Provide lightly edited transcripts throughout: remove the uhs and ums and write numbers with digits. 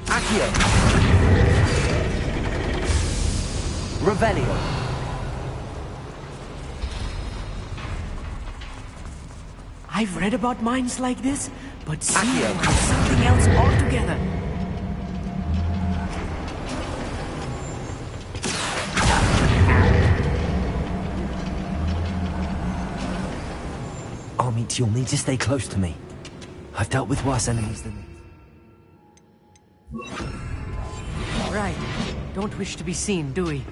Accio. Revelio. I've read about mines like this, but seeing one is something else altogether. Armit, you'll need to stay close to me. I've dealt with worse enemies than this. Right. Don't wish to be seen, do we?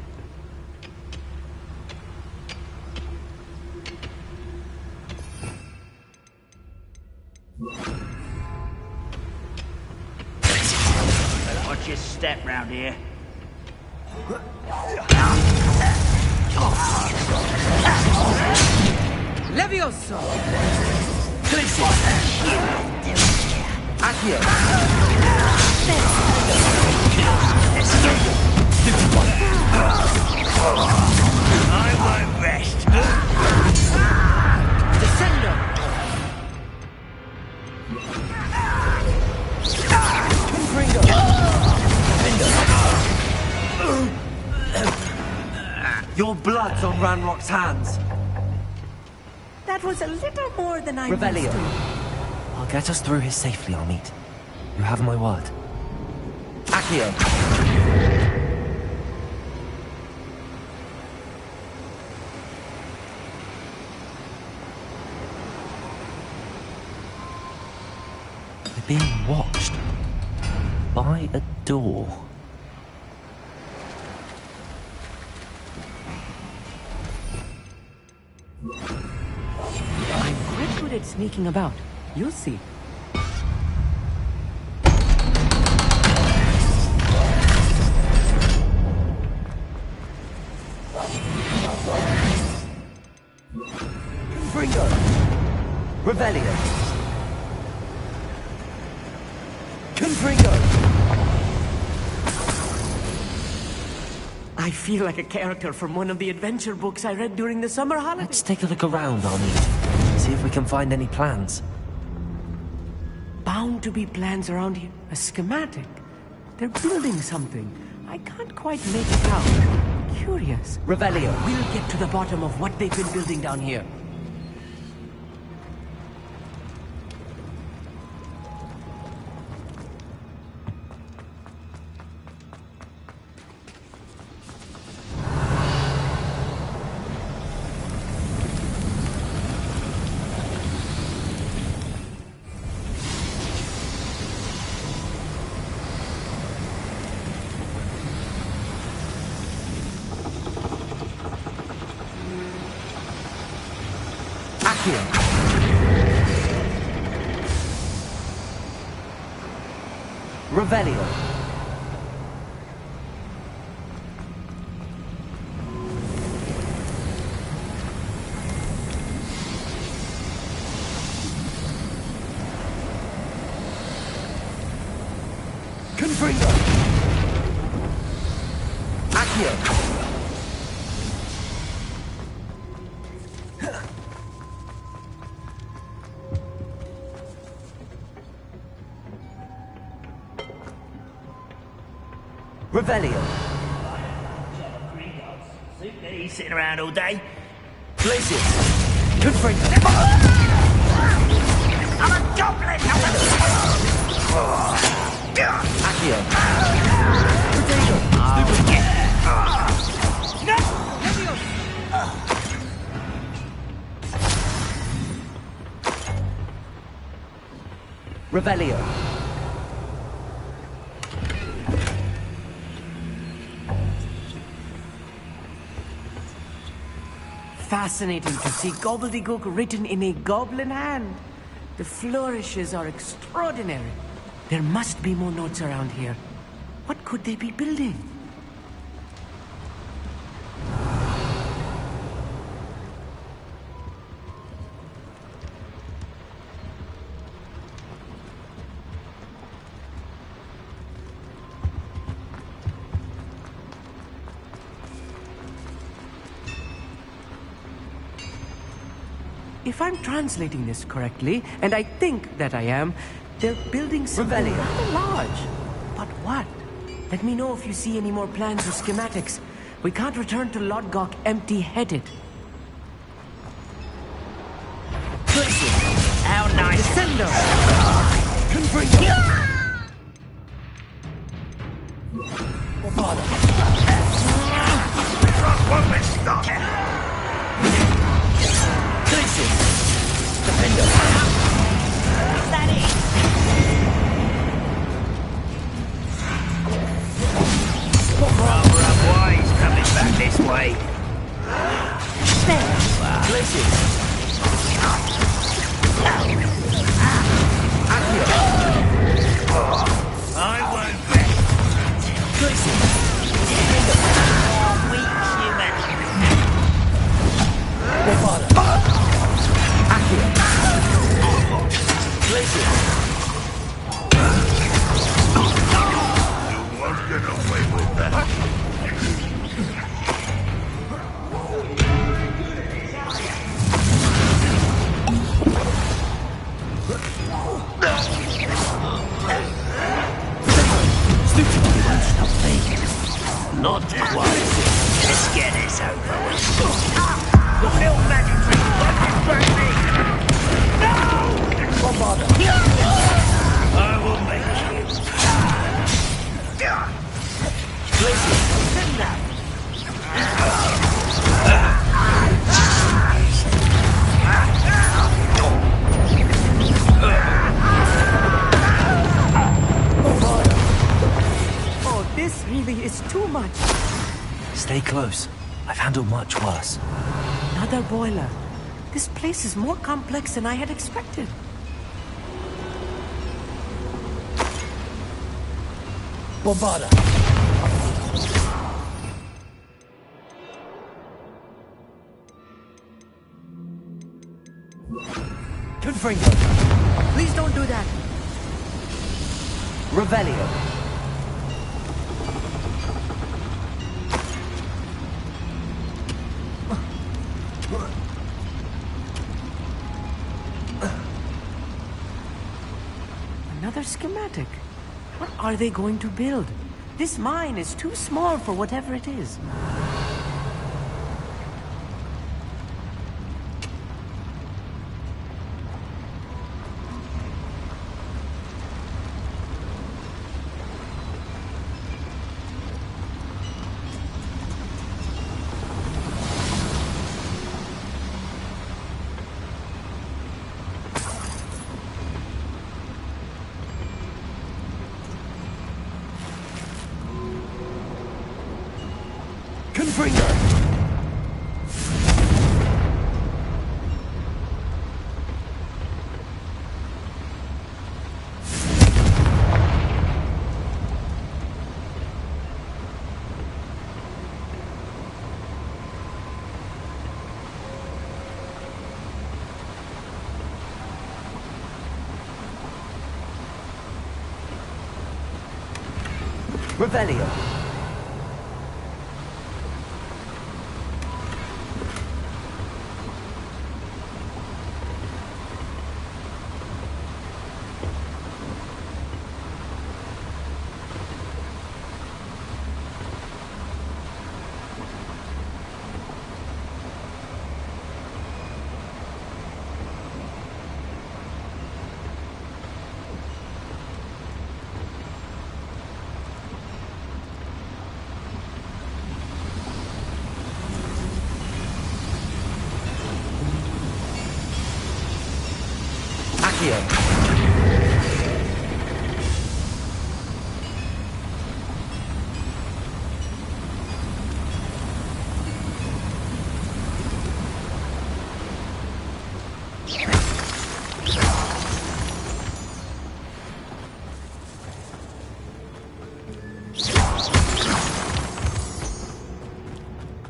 Watch your step round here. Levioso! Accio. I won't rest. Descendo! Your blood's on Ranrock's hands. That was a little more than I Revelio. used to. I'll get us through here safely, Armit. You have my word. Accio. We're being watched by a door. I'm quite good at sneaking about. You'll see. Confringo. Revelio. Confringo. I feel like a character from one of the adventure books I read during the summer holidays. Let's take a look around, Armit. See if we can find any plans. Bound to be plans around here. A schematic. They're building something. I can't quite make it out. Curious. Revelio. We'll get to the bottom of what they've been building down here. Accio. Revelio. Confringo. Accio. Revelio. Suit me, sitting around all day. Glacius. Confringo. I'm a goblin! Accio. Revelio. Fascinating to see gobbledygook written in a goblin hand. The flourishes are extraordinary. There must be more notes around here. What could they be building? If I'm translating this correctly, and I think that I am, They're building something rather large. But what? Let me know if you see any more plans or schematics. We can't return to Lodgok empty-headed. How nice. Descendo! This way. I won't bet. Weak human. You won't get away with that. Not twice. Let's get this over with. The film magic trick fucking burn me! No! I will make you. Send that. This really is too much. Stay close. I've handled much worse. Another boiler. This place is more complex than I had expected. Bombarda! Confringo! Please don't do that. Revelio! Another schematic. What are they going to build? This mine is too small for whatever it is. Revelio!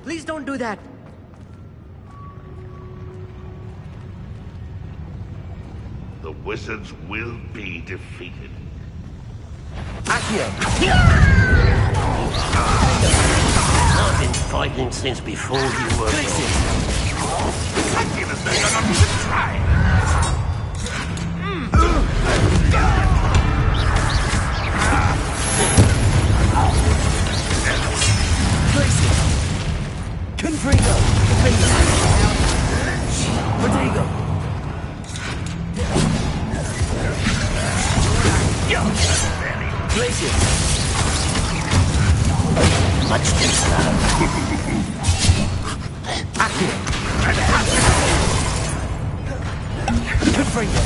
Please don't do that. The wizards will be defeated. Accio! I've been fighting since before you were born. Give us the to try. Glacier. Much too slow. Good for you.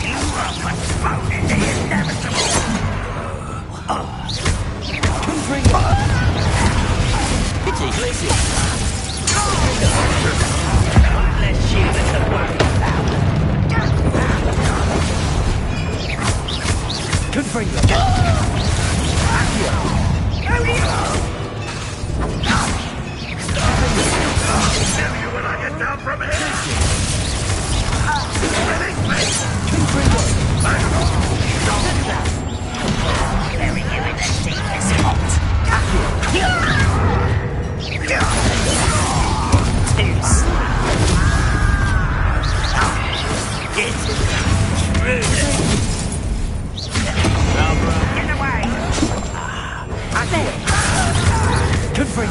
You are postponing the inevitable. Good for you. It's a glacier. One less human to worry about. Good for you. Tell you when I get down from here! Bury you in the deepest pot. Too slow. Get through Get away! Good for you.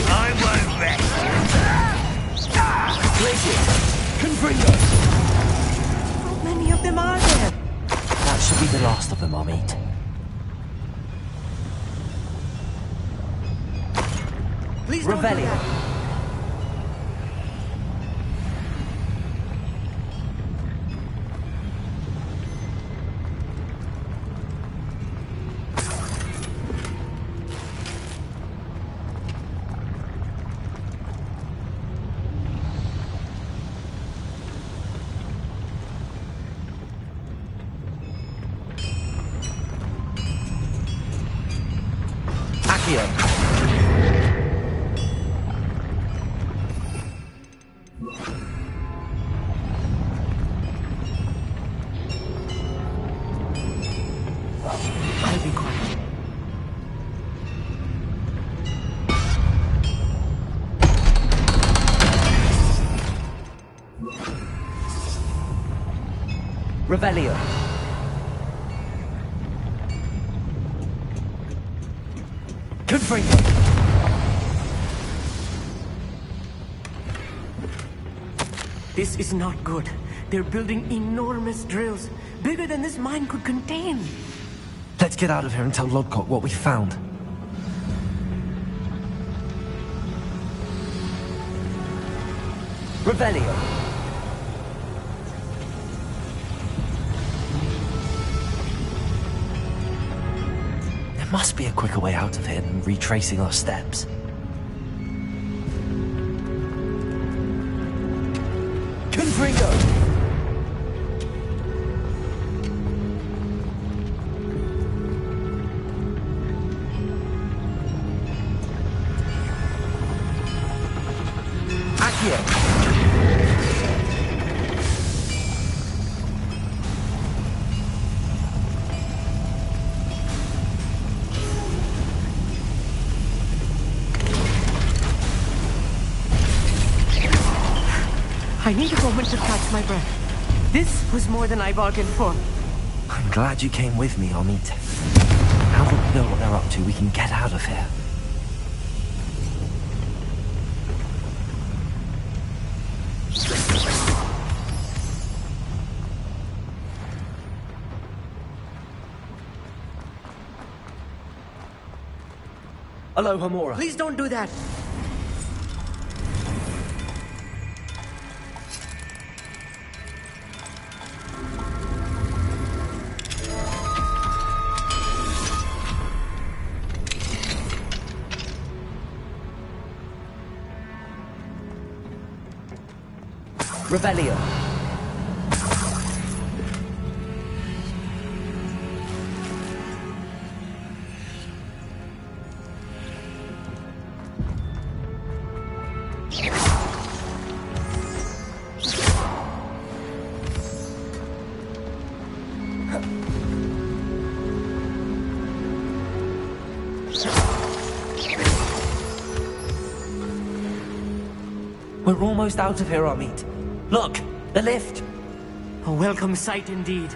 I won't rest. Good for you. How many of them are there? That should be the last of them I'll meet. Please don't do Revelio. that. Accio. I'll be quiet. Revelio. Good for you. This is not good. They're building enormous drills, bigger than this mine could contain. Let's get out of here and tell Lodcock what we found. Revelio. There must be a quicker way out of here than retracing our steps. Confringo! Accio. I need a moment to catch my breath. This was more than I bargained for. I'm glad you came with me, Amit. Now that we know what they're up to, we can get out of here. Hello, Hamura. Please don't do that. Revelio. We're almost out of here, Amit. Look, the lift. A welcome sight indeed.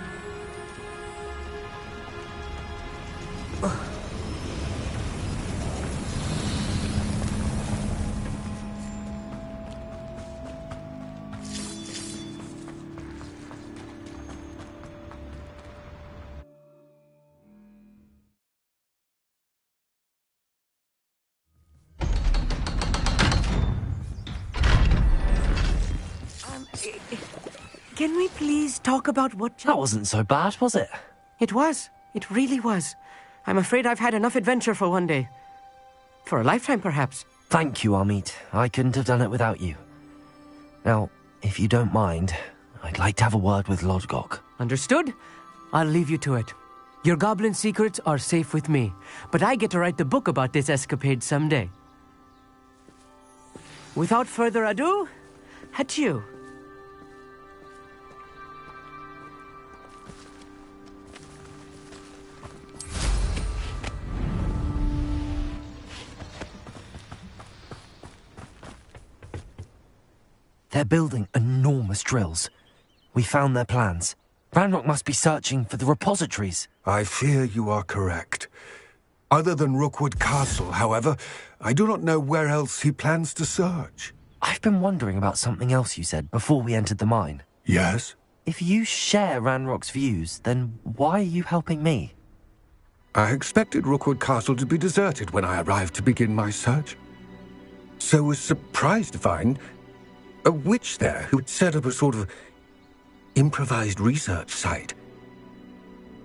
Can we please talk about what... That wasn't so bad, was it? It was. It really was. I'm afraid I've had enough adventure for one day. For a lifetime, perhaps. Thank you, Amit. I couldn't have done it without you. Now, if you don't mind, I'd like to have a word with Lodgok. Understood? I'll leave you to it. Your goblin secrets are safe with me, but I get to write the book about this escapade someday. Without further ado, adieu. They're building enormous drills. We found their plans. Ranrock must be searching for the repositories. I fear you are correct. Other than Rookwood Castle, however, I do not know where else he plans to search. I've been wondering about something else you said before we entered the mine. Yes? If you share Ranrock's views, then why are you helping me? I expected Rookwood Castle to be deserted when I arrived to begin my search. So was surprised to find a witch there who had set up a sort of improvised research site.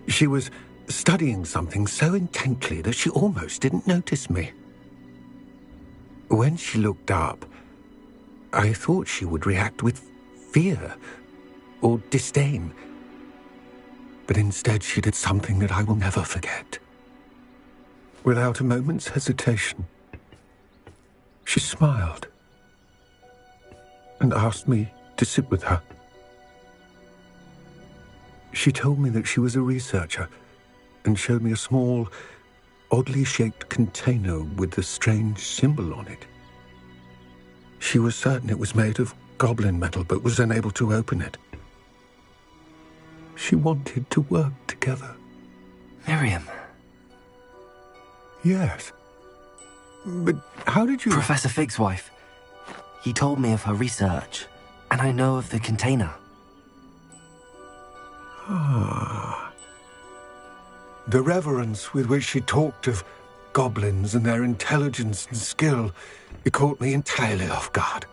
She was studying something so intently that she almost didn't notice me. When she looked up, I thought she would react with fear or disdain. But instead she did something that I will never forget. Without a moment's hesitation, she smiled and asked me to sit with her. She told me that she was a researcher and showed me a small, oddly shaped container with a strange symbol on it. She was certain it was made of goblin metal, but was unable to open it. She wanted to work together. Miriam. Yes. But how did you... Professor Fig's wife. He told me of her research, and I know of the container. Ah. The reverence with which she talked of goblins and their intelligence and skill, it caught me entirely off guard.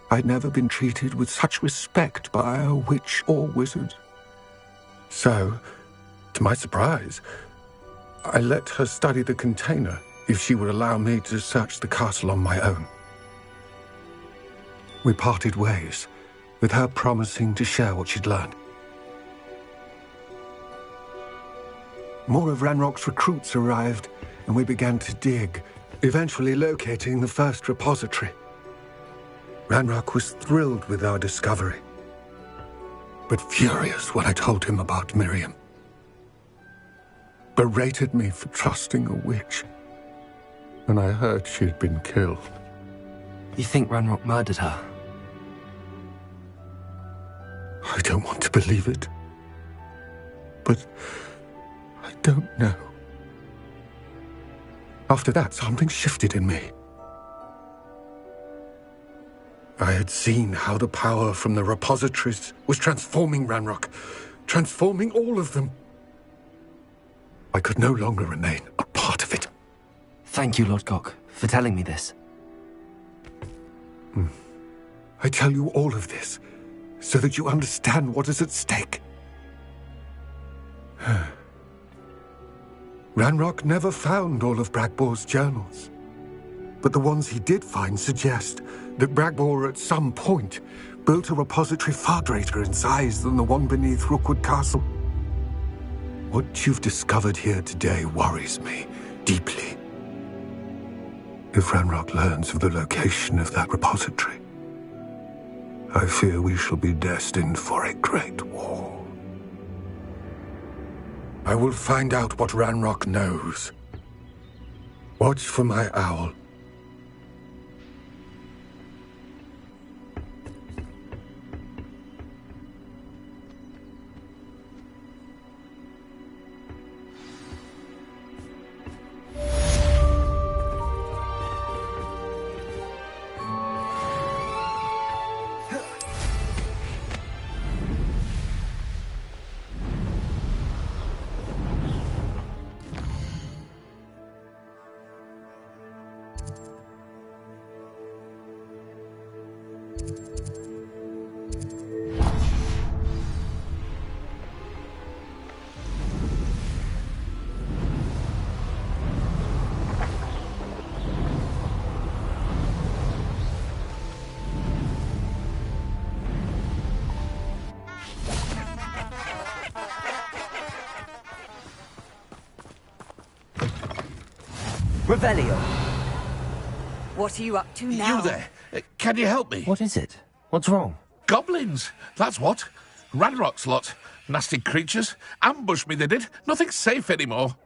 I'd never been treated with such respect by a witch or wizard. So, to my surprise, I let her study the container if she would allow me to search the castle on my own. We parted ways, with her promising to share what she'd learned. More of Ranrock's recruits arrived, and we began to dig, eventually locating the first repository. Ranrock was thrilled with our discovery, but furious when I told him about Miriam. Berated me for trusting a witch, and I heard she had been killed. You think Ranrock murdered her? I don't want to believe it, but I don't know. After that, something shifted in me. I had seen how the power from the repositories was transforming Ranrock, transforming all of them. I could no longer remain a part of it. Thank you, Lodgok, for telling me this. I tell you all of this so that you understand what is at stake. Ranrock never found all of Bragbor's journals, but the ones he did find suggest that Bragbor at some point built a repository far greater in size than the one beneath Rookwood Castle. What you've discovered here today worries me deeply. If Ranrock learns of the location of that repository, I fear we shall be destined for a great war. I will find out what Ranrock knows. Watch for my owl. Revelio. What are you up to now? You there? Can you help me? What is it? What's wrong? Goblins, that's what. Ranrock's lot. Nasty creatures. Ambushed me, they did. Nothing's safe anymore.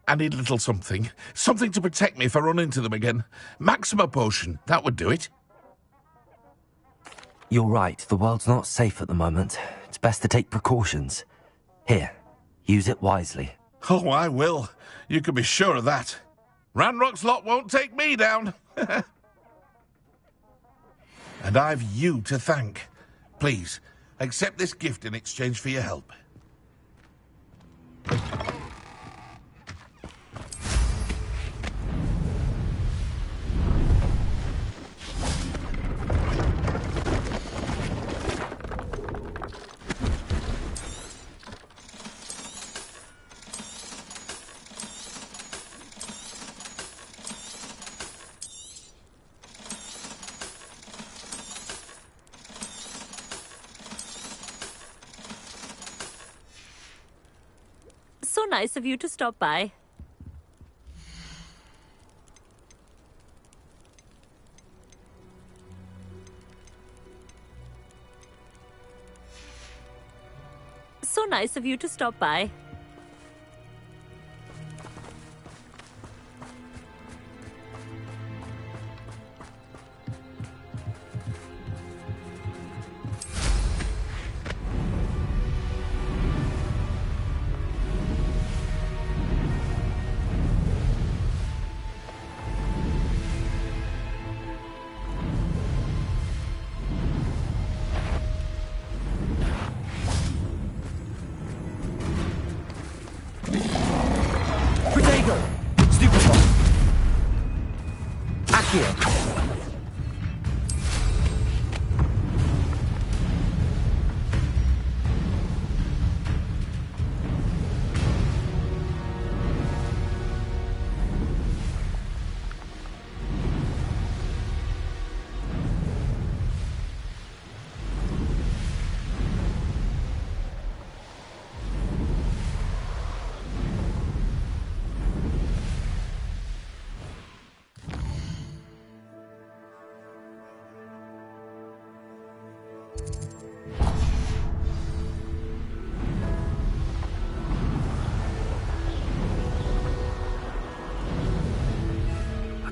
I need a little something. Something to protect me if I run into them again. Maxima potion, that would do it. You're right, the world's not safe at the moment. It's best to take precautions. Here, use it wisely. Oh, I will. You can be sure of that. Ranrock's lot won't take me down. And I've you to thank. Please, accept this gift in exchange for your help. So nice of you to stop by. So nice of you to stop by.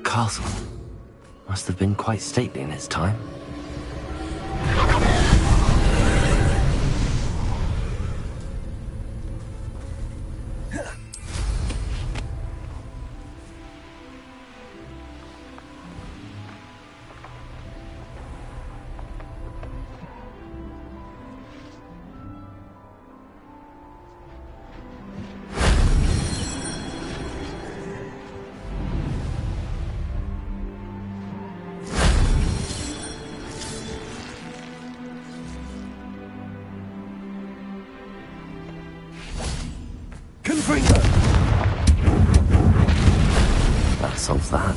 Castle. Must have been quite stately in its time. That solves that.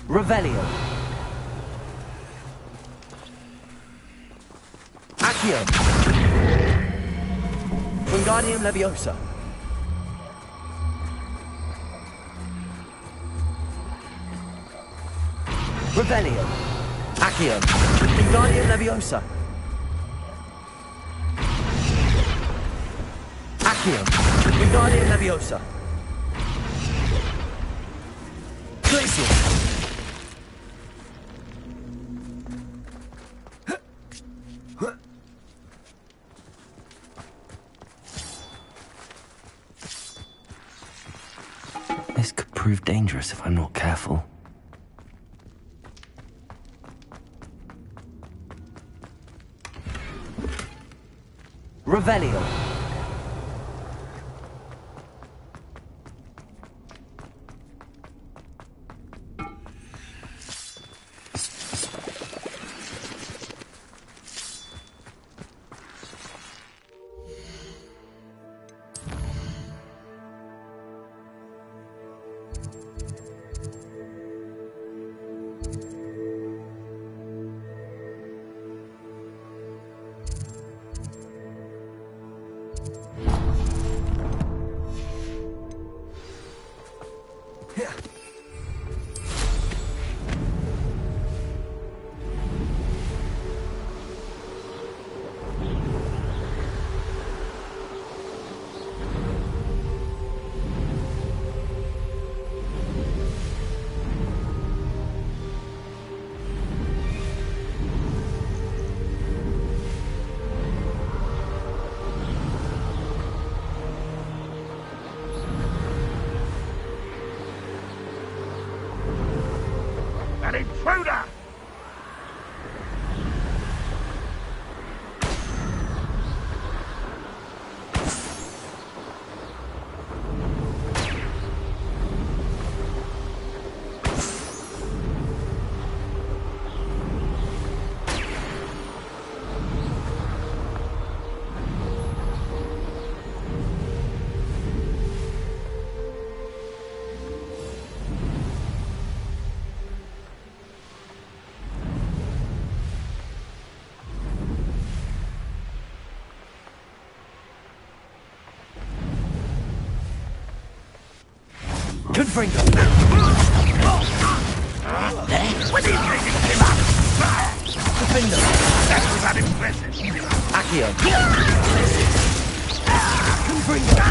Revelio. Accio. Wingardium Leviosa. Revelio. Accio. Wingardium Leviosa. Accio. Wingardium Leviosa. Glacial. This could prove dangerous if I'm not careful. Revelio. Confringo! When are you getting him up? Defendo! That was unimpressive. Accio! Confringo!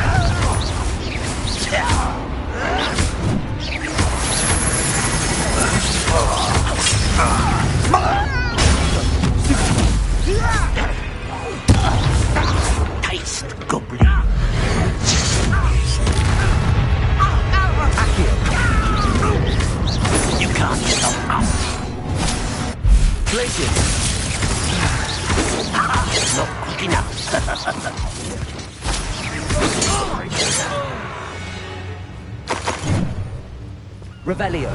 Taste, goblin. You can't get them up. Glacier! Not quick enough. Revelio!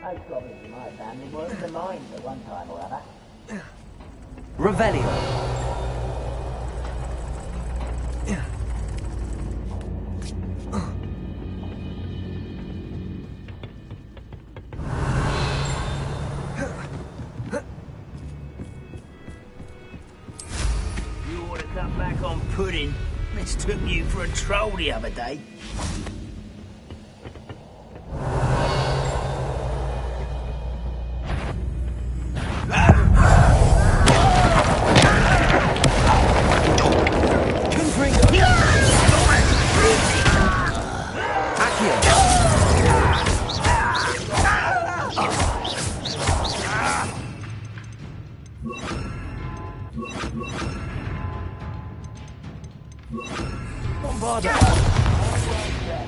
Those goblins in my family weren't the mines at one time or other. Revelio! You ought to cut back on pudding. Mistook you for a troll the other day. Bombarda!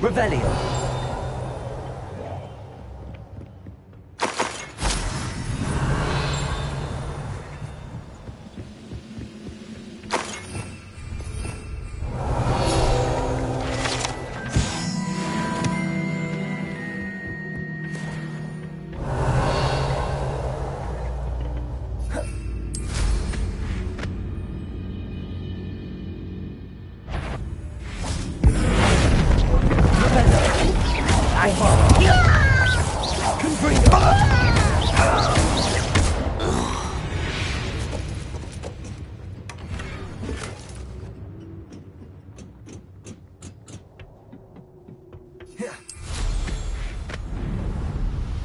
Revelio!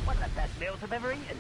One of the best meals I've ever eaten.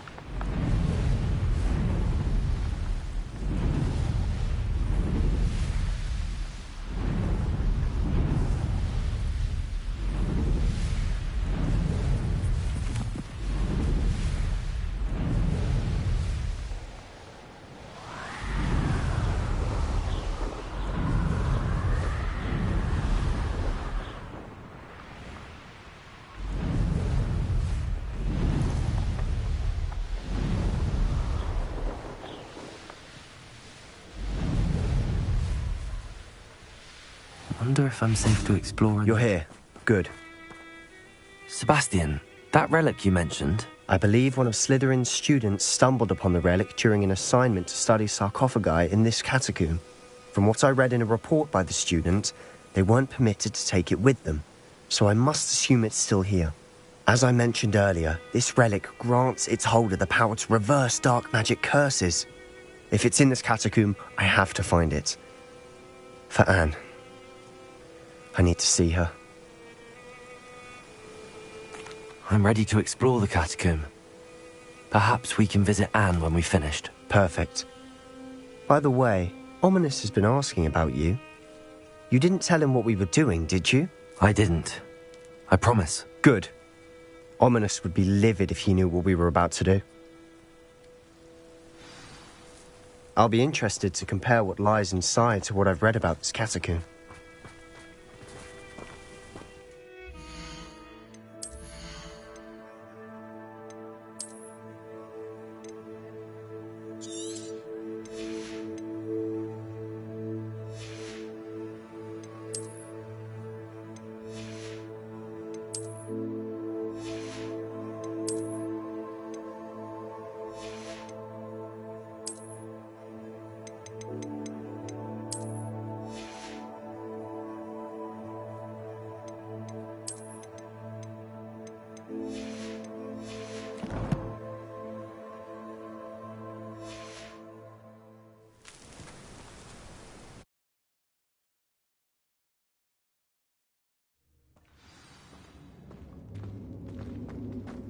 Wonder if I'm safe to explore. You're here. Good. Sebastian, that relic you mentioned. I believe one of Slytherin's students stumbled upon the relic during an assignment to study sarcophagi in this catacomb. From what I read in a report by the student, they weren't permitted to take it with them, so I must assume it's still here. As I mentioned earlier, this relic grants its holder the power to reverse dark magic curses. If it's in this catacomb, I have to find it. For Anne. I need to see her. I'm ready to explore the catacomb. Perhaps we can visit Anne when we've finished. Perfect. By the way, Ominous has been asking about you. You didn't tell him what we were doing, did you? I didn't. I promise. Good. Ominous would be livid if he knew what we were about to do. I'll be interested to compare what lies inside to what I've read about this catacomb.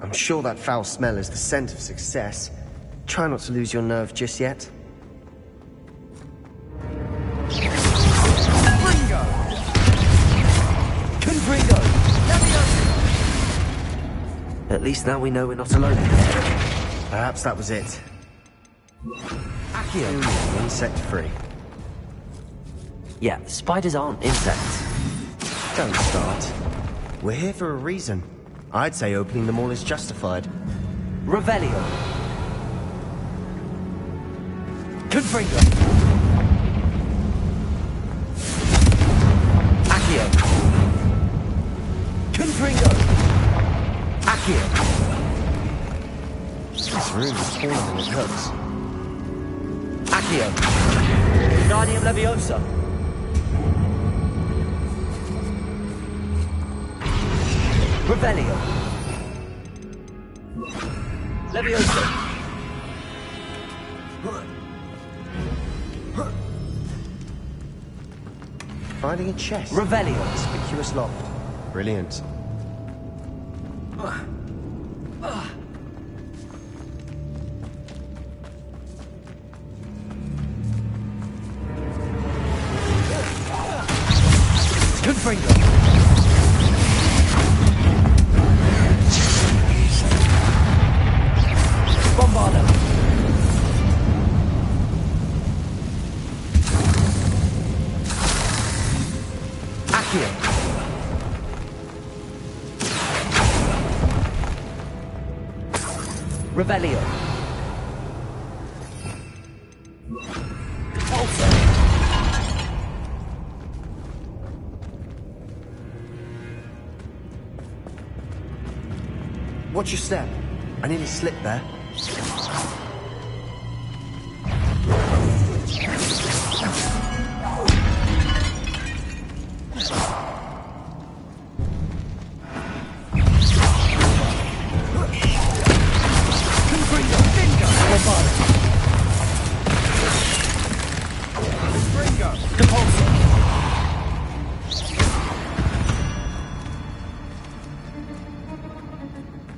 I'm sure that foul smell is the scent of success. Try not to lose your nerve just yet. At least now we know we're not alone. Perhaps that was it. Accio. Insect-free. Yeah, spiders aren't insects. Don't start. We're here for a reason. I'd say opening them all is justified. Revelio. Confringo. Accio. Confringo. Accio. This room is smaller than it looks. Accio. Wingardium Leviosa. Revelio. Leviosa. Finding a chest. Revelio. Conspicuous loft. Brilliant. Confringo. Bombardo. Accio. Revelio. Watch your step. I nearly slipped there.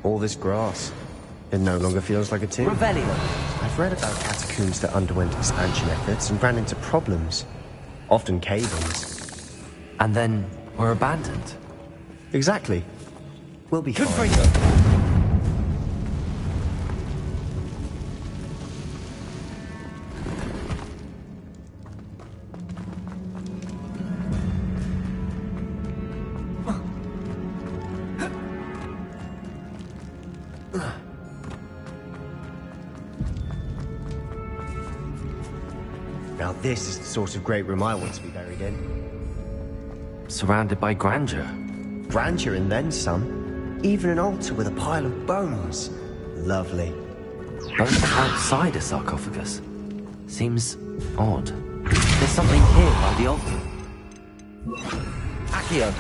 All this grass. It no longer feels like a tomb. Revelio. I've read about catacombs that underwent expansion efforts and ran into problems. Often cave-ins. And then were abandoned. Exactly. We'll be fine. Confringo. Now this is the sort of great room I want to be buried in. Surrounded by grandeur. Grandeur and then some. Even an altar with a pile of bones. Lovely. Both outside a sarcophagus. Seems odd. There's something here by the altar. Accio.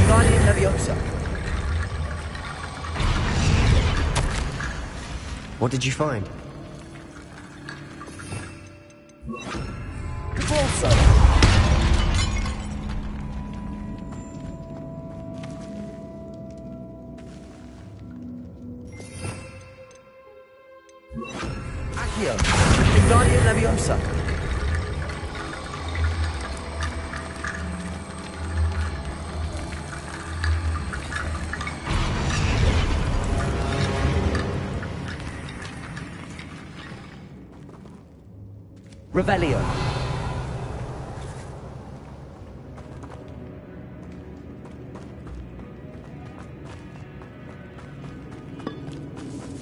Wingardium Leviosa. What did you find? Cabalso. Accio. Wingardium Leviosa. Revelio.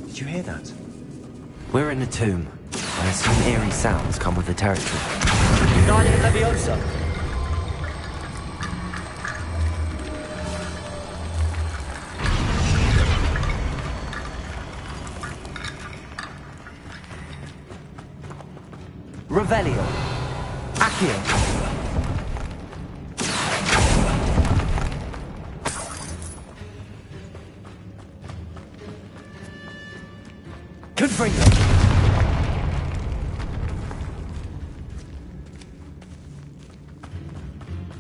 Did you hear that? We're in a tomb. I assume eerie sounds come with the territory. Wingardium Leviosa. Revelio. Accio. Confringo.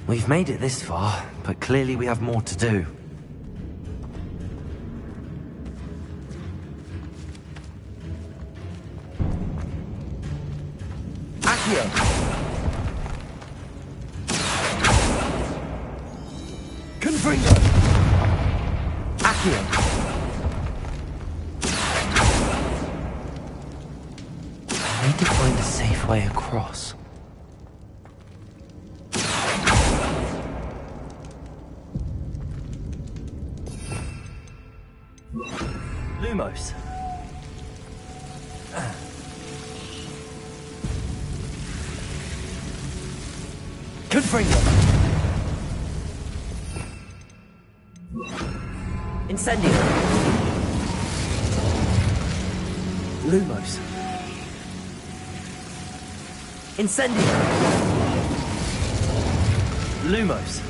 We've made it this far, but clearly we have more to do. Accio. Confringo. Accio. I need to find a safe way across. Lumos. Confringo. Incendio. Lumos. Incendio. Lumos.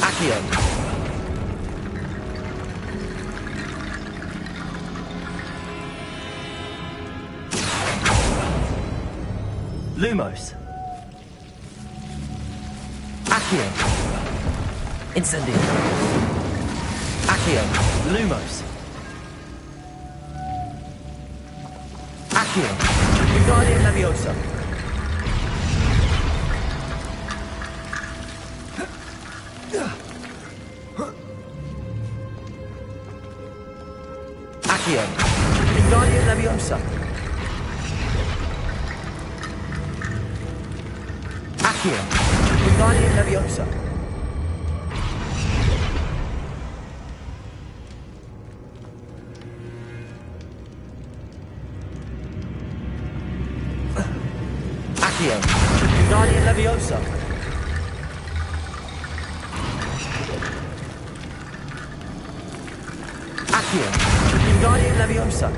Accio. Lumos. Accio. Incendio. Accio. Lumos. Accio. Wingardium Leviosa. Accio. Wingardium Leviosa. Accio. Wingardium Leviosa. Accio. Wingardium Leviosa. Accio. Wingardium Leviosa.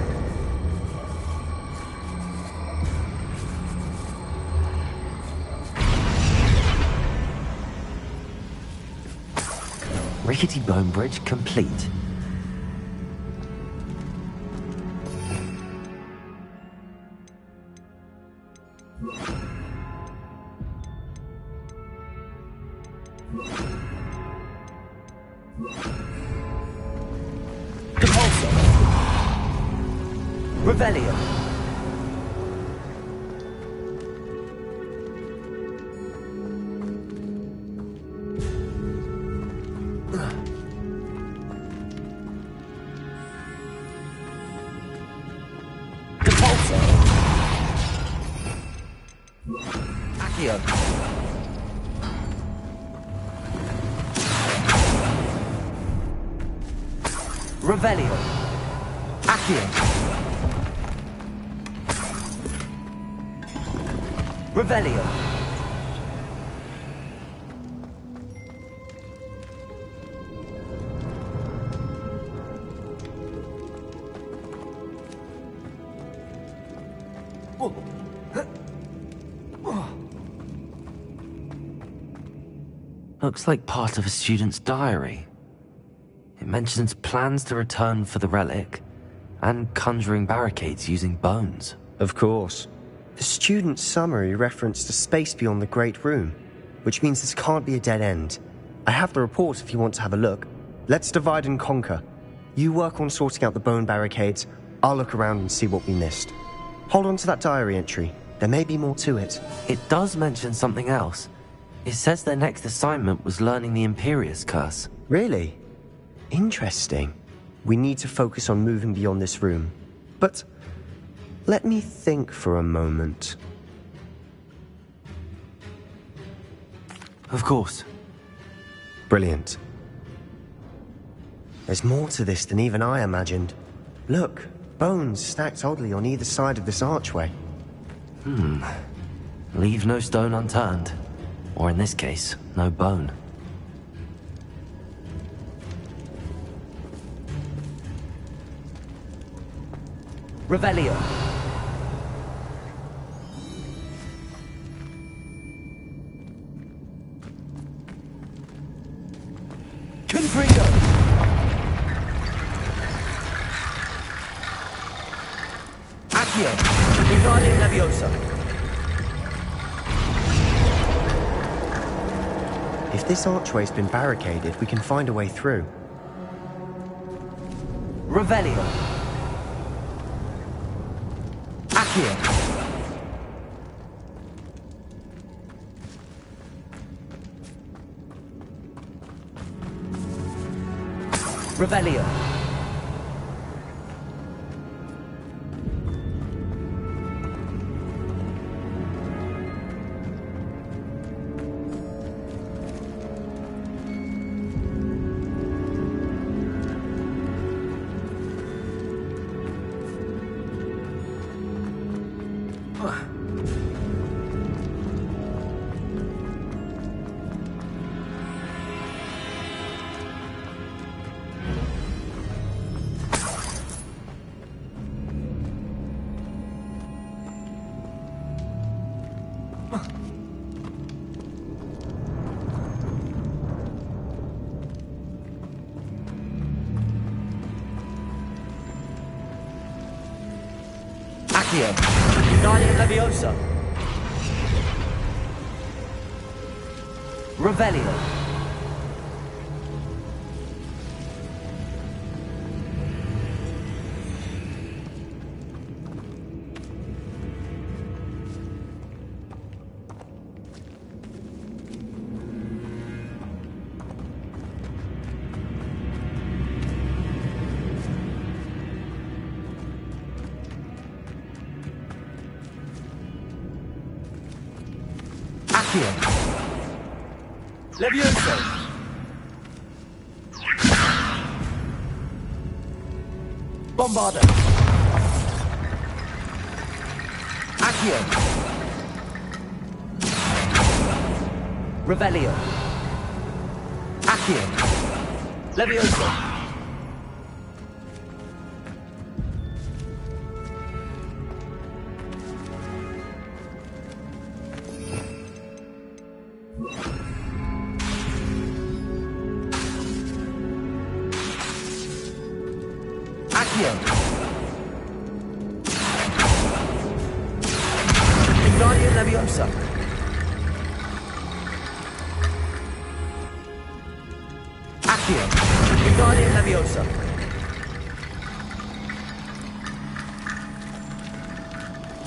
Rickety bone bridge complete. Depulso. Revelio. Depulso. Accio. Revelio. Accio. Revelio. Looks like part of a student's diary. It mentions plans to return for the relic and conjuring barricades using bones. Of course. The student's summary referenced a space beyond the Great Room, which means this can't be a dead end. I have the report if you want to have a look. Let's divide and conquer. You work on sorting out the bone barricades. I'll look around and see what we missed. Hold on to that diary entry. There may be more to it. It does mention something else. It says their next assignment was learning the Imperius Curse. Really? Interesting. We need to focus on moving beyond this room. But let me think for a moment. Of course. Brilliant. There's more to this than even I imagined. Look, bones stacked oddly on either side of this archway. Leave no stone unturned. Or in this case, no bone. Revelio. Confringo. Accio. Wingardium Leviosa. If this archway's been barricaded, we can find a way through. Revelio. Accio. Revelio. Accio. Wingardium Leviosa. Revelio. Accio. Levioso. Bombarda. Accio. Revelio. Accio. Levioso. Accio. Wingardium Leviosa. Accio. Wingardium Leviosa.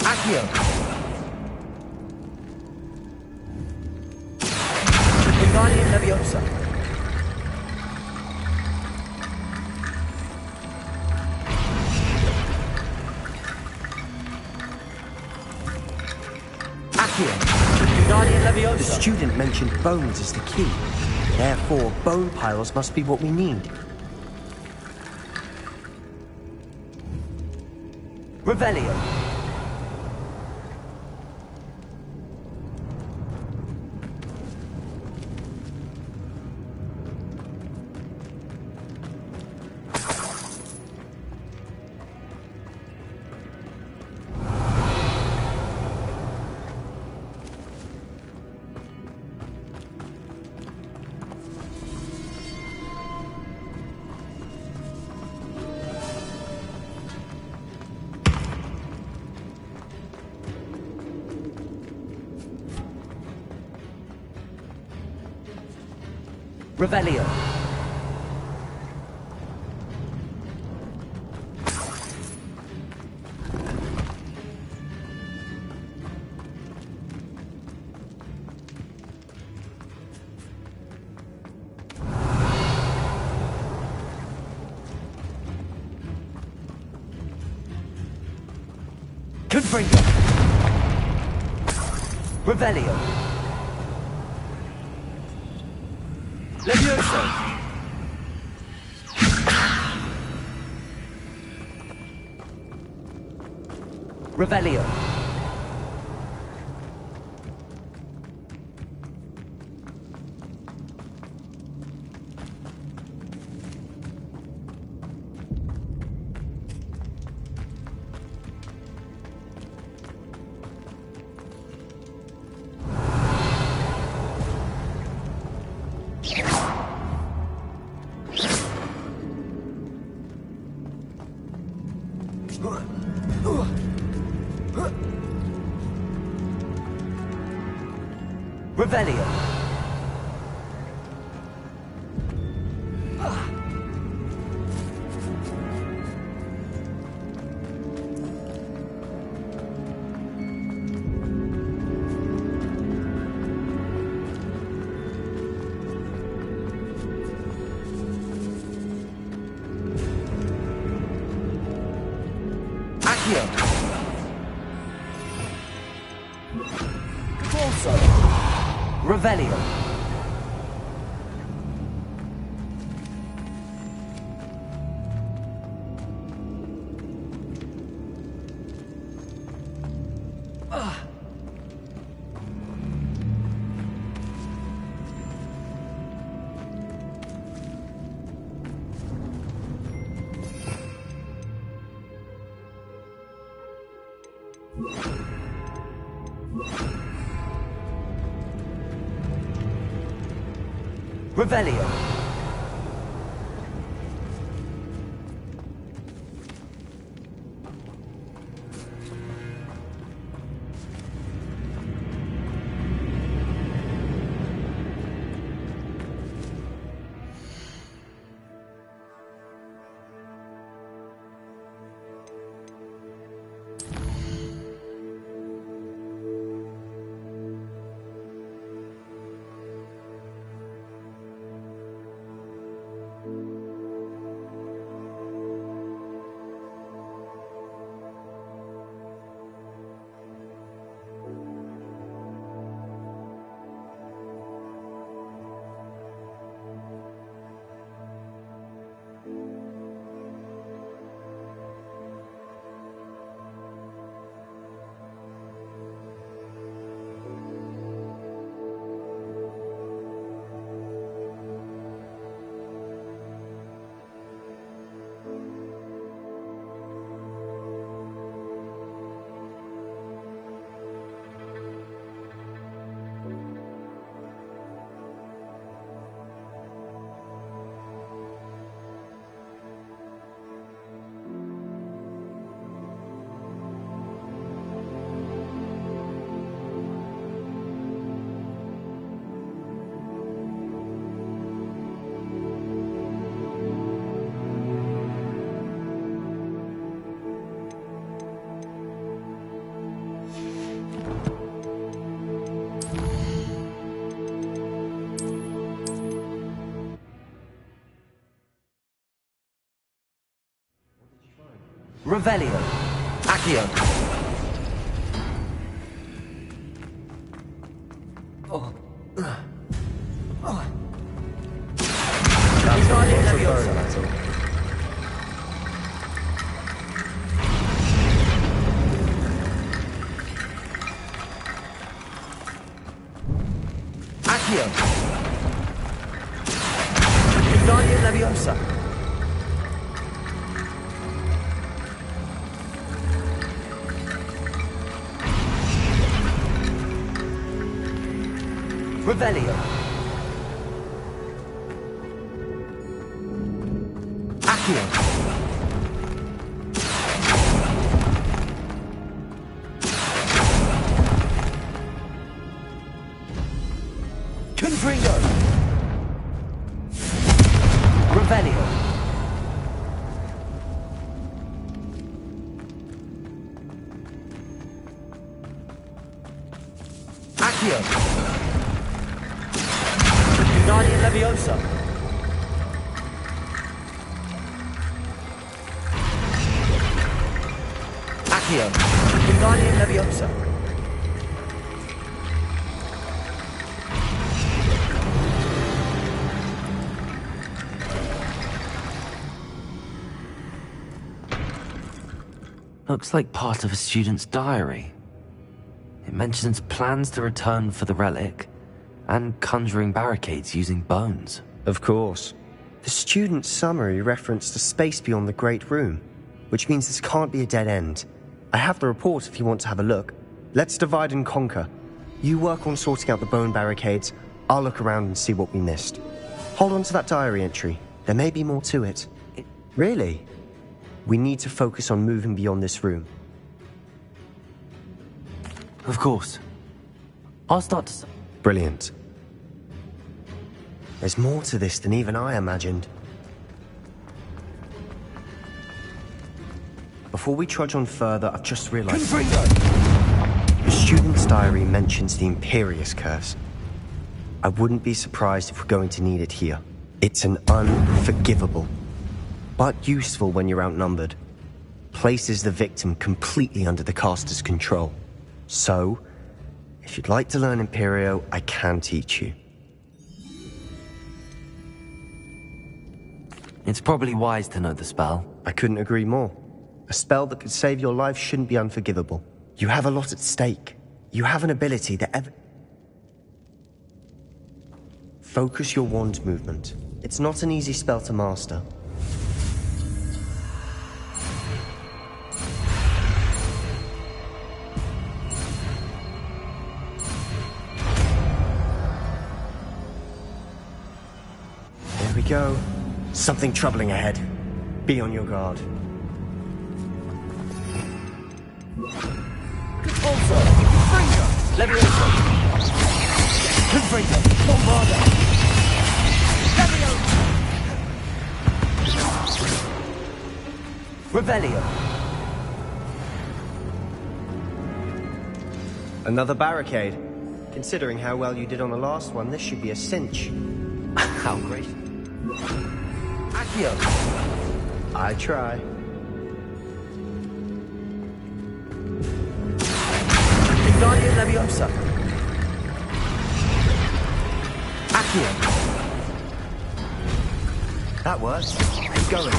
Accio. Wingardium Leviosa. The student mentioned bones as the key. Therefore, bone piles must be what we need. Revelio. Revelio. Confringo. Revelio. Levioso. Revelio. Revelio. Accio. Corso. Revelio. Revelio. Revelio. Accio. Accio. Guardian Leviosa. Revelio. Accio. Confringo. Revelio. Accio. Guardian Leviosa. Accio. Guardian Leviosa. Looks like part of a student's diary. It mentions plans to return for the relic and conjuring barricades using bones. Of course. The student's summary referenced a space beyond the Great Room, which means this can't be a dead end. I have the report if you want to have a look. Let's divide and conquer. You work on sorting out the bone barricades, I'll look around and see what we missed. Hold on to that diary entry. There may be more to it. Really? We need to focus on moving beyond this room. Of course. I'll start to... Brilliant. There's more to this than even I imagined. Before we trudge on further, I've just realized... The student's diary mentions the Imperius curse. I wouldn't be surprised if we're going to need it here. It's an unforgivable, but useful when you're outnumbered. Places the victim completely under the caster's control. So, if you'd like to learn Imperio, I can teach you. It's probably wise to know the spell. I couldn't agree more. A spell that could save your life shouldn't be unforgivable. You have a lot at stake. You have an ability that Focus your wand movement. It's not an easy spell to master. There we go. Something troubling ahead. Be on your guard. Leviosa! Confringo! Bombarda! Leviosa! Revelio! Another barricade. Considering how well you did on the last one, this should be a cinch. How great. Accio! I try. Guardian Leviosa. Accio. That works. Keep going.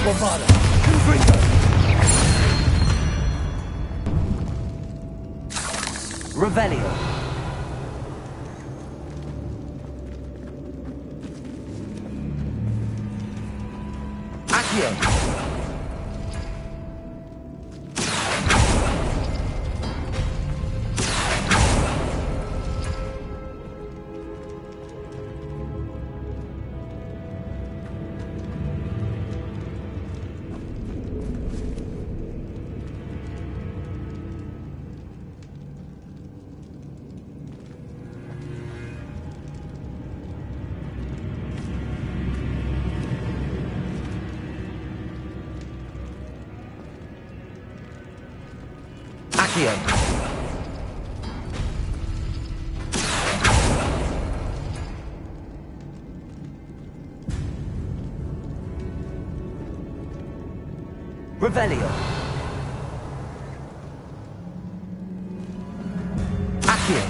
Bombarda. Confringo. Revelio. Accio. Accio. Revelio. Accio.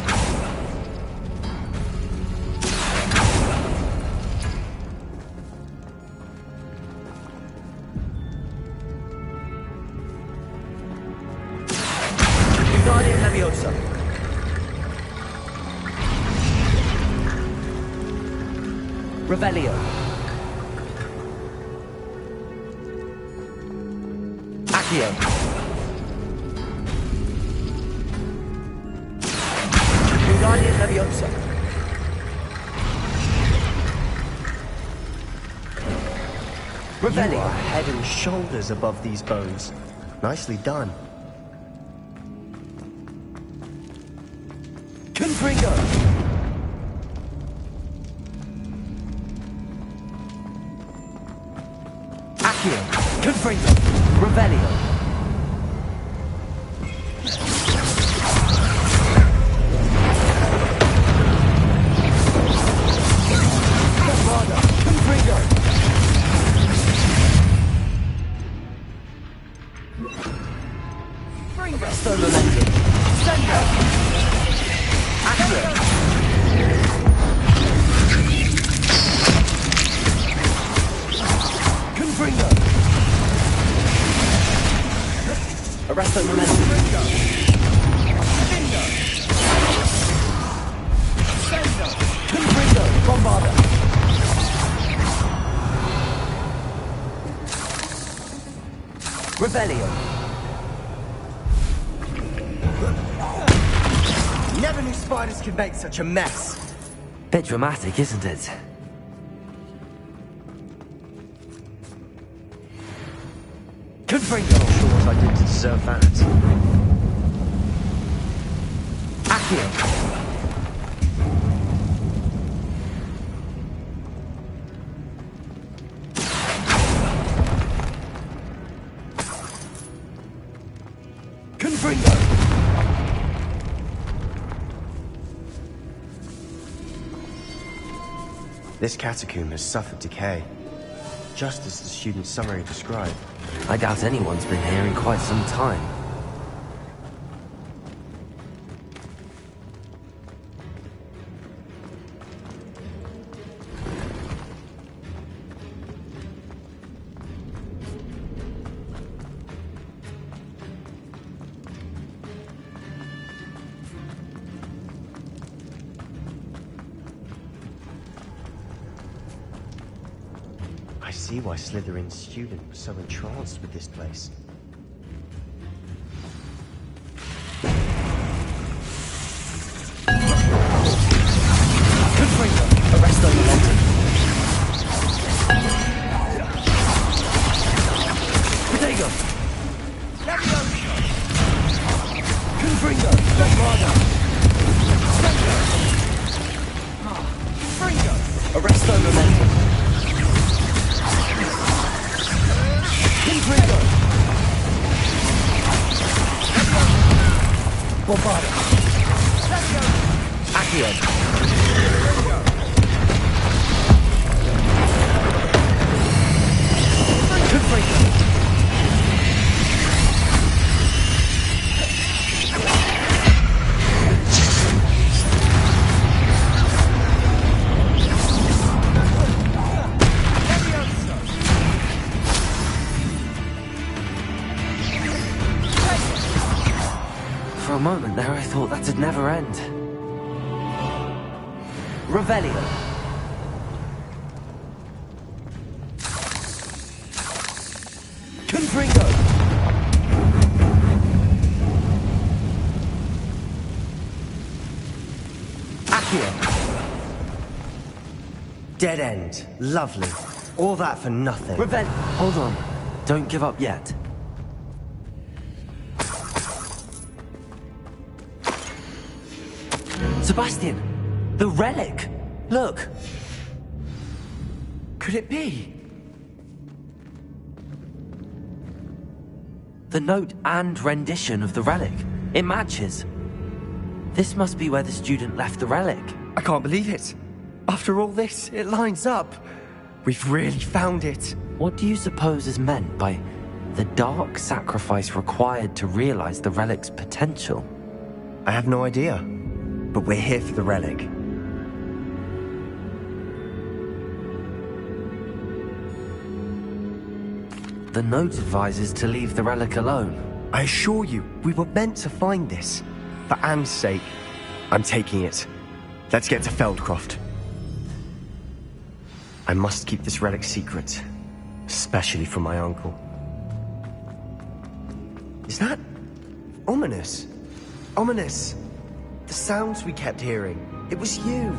Guardian Leviosa. Revelio. Accio. Guardian Leviosa. You Revelio. are head and shoulders above these bones. Nicely done. Confringo. Accio. Confringo. Revelio. Bombarda. Confringo. Resto momentum. Sendo. Accio. Confringo. Arresto momentum. Sendo. Sendo. Confringo. Bombarda. Revelio. Never knew spiders could make such a mess. Bit dramatic, isn't it? Confringo. Not sure what I did to deserve that. Accio. This catacomb has suffered decay, just as the student's summary described. I doubt anyone's been here in quite some time. I see why Slytherin's student was so entranced with this place. Arrest the momentum. Potato. Confringo. Lombardo. Fringo. Arrest the momentum. Confringo. Bombardo. Accio. For a moment there, I thought that'd never end. Revelio. Confringo. Accio. Dead end. Lovely. All that for nothing. Hold on. Don't give up yet. Sebastian! The relic! Look! Could it be? The note and rendition of the relic. It matches. This must be where the student left the relic. I can't believe it. After all this, it lines up. We've really found it. What do you suppose is meant by the dark sacrifice required to realize the relic's potential? I have no idea. But we're here for the relic. The note advises to leave the relic alone. I assure you, we were meant to find this. For Anne's sake, I'm taking it. Let's get to Feldcroft. I must keep this relic secret, especially from my uncle. Is that ominous? Ominous. The sounds we kept hearing. It was you.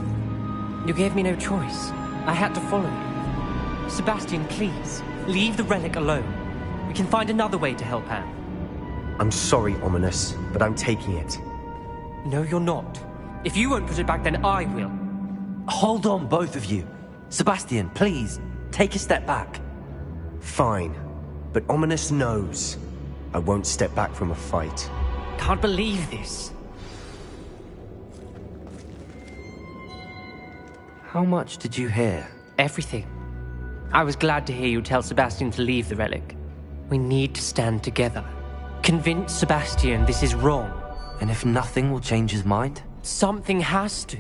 You gave me no choice. I had to follow you. Sebastian, please, leave the relic alone. We can find another way to help Anne. I'm sorry, Ominous, but I'm taking it. No, you're not. If you won't put it back, then I will. Hold on, both of you. Sebastian, please, take a step back. Fine, but Ominous knows. I won't step back from a fight. Can't believe this. How much did you hear? Everything. I was glad to hear you tell Sebastian to leave the relic. We need to stand together. Convince Sebastian this is wrong. And if nothing will change his mind? Something has to.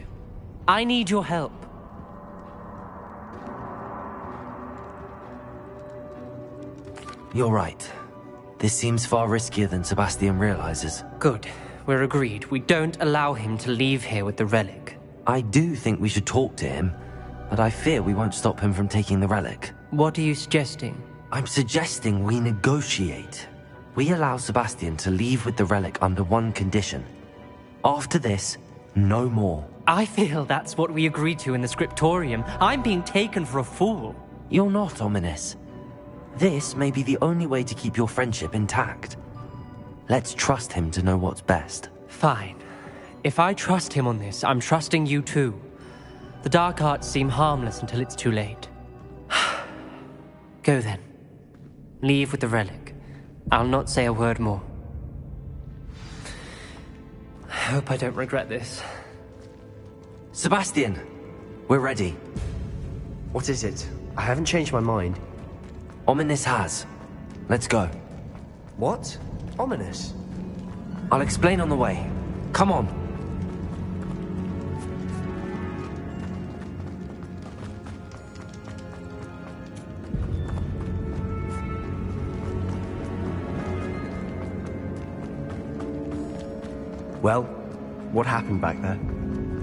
I need your help. You're right. This seems far riskier than Sebastian realizes. Good. We're agreed. We don't allow him to leave here with the relic. I do think we should talk to him, but I fear we won't stop him from taking the relic. What are you suggesting? I'm suggesting we negotiate. We allow Sebastian to leave with the relic under one condition. After this, no more. I feel that's what we agreed to in the scriptorium. I'm being taken for a fool. You're not, Ominous. This may be the only way to keep your friendship intact. Let's trust him to know what's best. Fine. If I trust him on this, I'm trusting you too. The dark arts seem harmless until it's too late. Go then. Leave with the relic. I'll not say a word more. hope I don't regret this. Sebastian, we're ready. What is it? I haven't changed my mind. Ominous has. Let's go. What? Ominous? I'll explain on the way. Come on. Well, what happened back there?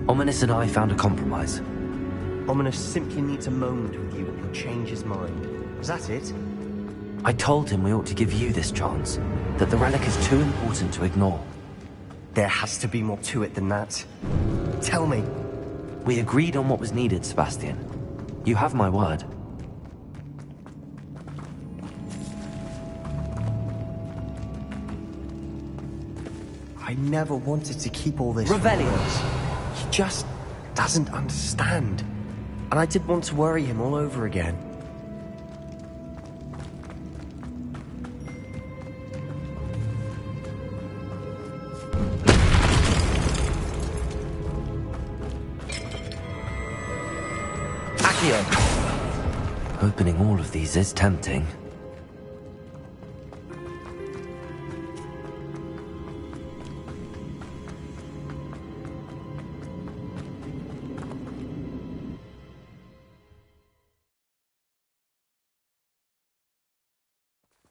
Ominous and I found a compromise. Ominous simply needs a moment with you and he'll change his mind. Is that it? I told him we ought to give you this chance, that the relic is too important to ignore. There has to be more to it than that. Tell me. We agreed on what was needed, Sebastian. You have my word. I never wanted to keep all this. Revelio! He just doesn't understand. And I didn't want to worry him all over again. Opening all of these is tempting.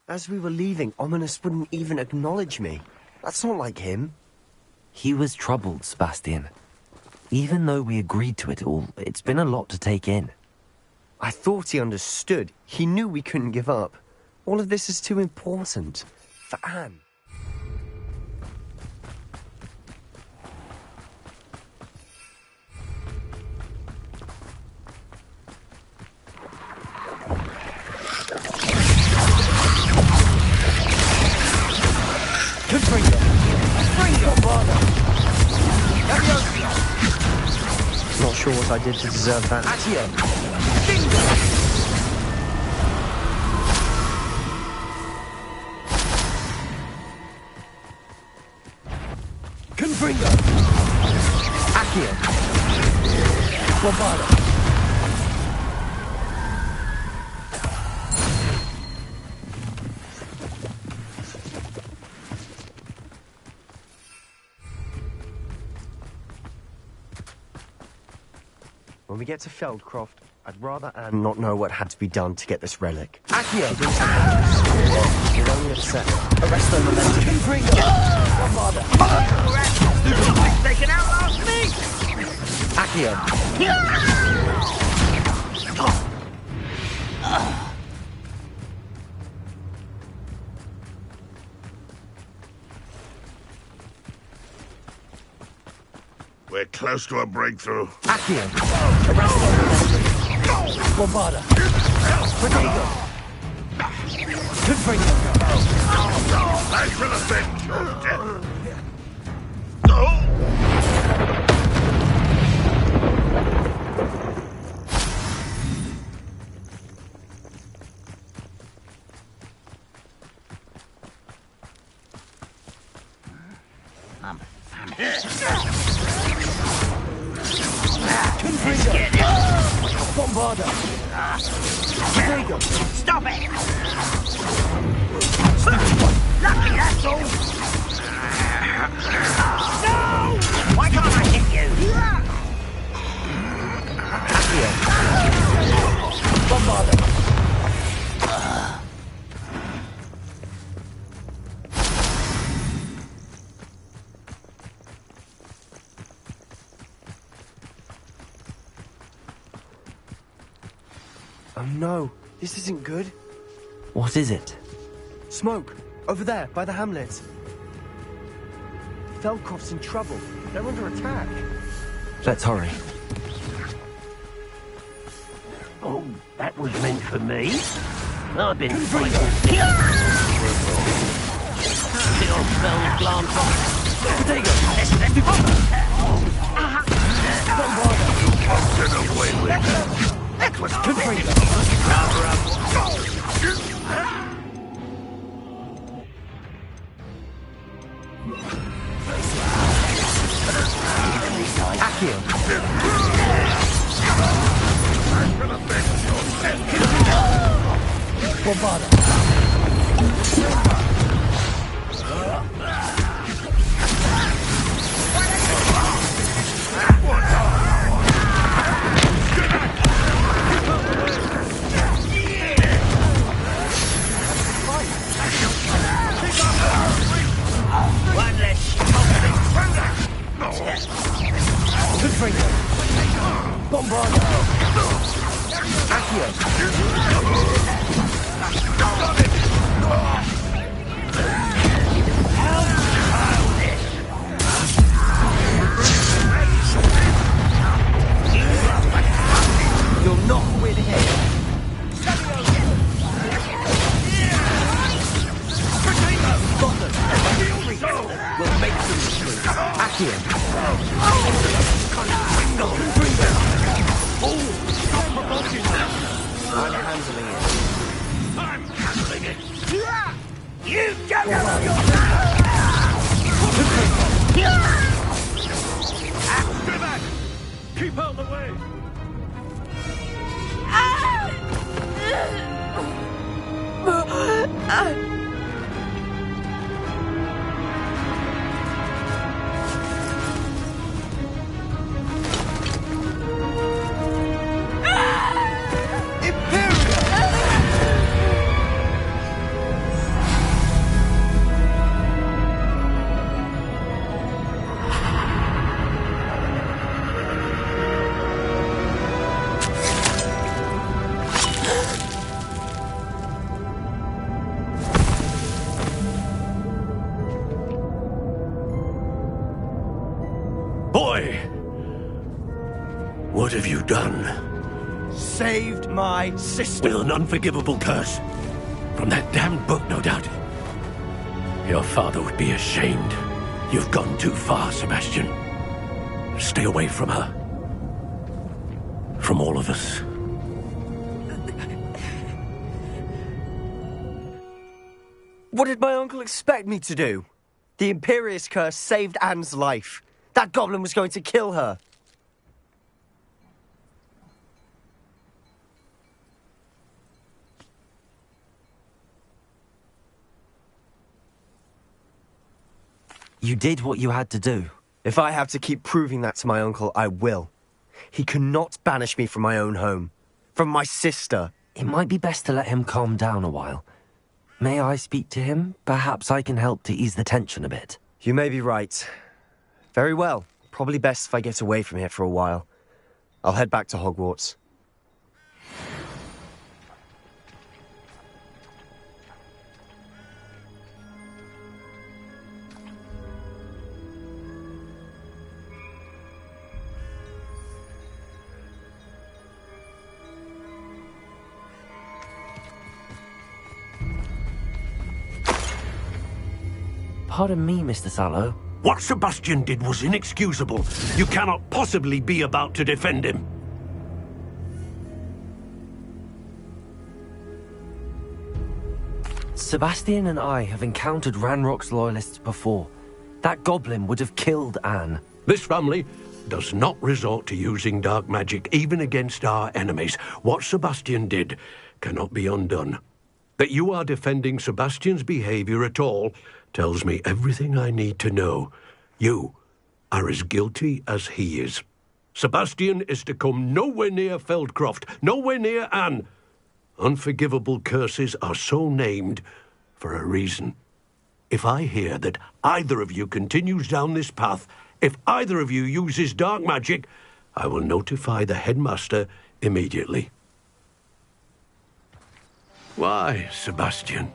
As we were leaving, Ominous wouldn't even acknowledge me. That's not like him. He was troubled, Sebastian. Even though we agreed to it all, it's been a lot to take in. I thought he understood. He knew we couldn't give up. All of this is too important. For Anne. Not sure what I did to deserve that. Confringo! Accio! Bombarda! When we get to Feldcroft, I'd rather Anne not know what had to be done to get this relic. Accio! You're only upset. Arrest them and then... Confringo! Bombarda! They can outlast me! Accio! We're close to a breakthrough. Accio! Bombarda! Protego! Confringo! I should have been dead. Bombarda! Protego! Stop it! Lucky, that's all! No! Why can't I hit you? Bombarda! Oh no, this isn't good. What is it? Smoke! Over there, by the hamlet. Feldcroft's in trouble. They're under attack. Let's hurry. Oh, that was meant for me. I've been fighting. Little spells glance off. Protego! Get away with it. That was Confringo! One less You'll not win here. We'll make them retreat. Accio. I'm handling it. I'm handling it. You don't know Stay back! Keep out of the way! Boy! What have you done? Saved my sister. With an unforgivable curse. From that damned book, no doubt. Your father would be ashamed. You've gone too far, Sebastian. Stay away from her. From all of us. What did my uncle expect me to do? The Imperious curse saved Anne's life. That goblin was going to kill her. You did what you had to do. If I have to keep proving that to my uncle, I will. He cannot banish me from my own home. From my sister. It might be best to let him calm down a while. May I speak to him? Perhaps I can help to ease the tension a bit. You may be right. Very well. Probably best if I get away from here for a while. I'll head back to Hogwarts. Pardon me, Mr. Sallow. What Sebastian did was inexcusable. You cannot possibly be about to defend him. Sebastian and I have encountered Ranrock's loyalists before. That goblin would have killed Anne. This family does not resort to using dark magic, even against our enemies. What Sebastian did cannot be undone. That you are defending Sebastian's behavior at all tells me everything I need to know. You are as guilty as he is. Sebastian is to come nowhere near Feldcroft, nowhere near Anne. Unforgivable curses are so named for a reason. If I hear that either of you continues down this path, if either of you uses dark magic, I will notify the headmaster immediately. Why, Sebastian?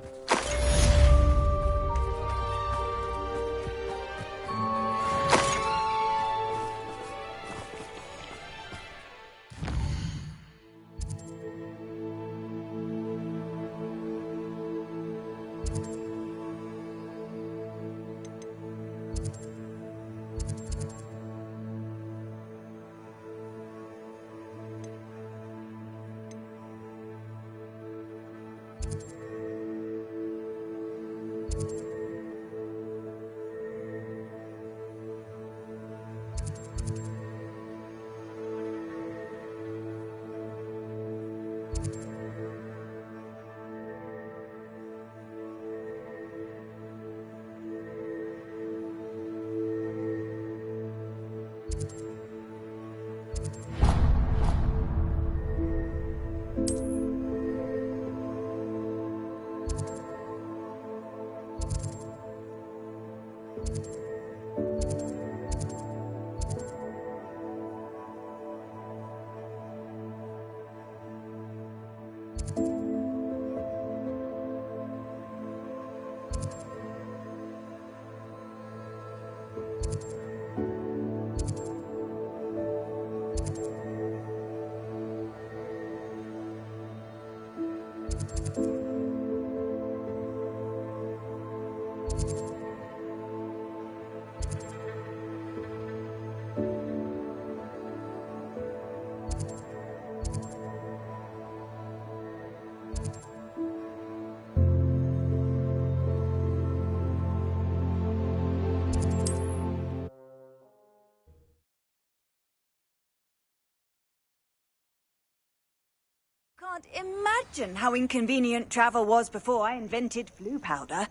can't imagine how inconvenient travel was before I invented flu powder.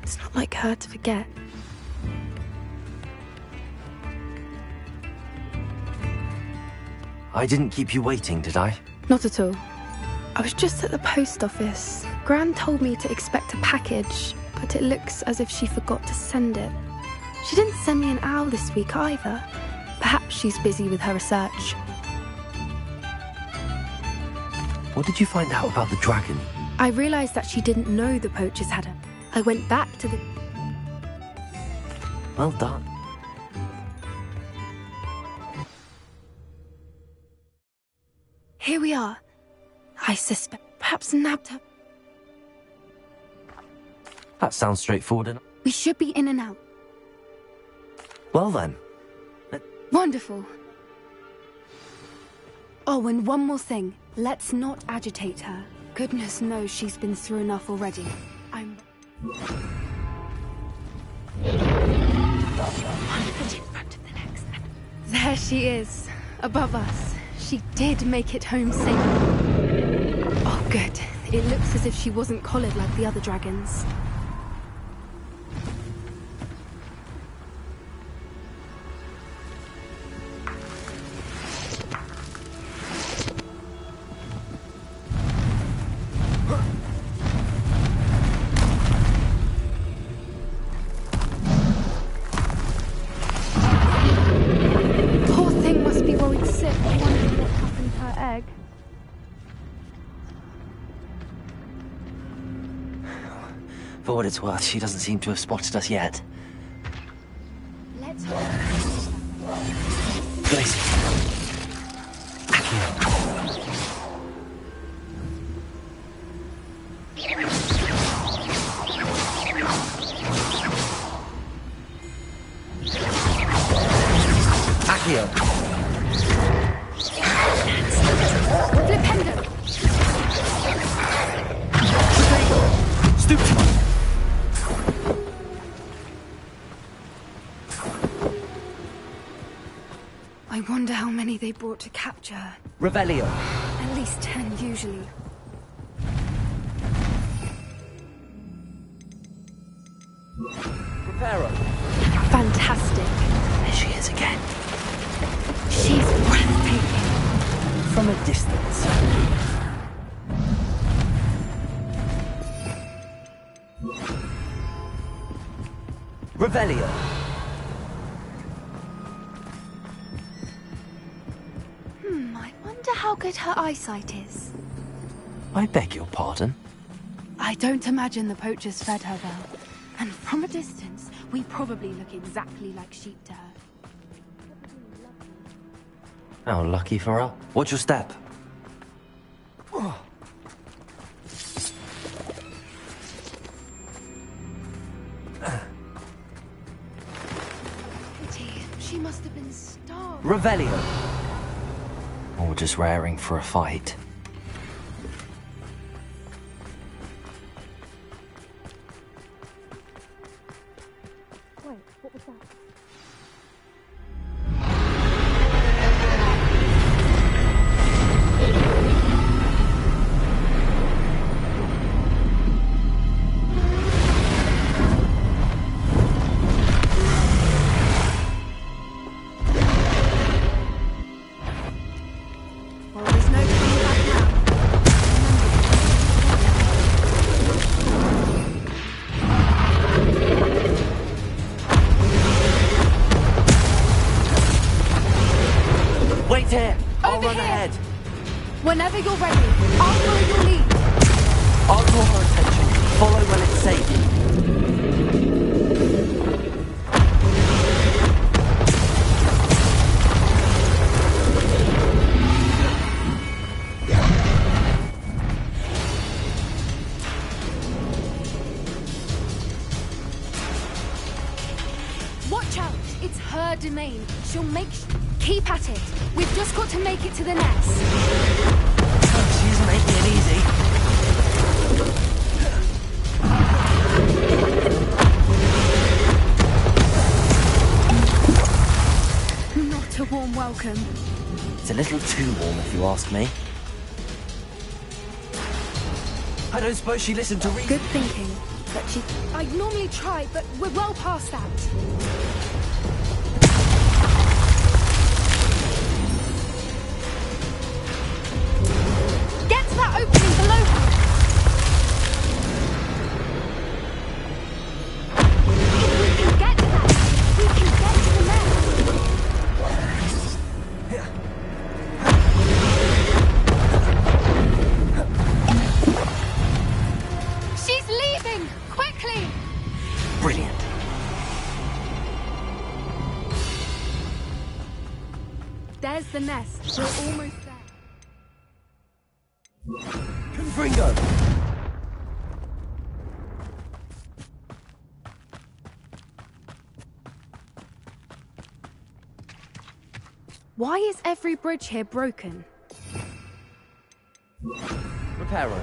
It's not like her to forget. I didn't keep you waiting, did I? Not at all. I was just at the post office. Gran told me to expect a package, but it looks as if she forgot to send it. She didn't send me an owl this week either. Perhaps she's busy with her research. What did you find out about the dragon? I realised that she didn't know the poachers had her. I went back to the... Well done. Here we are. I suspect perhaps nabbed her. That sounds straightforward enough. We should be in and out. Well then. Wonderful. Oh, and one more thing. Let's not agitate her. Goodness knows she's been through enough already. One foot in front of the next. There she is, above us. She did make it home safe. Oh, good. It looks as if she wasn't collared like the other dragons. For what it's worth, she doesn't seem to have spotted us yet. Let's Gracie. Accio. Flipendo. Stoop. I wonder how many they brought to capture her. Revelio. At least 10 usually. Preparo. Fantastic. There she is again. She's breathtaking. From a distance. Revelio. I wonder how good her eyesight is. I beg your pardon? I don't imagine the poachers fed her well. And from a distance, we probably look exactly like sheep to her. How lucky for her. Watch your step. Pity. She must have been starved. Revelio. Or just raring for a fight. Wait, what was that? Well, there's no coming back now. Wait here! I'll Over run here. ahead. Whenever you're ready, I'll follow your lead. I'll draw her attention. Follow when it's safe. It's her domain. She'll keep at it. We've just got to make it to the nest. She's making it easy. Not a warm welcome. It's a little too warm, if you ask me. I don't suppose she listened to reason. Good thinking. But I'd normally try, but we're well past that. Get to that opening below her. If we can get to that, we can get to the nest. She's leaving! Quickly! Brilliant. There's the nest. We're almost there. Confringo! Why is every bridge here broken? Reparo.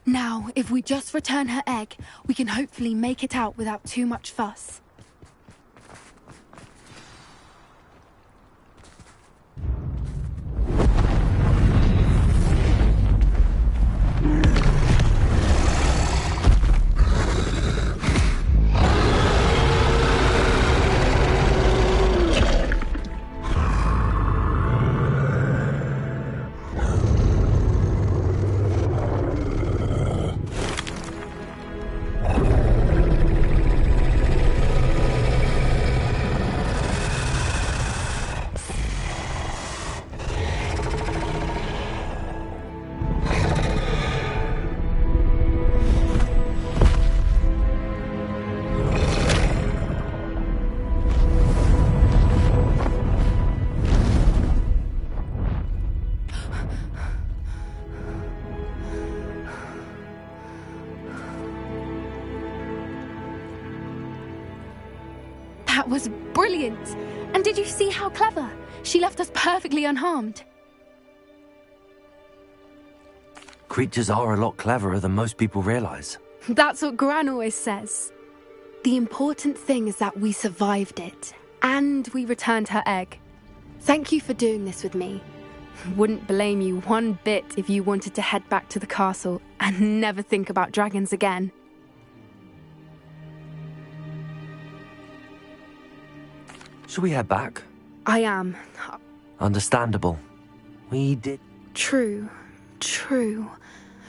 Now, if we just return her egg, we can hopefully make it out without too much fuss. That was brilliant! And did you see how clever? She left us perfectly unharmed. Creatures are a lot cleverer than most people realize. That's what Gran always says. The important thing is that we survived it, and we returned her egg. Thank you for doing this with me. Wouldn't blame you one bit if you wanted to head back to the castle and never think about dragons again. Should we head back? I am. Understandable. We did. True.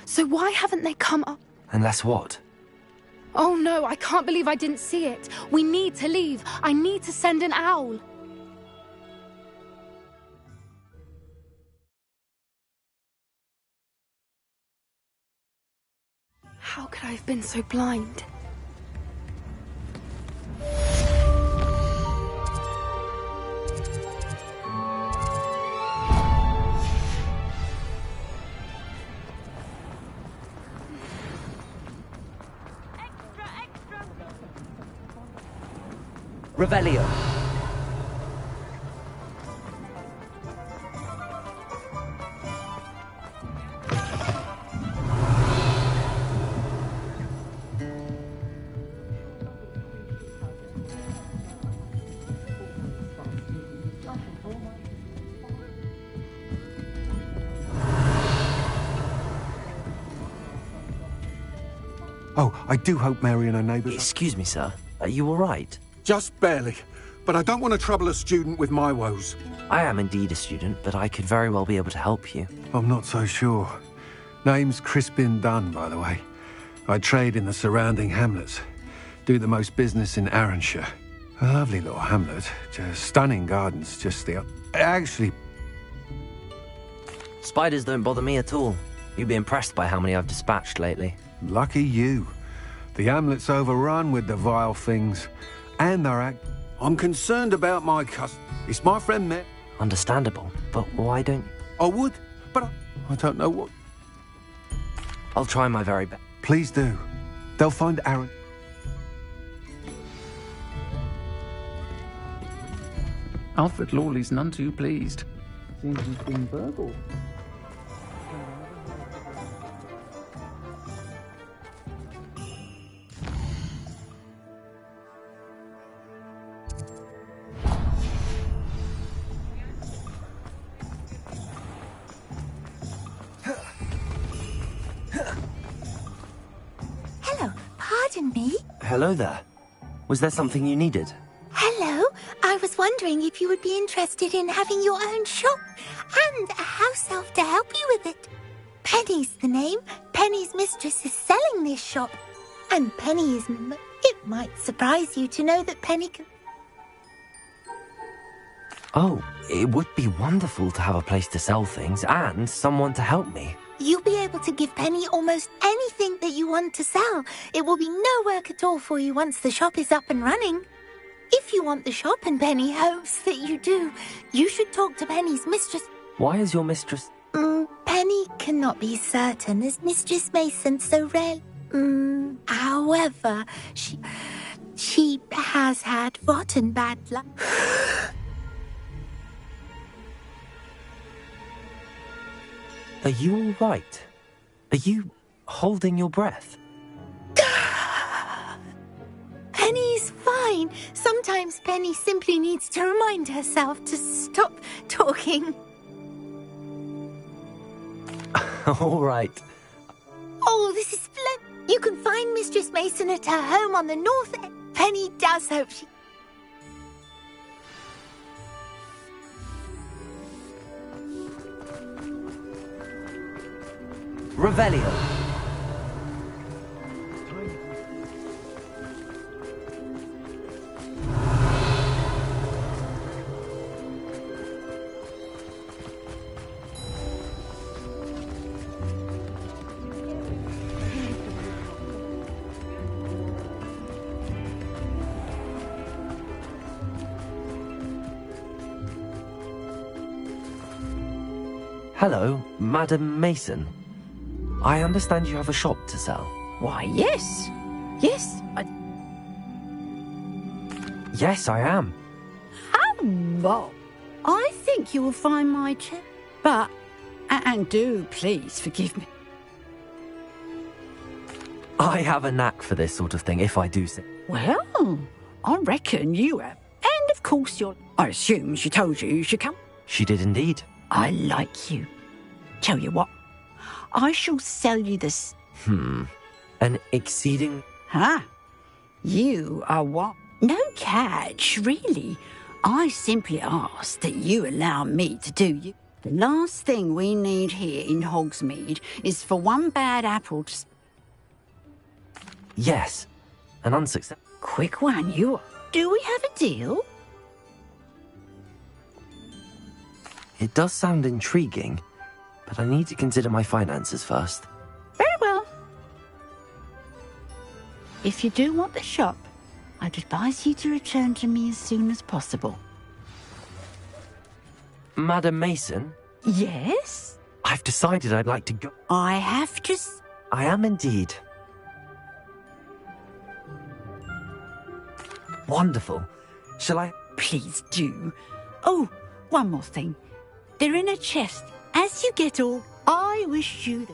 So why haven't they come up? Unless what? Oh no, I can't believe I didn't see it. We need to leave. I need to send an owl. How could I have been so blind? Revelio. Oh, I do hope Mary and her neighbours... Excuse me, sir. Are you all right? Just barely. But I don't want to trouble a student with my woes. I am indeed a student, but I could very well be able to help you. I'm not so sure. Name's Crispin Dunn, by the way. I trade in the surrounding hamlets. Do the most business in Arranshire. A lovely little hamlet. Just stunning gardens just the... Actually... Spiders don't bother me at all. You'd be impressed by how many I've dispatched lately. Lucky you. The hamlet's overrun with the vile things. And they're I'm concerned about my cousin. It's my friend Met. Understandable, but why don't... I would, but I don't know what... I'll try my very best. Please do. They'll find Aaron. Alfred Lawley's none too pleased. Seems he's been burgled. Hello, pardon me. Hello there. Was there something you needed? Hello, I was wondering if you would be interested in having your own shop and a house elf to help you with it. Penny's the name. Penny's mistress is selling this shop. And Penny is... It might surprise you to know that Penny can... Oh, it would be wonderful to have a place to sell things and someone to help me. You'll be able to give Penny almost anything that you want to sell. It will be no work at all for you once the shop is up and running. If you want the shop and Penny hopes that you do, you should talk to Penny's mistress. Why is your mistress... Penny cannot be certain as Mistress Mason so rare. However, she has had rotten bad luck. Are you all right? Are you holding your breath? Penny's fine. Sometimes Penny simply needs to remind herself to stop talking. All right. Oh, this is splendid. You can find Mistress Mason at her home on the north end. Penny does hope she... Revelio. Hello, Madam Mason. I understand you have a shop to sell. Why, yes. Yes, Yes, I am. Well, I think you will find my chair. But, and do please forgive me. I have a knack for this sort of thing, if I do say. Well, I reckon you have. And of course I assume she told you should come. She did indeed. I like you. Tell you what, I shall sell you this. An exceeding... Huh? You are what? No catch, really. I simply ask that you allow me to do you. The last thing we need here in Hogsmeade is for one bad apple to... Yes, an unsuccessful... Quick one, you are. Do we have a deal? It does sound intriguing, but I need to consider my finances first. Very well. If you do want the shop, I'd advise you to return to me as soon as possible. Madam Mason? Yes? I've decided I'd like to go... I have to... I am indeed. Wonderful. Shall I... Please do. Oh, one more thing. They're in a chest. As you get all, I wish you...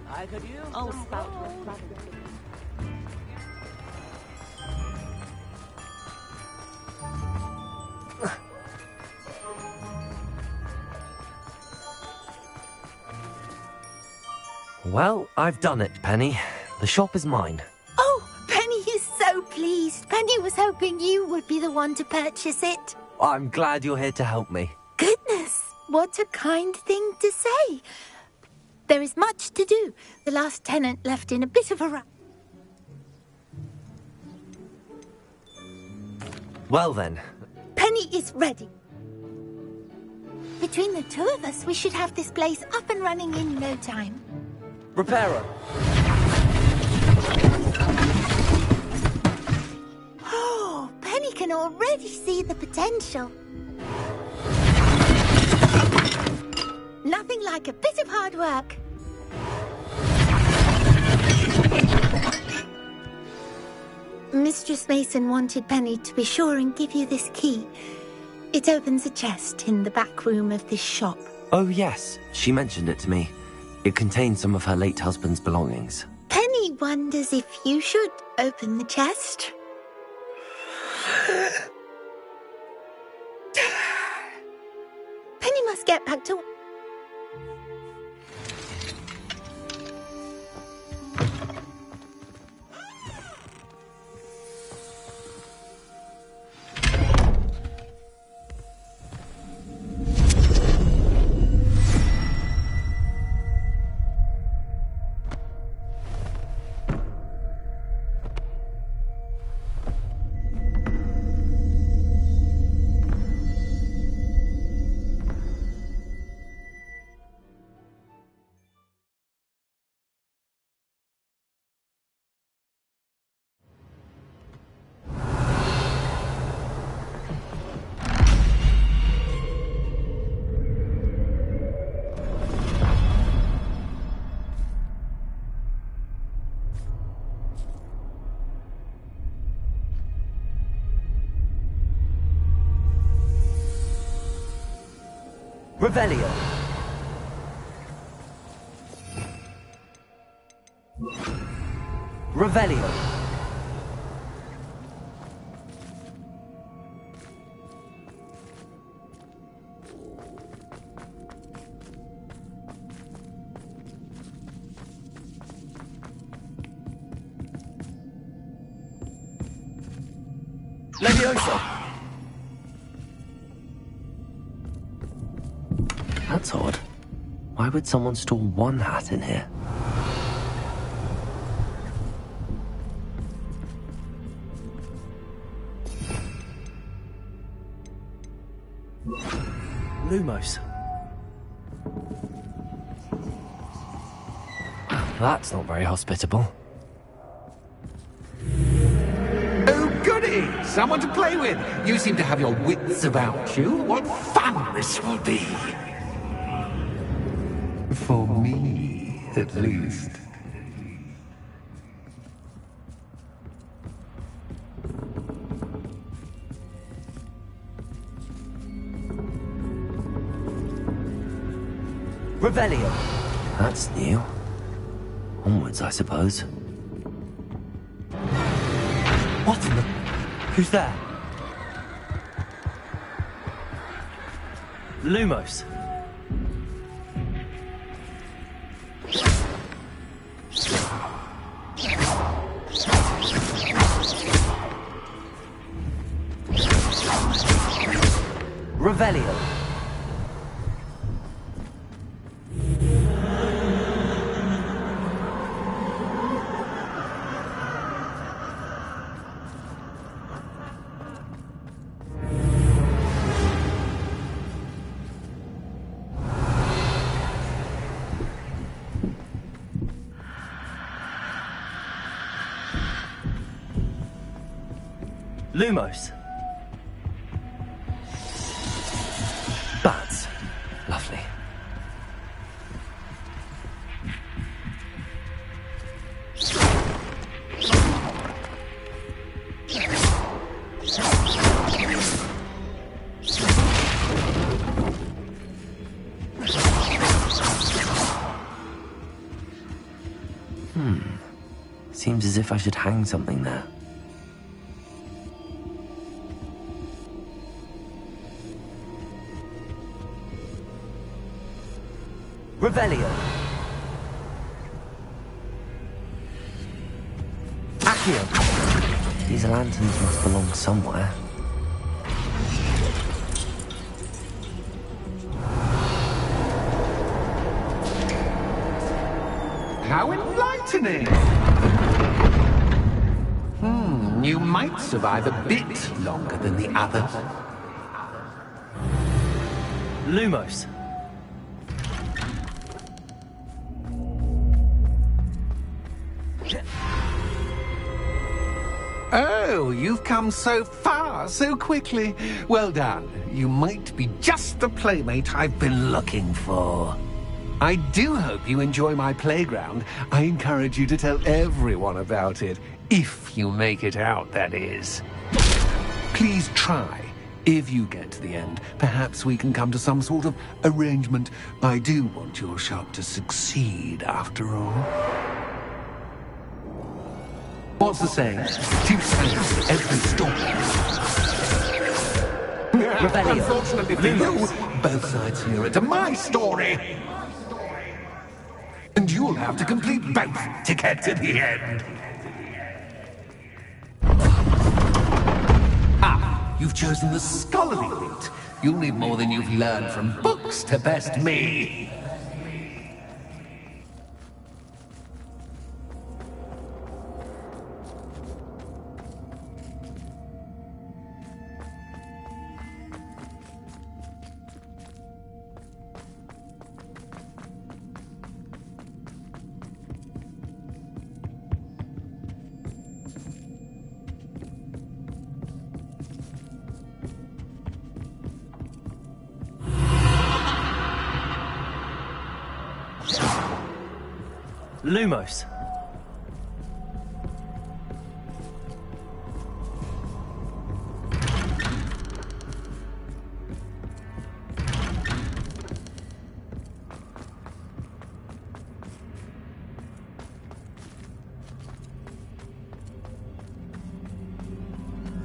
I could use spout. Well, I've done it, Penny. The shop is mine. Oh, Penny is so pleased. Penny was hoping you would be the one to purchase it. I'm glad you're here to help me. Goodness, what a kind thing to say. There is much to do. The last tenant left in a bit of a rush. Well then. Penny is ready. Between the two of us, we should have this place up and running in no time. Reparo. Oh, Penny can already see the potential. Nothing like a bit of hard work. Mistress Mason wanted Penny to be sure and give you this key. It opens a chest in the back room of this shop. Oh, yes. She mentioned it to me. It contains some of her late husband's belongings. Penny wonders if you should open the chest. Penny must get back to... Revelio. Revelio. Levioso. That's odd. Why would someone store one hat in here? Lumos. That's not very hospitable. Oh, goody! Someone to play with. You seem to have your wits about you. What fun this will be. For me, at least. Revelio. That's new. Onwards, I suppose. What in the... Who's there? Lumos. Revelio. Lumos. Bats. Lovely. Seems as if I should hang something there. Revelio. Accio. These lanterns must belong somewhere. How enlightening! You might survive a bit longer than the others. Lumos. Oh, you've come so far, so quickly. Well done. You might be just the playmate I've been looking for. I do hope you enjoy my playground. I encourage you to tell everyone about it. If you make it out, that is. Please try. If you get to the end, perhaps we can come to some sort of arrangement. I do want your shop to succeed, after all. What's the saying? Two sides to every story. Rebellion. Unfortunately for you, both sides hear it to my story. And you'll have to complete both to get to the end. Ah, you've chosen the scholarly route. You'll need more than you've learned from books to best me. Lumos.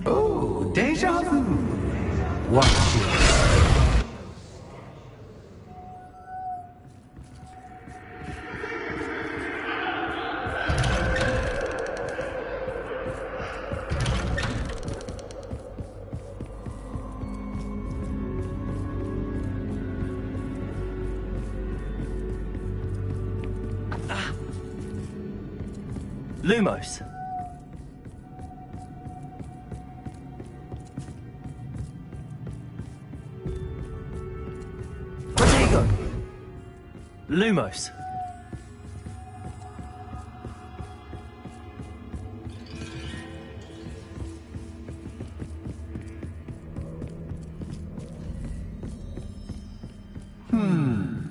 Oh, déjà vu. Watch it. Lumos. Protego. Lumos.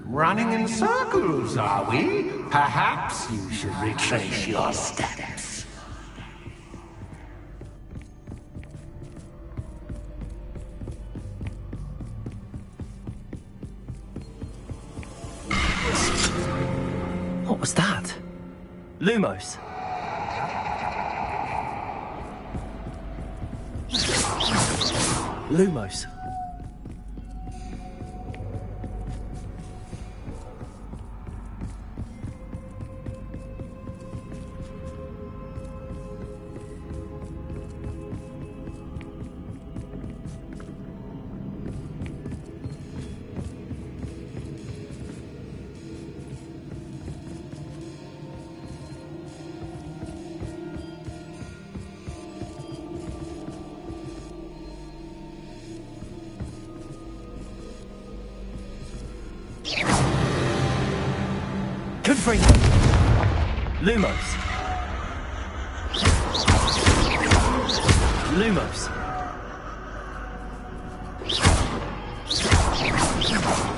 Running in circles, are we? Perhaps you should retrace your steps. What was that? Lumos. Lumos. Confringo. Lumos. Lumos.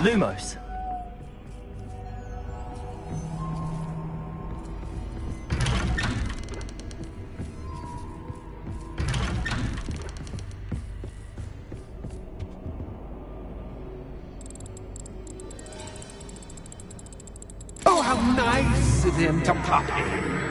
Lumos. Oh, how nice of him to pop in.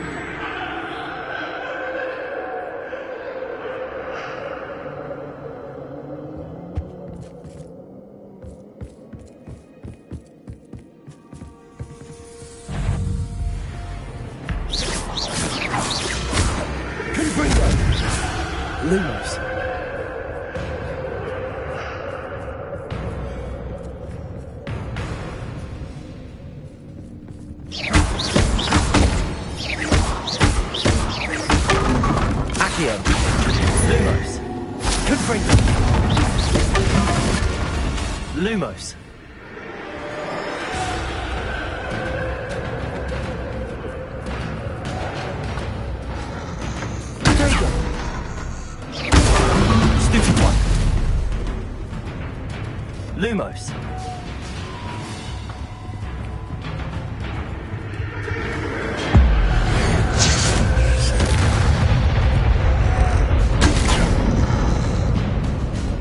Lumos. Accio. Lumos. Confringo. Lumos. Lumos.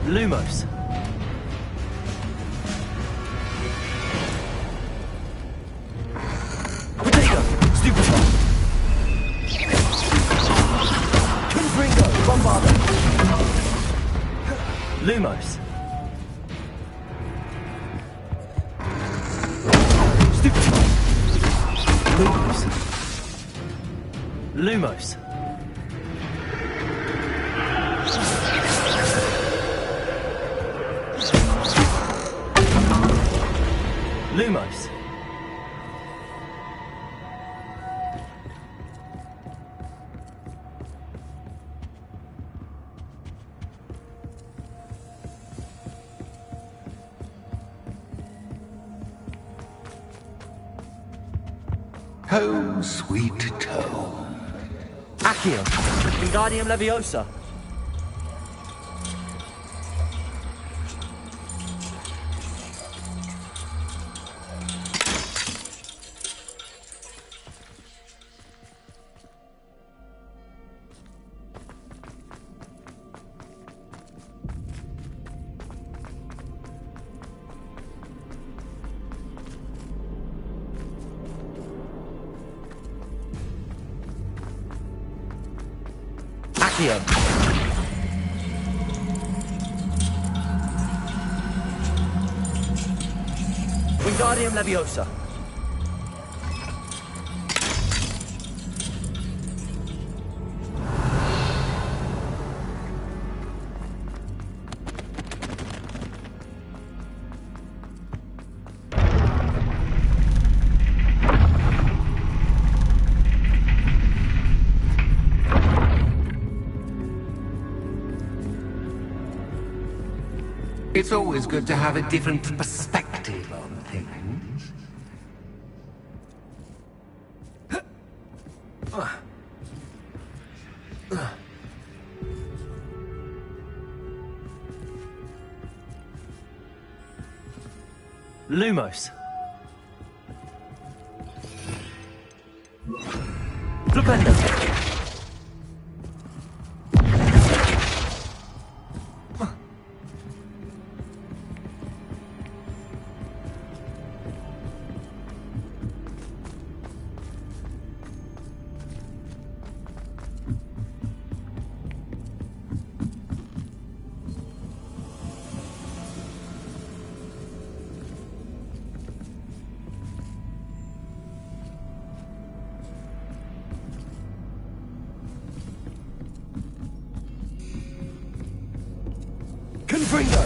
Lumos. Potato. Stupefy. Confringo. Bombardo. Lumos. Stupefy. Lumos. Lumos. Lumos. Home, sweet home. Accio. Wingardium Leviosa. Accio. Wingardium Leviosa. It's always good to have a different perspective on things. Lumos. Flipendo. Confringo.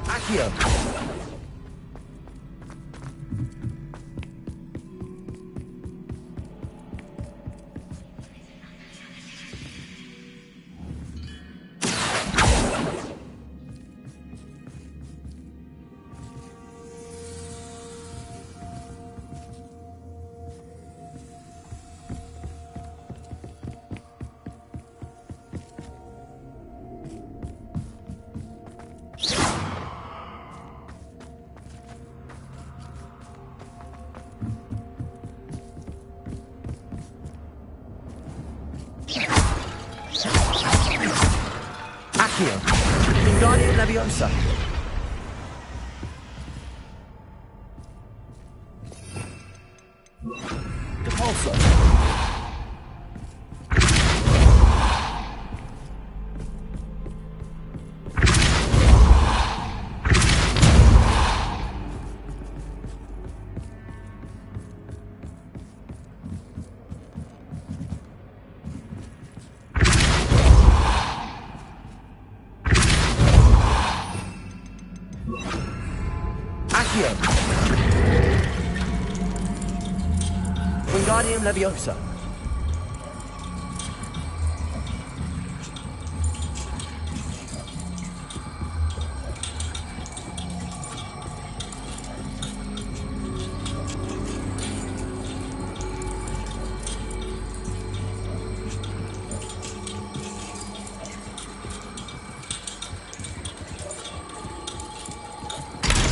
Accio. Accio. Wingardium Leviosa. Accio. Wingardium Leviosa.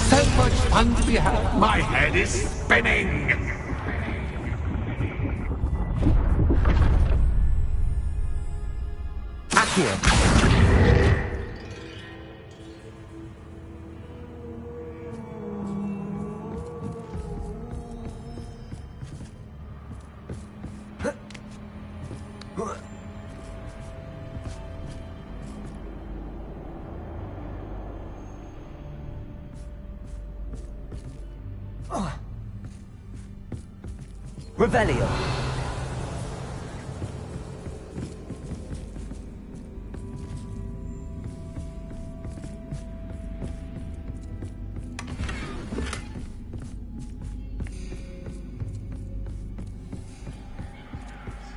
So much fun to be had. My head is spinning. Accio. Revelio.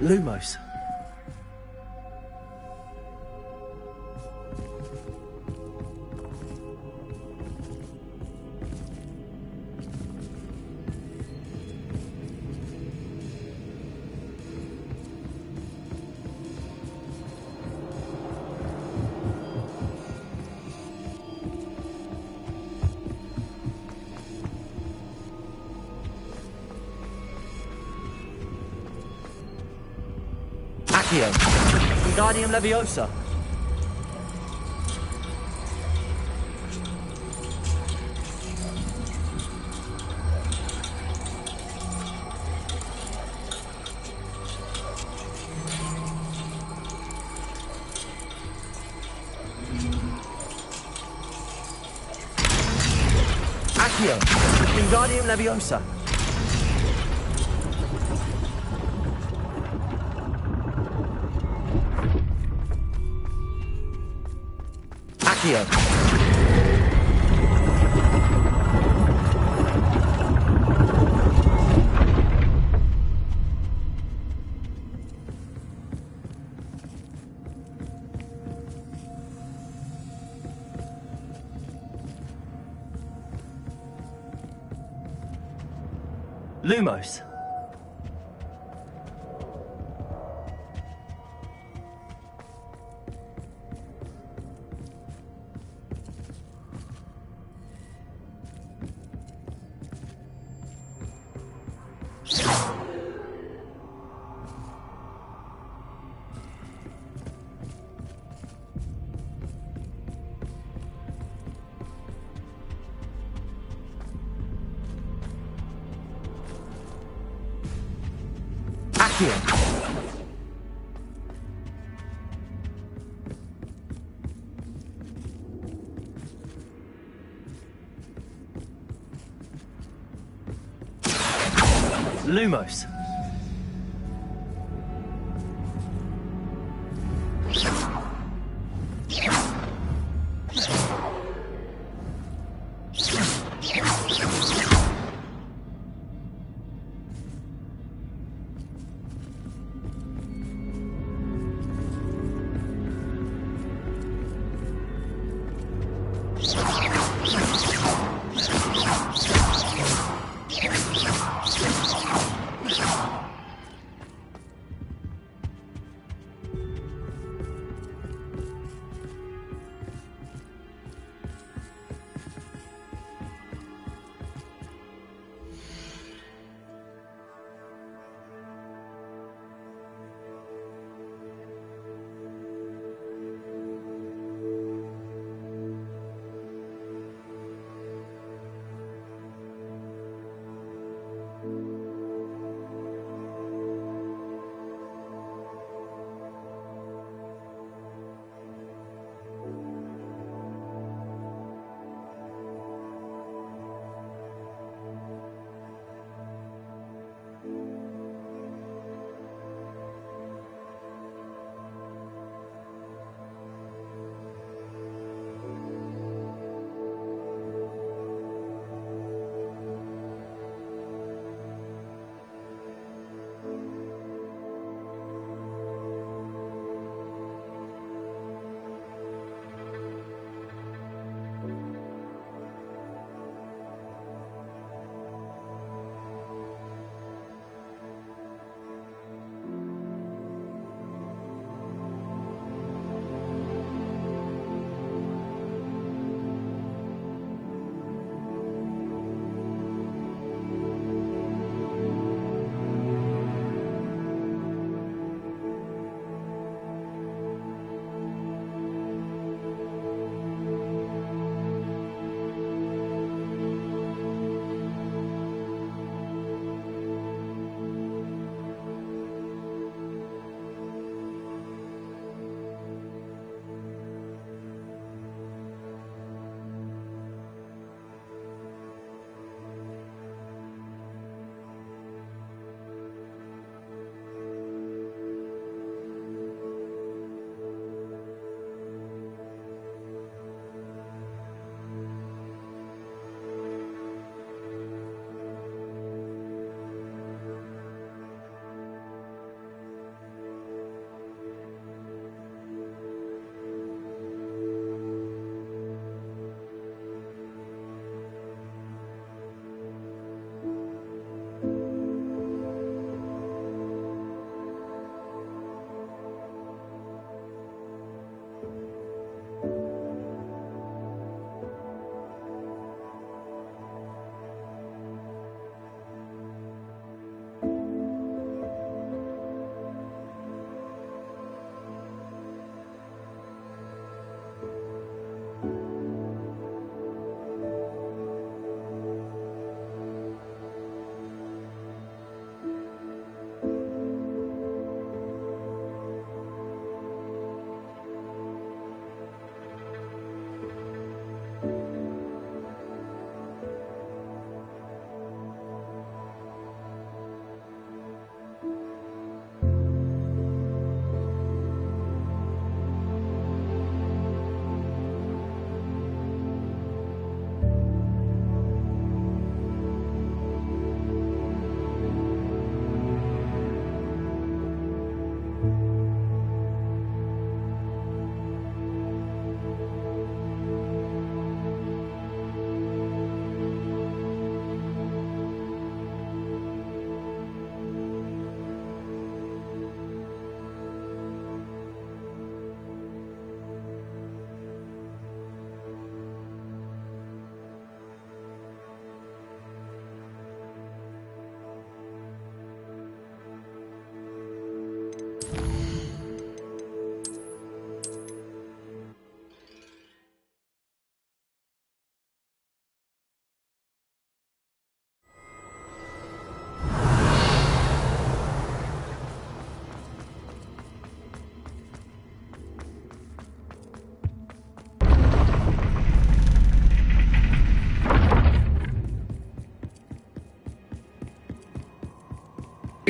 Lumos. Accio. Wingardium Leviosa. Accio. Wingardium Leviosa. Accio. Lumos. Accio. Lumos.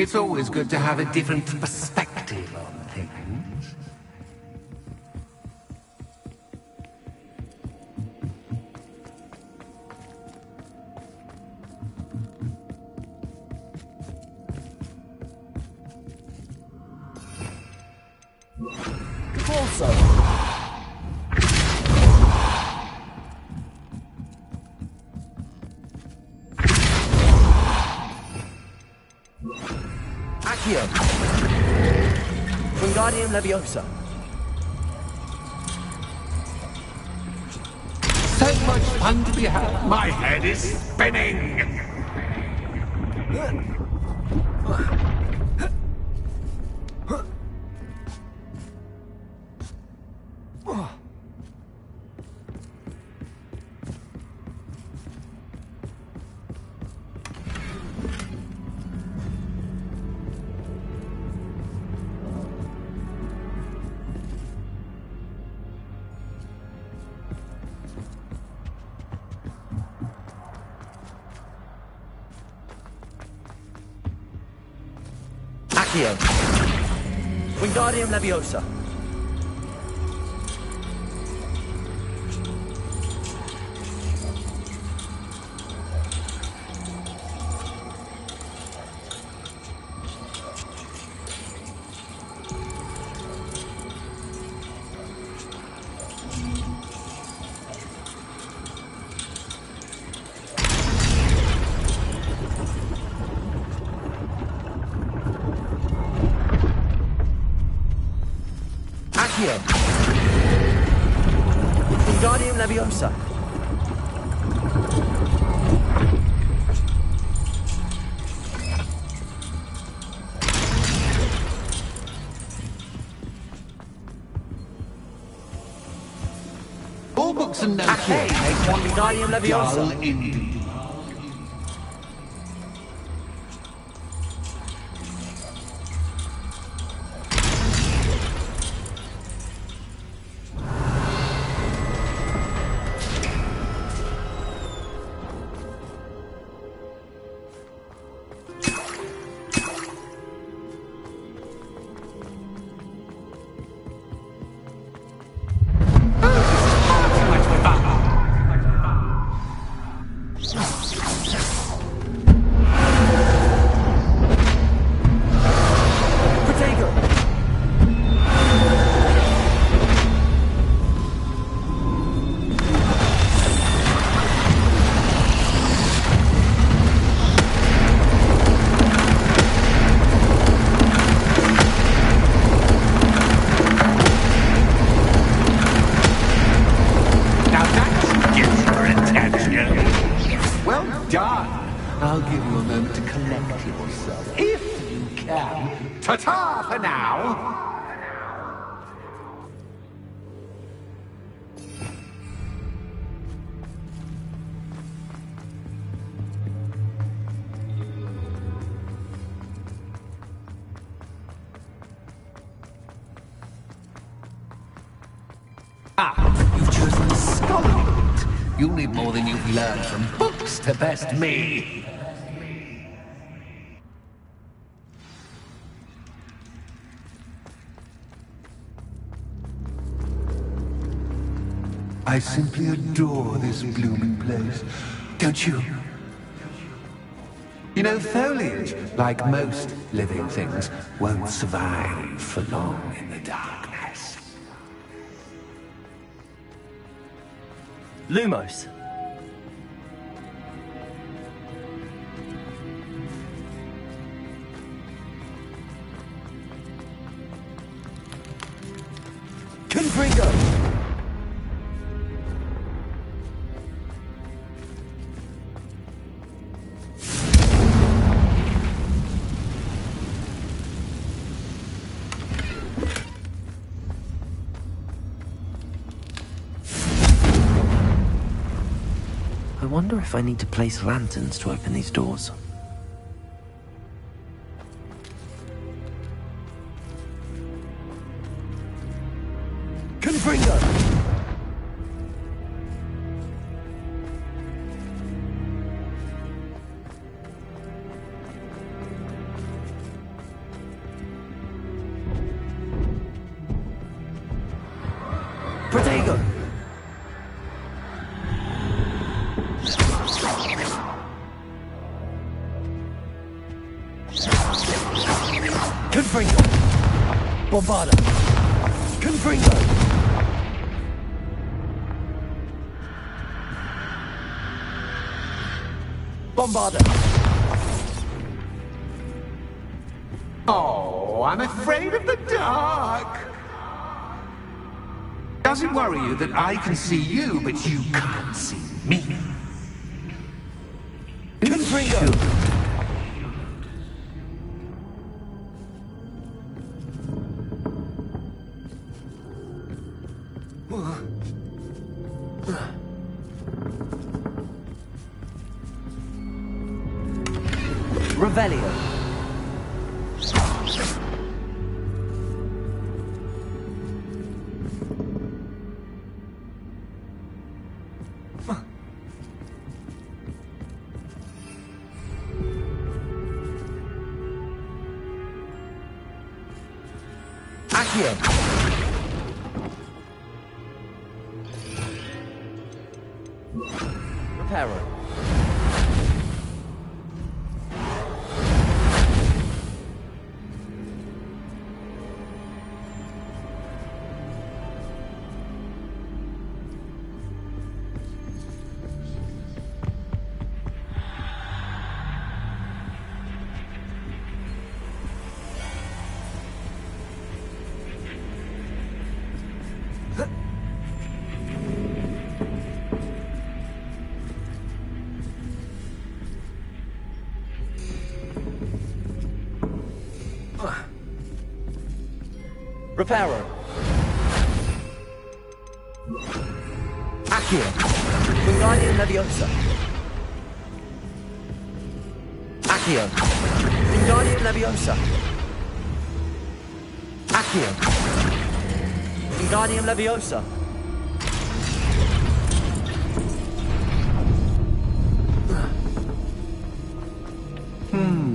It's always good to have a different perspective on things. Also. Accio. Wingardium Leviosa. So much fun to be had. My head is spinning. Accio. Wingardium Leviosa. Accio. Wingardium Leviosa. All books and notes Accio. Wingardium Leviosa. dull indeed. I'll give you a moment to collect yourself, if you can. Ta-ta for now! You've chosen the scholarly route. You'll need more than you've learned from books to best me. I simply adore this blooming place, don't you? You know, foliage, like most living things, won't survive for long in the darkness. Lumos. Confringo. I wonder if I need to place lanterns to open these doors. Confringo! Protego! Confringo! Bombarda! Confringo! Bombarda! Oh, I'm afraid of the dark. Does it worry you that I can see you, but you can't see me? Confringo! Revelio. Accio. Reparo. Reparo. Accio. Wingardium Leviosa. Accio. Wingardium Leviosa. Accio. Wingardium Leviosa.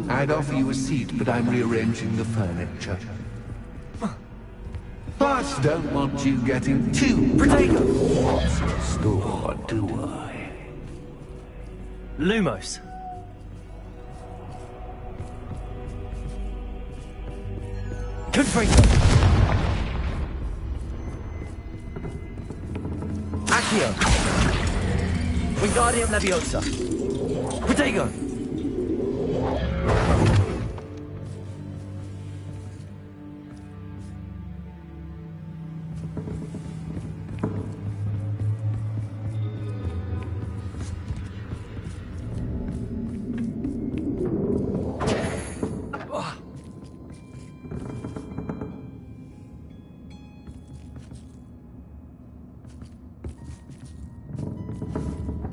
I'd offer you a seat, but I'm rearranging the furniture. Plus, don't want you getting too... Protego! What's in store, do I? Lumos. Confringo. Accio. Wingardium Leviosa. Protego.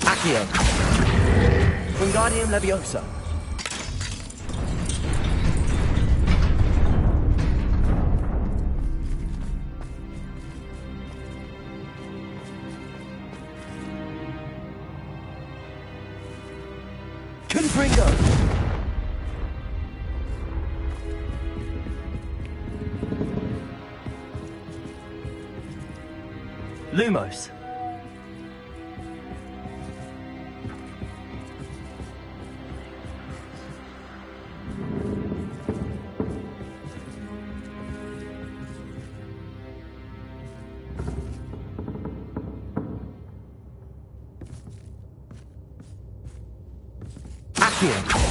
Accio. Wingardium Leviosa. Confringo. Lumos. Accio.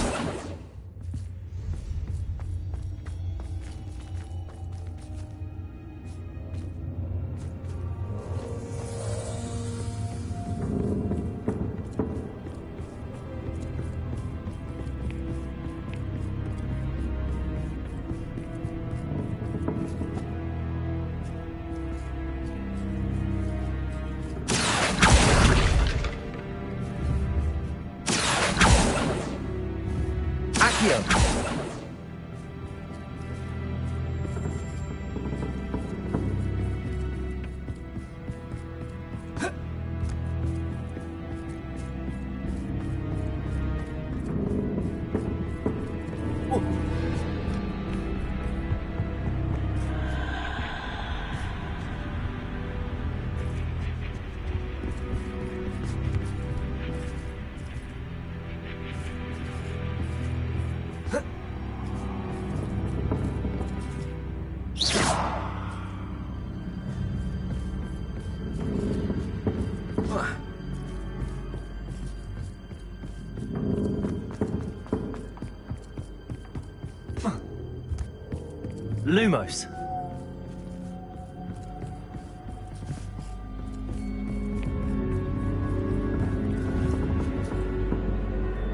Lumos.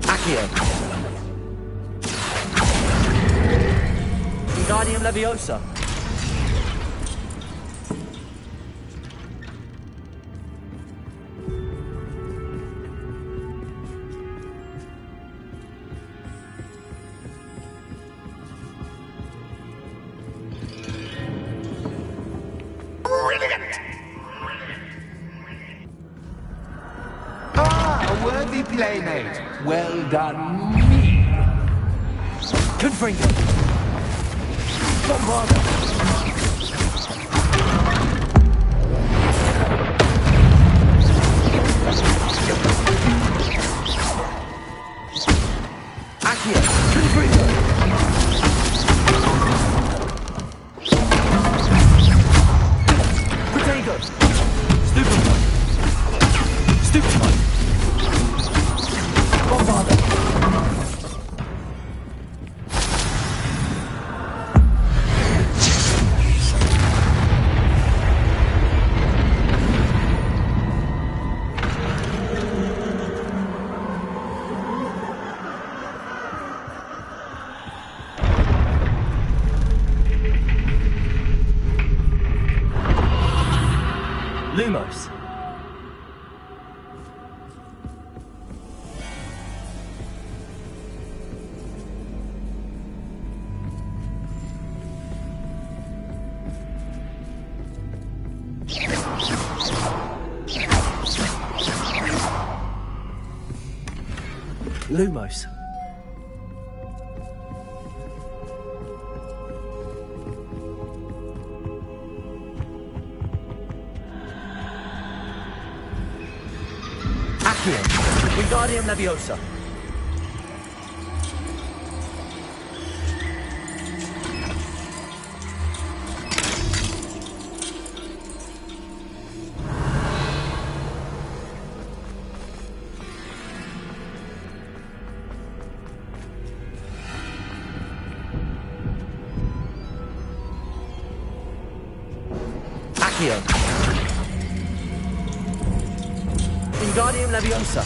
Accio. Wingardium Leviosa. Ah, a worthy playmate. Well done, me. Confringo. Bombarda. Accio. Confringo. Protego. Stupefy. Stupefy. Bombarda. Lumos. Lumos. Accio. Wingardium Leviosa. Accio. Wingardium Leviosa.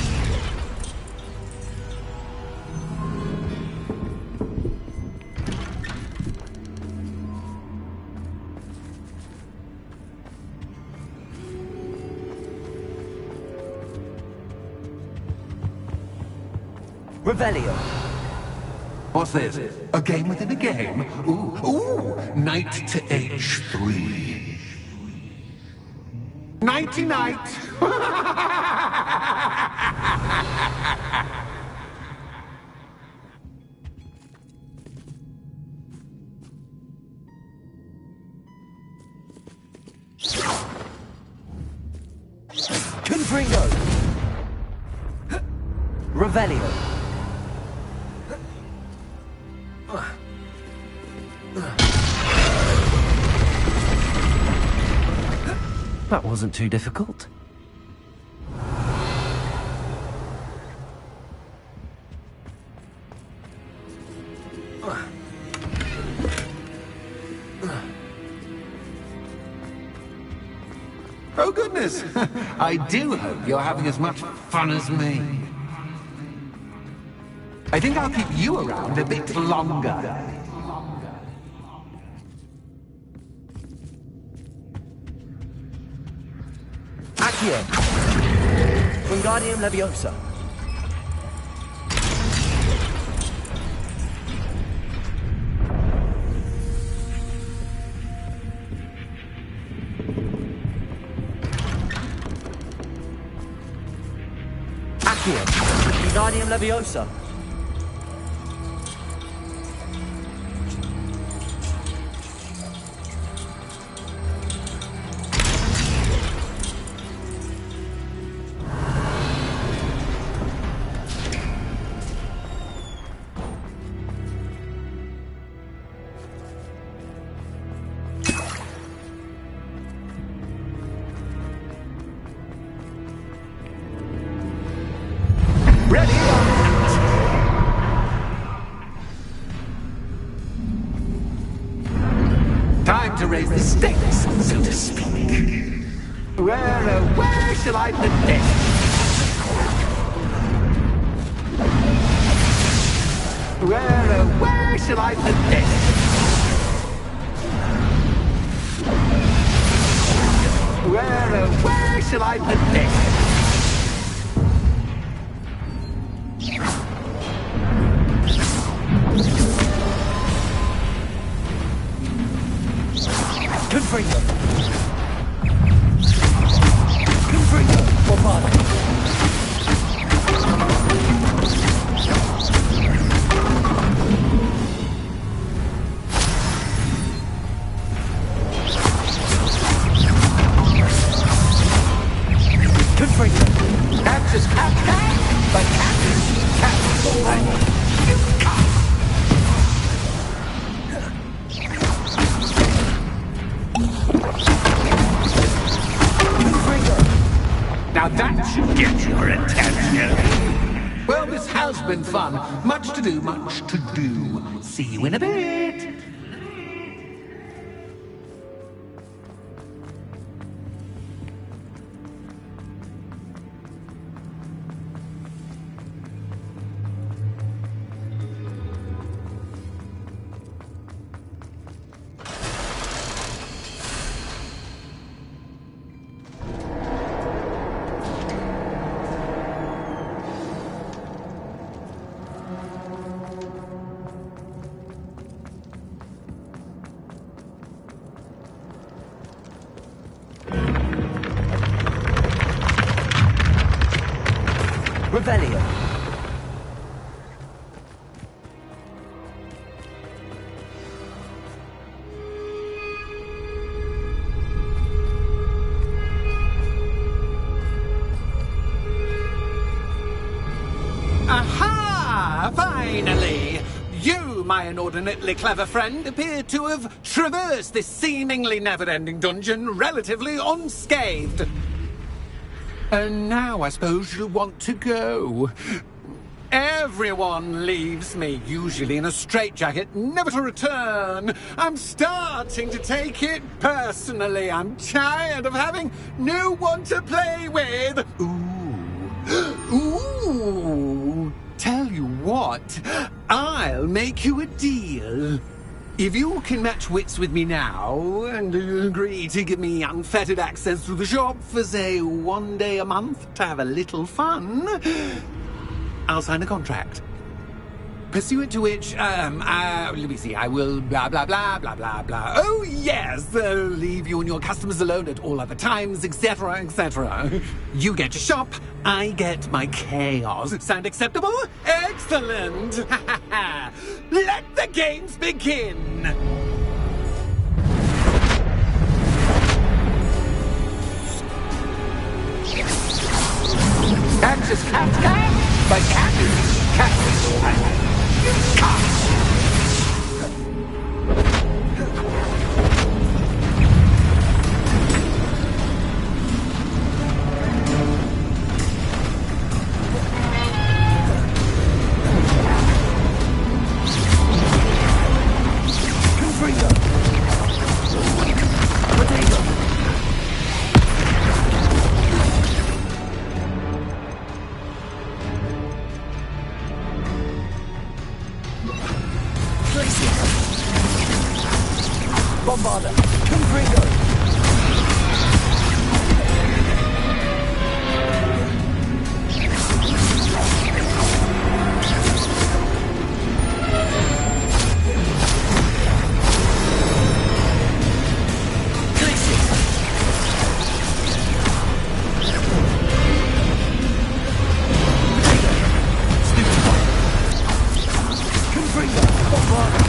Revelio. What's this? A game within a game? Ooh, knight to H3. Nighty-night. Confringo. Revelio. That wasn't too difficult. Oh, goodness. I do hope you're having as much fun as me. I think I'll keep you around a bit longer. Accio. Wingardium Leviosa. Accio. Wingardium Leviosa. Ready? time to raise the stakes, so to speak. Where shall I put this? Where shall I put this? Where shall I put this? Confringo! Confringo! Bombard! Confringo! Captures cat, but captures cat. Now that should get your attention. Well, this has been fun. Much to do, much to do. See you in a bit. Revelio. Aha! Finally! You, my inordinately clever friend, appear to have traversed this seemingly never-ending dungeon relatively unscathed. And now I suppose you'll want to go. Everyone leaves me, usually in a straitjacket, never to return. I'm starting to take it personally. I'm tired of having no one to play with. Ooh. Tell you what, I'll make you a deal. If you can match wits with me now, and agree to give me unfettered access to the shop for, say, 1 day a month to have a little fun, I'll sign a contract. Pursuant to which, let me see, I will blah, blah, blah, blah, blah, blah. Oh, yes, leave you and your customers alone at all other times, etc., etc. You get your shop, I get my chaos. Sound acceptable? Excellent! Let the games begin! Catches cat, but catches cat. Bombarder. Confringo. Confringo. Bombarder.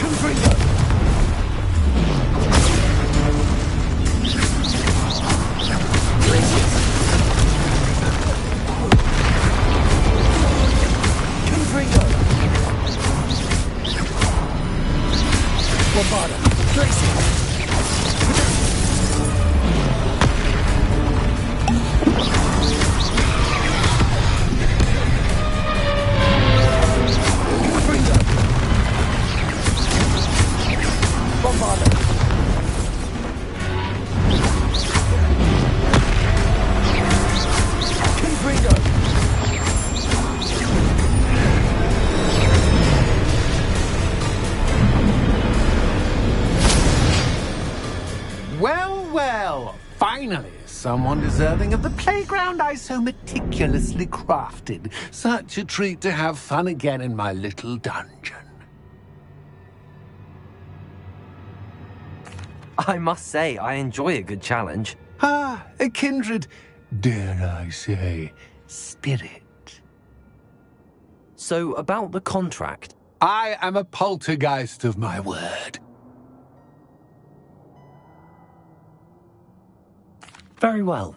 Confringo! Confringo! Bombarda! Glacier! Finally, someone deserving of the playground I so meticulously crafted. Such a treat to have fun again in my little dungeon. I must say, I enjoy a good challenge. Ah, a kindred, dare I say, spirit. So, about the contract? I am a poltergeist of my word. Very well.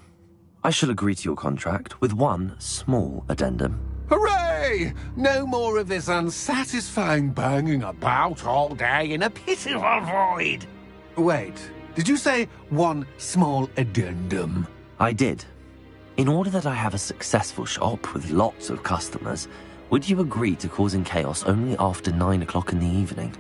I shall agree to your contract with one small addendum. Hooray! No more of this unsatisfying banging about all day in a pitiful void. Wait, did you say one small addendum? I did. In order that I have a successful shop with lots of customers, would you agree to causing chaos only after 9 o'clock in the evening?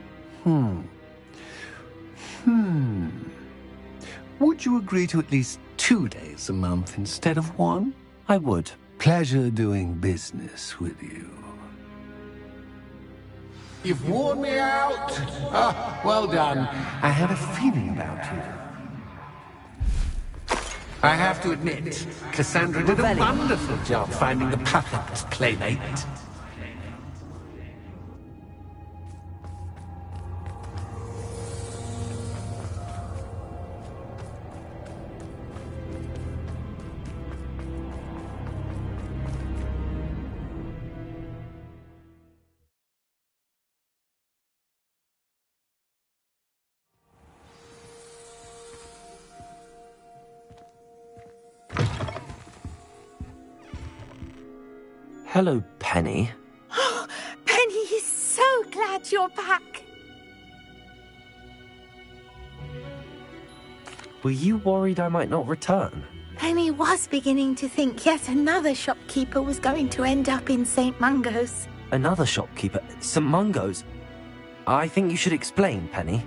Would you agree to at least 2 days a month instead of 1? I would. Pleasure doing business with you. You've worn me out. Ah, well done. I have a feeling about you. I have to admit, Cassandra did a wonderful job finding the perfect playmate. Hello, Penny. Penny is so glad you're back. Were you worried I might not return? Penny was beginning to think yet another shopkeeper was going to end up in St. Mungo's. Another shopkeeper? St. Mungo's? I think you should explain, Penny.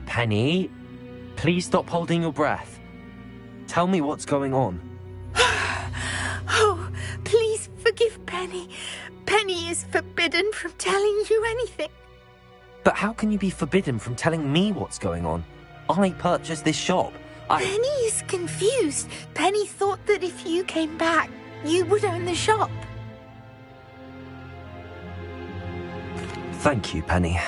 Penny, please stop holding your breath. Tell me what's going on. Oh, please forgive Penny. Penny is forbidden from telling you anything. But how can you be forbidden from telling me what's going on? I purchased this shop. Penny is confused. Penny thought that if you came back, you would own the shop. Thank you, Penny.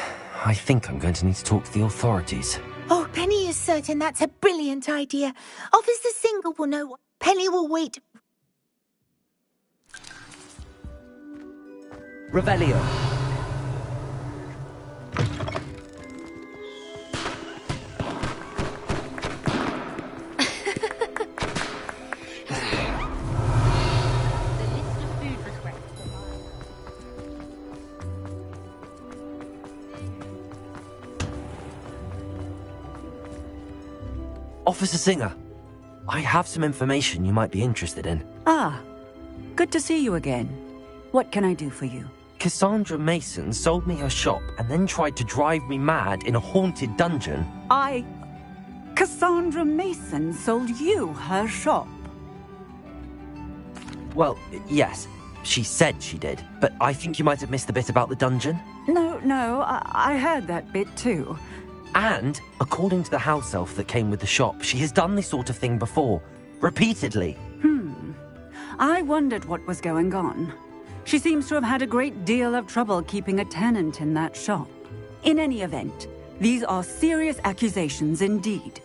I think I'm going to need to talk to the authorities. Oh, Penny is certain that's a brilliant idea. Officer Singer will know what. Penny will wait. Revelio. Officer Singer, I have some information you might be interested in. Ah, good to see you again. What can I do for you? Cassandra Mason sold me her shop and then tried to drive me mad in a haunted dungeon. Cassandra Mason sold you her shop? Well, yes, she said she did, but I think you might have missed the bit about the dungeon. No, I heard that bit too. And, according to the house elf that came with the shop, she has done this sort of thing before. Repeatedly. I wondered what was going on. She seems to have had a great deal of trouble keeping a tenant in that shop. In any event, these are serious accusations indeed.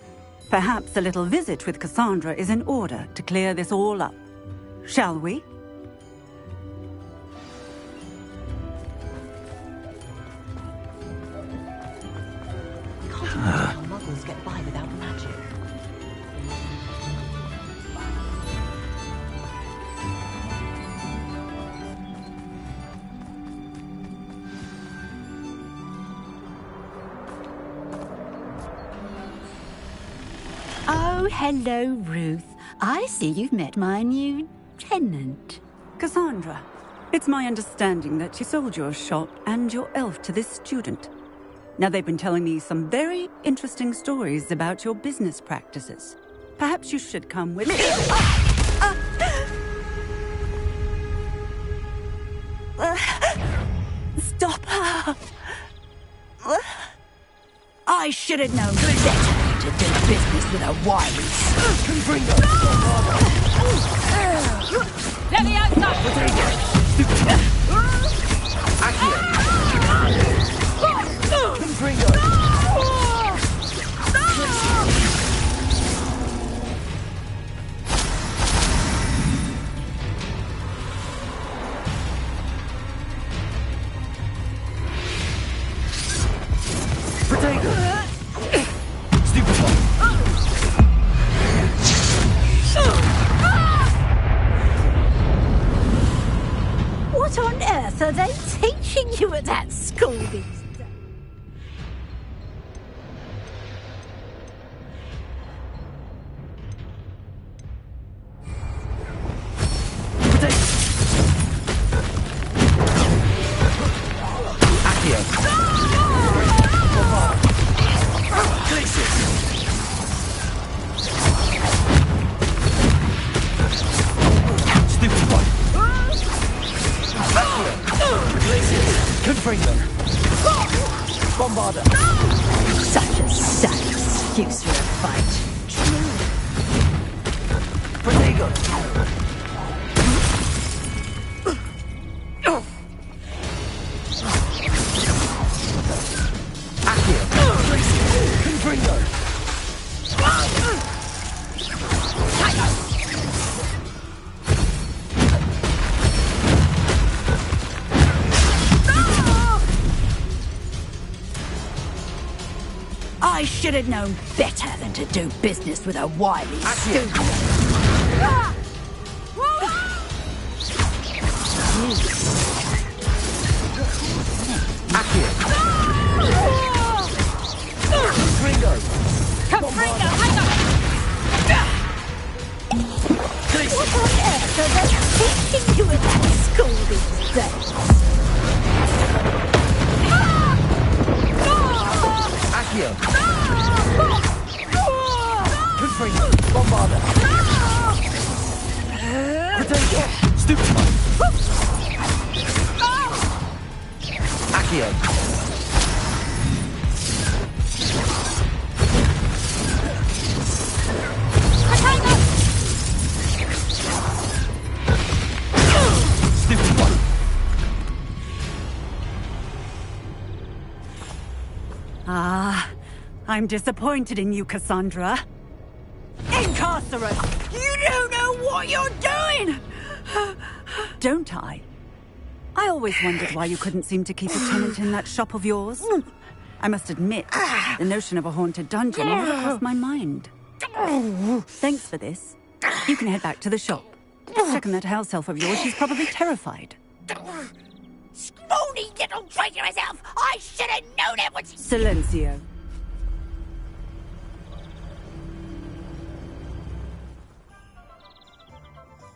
Perhaps a little visit with Cassandra is in order to clear this all up. Shall we? Muggles get by without magic. Oh, hello, Ruth. I see you've met my new tenant. Cassandra, it's my understanding that you sold your shop and your elf to this student. Now, they've been telling me some very interesting stories about your business practices. Perhaps you should come with me. Stop her! I should have known better to do business with a wily Confringo! Let me outside! Confringo! What on earth are they teaching you at that school these days? Such a sad excuse for a fight. I should have known better than to do business with a wily student. What on earth are they teaching you at that school these days? Confringo! Bombarder! Stupid! Accio! Stupid one! Ah, I'm disappointed in you, Cassandra. Incarcerate! You don't know what you're doing! Don't I? I always wondered why you couldn't seem to keep a tenant in that shop of yours. I must admit, the notion of a haunted dungeon never crossed my mind. Thanks for this. You can head back to the shop. Check on that house elf of yours. She's probably terrified. Scrawny little traitorous elf! I should have known it was... Silencio.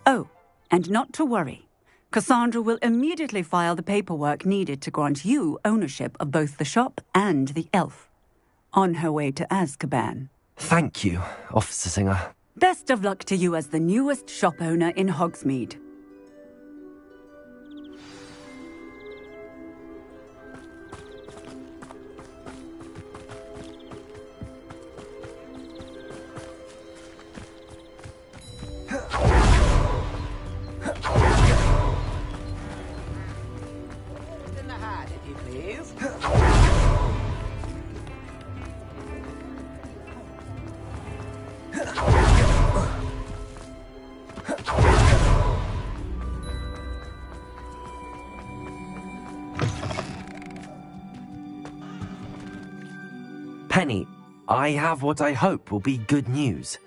Oh, and not to worry. Cassandra will immediately file the paperwork needed to grant you ownership of both the shop and the elf. On her way to Azkaban. Thank you, Officer Singer. Best of luck to you as the newest shop owner in Hogsmeade. In the hat, if you please. Penny, I have what I hope will be good news.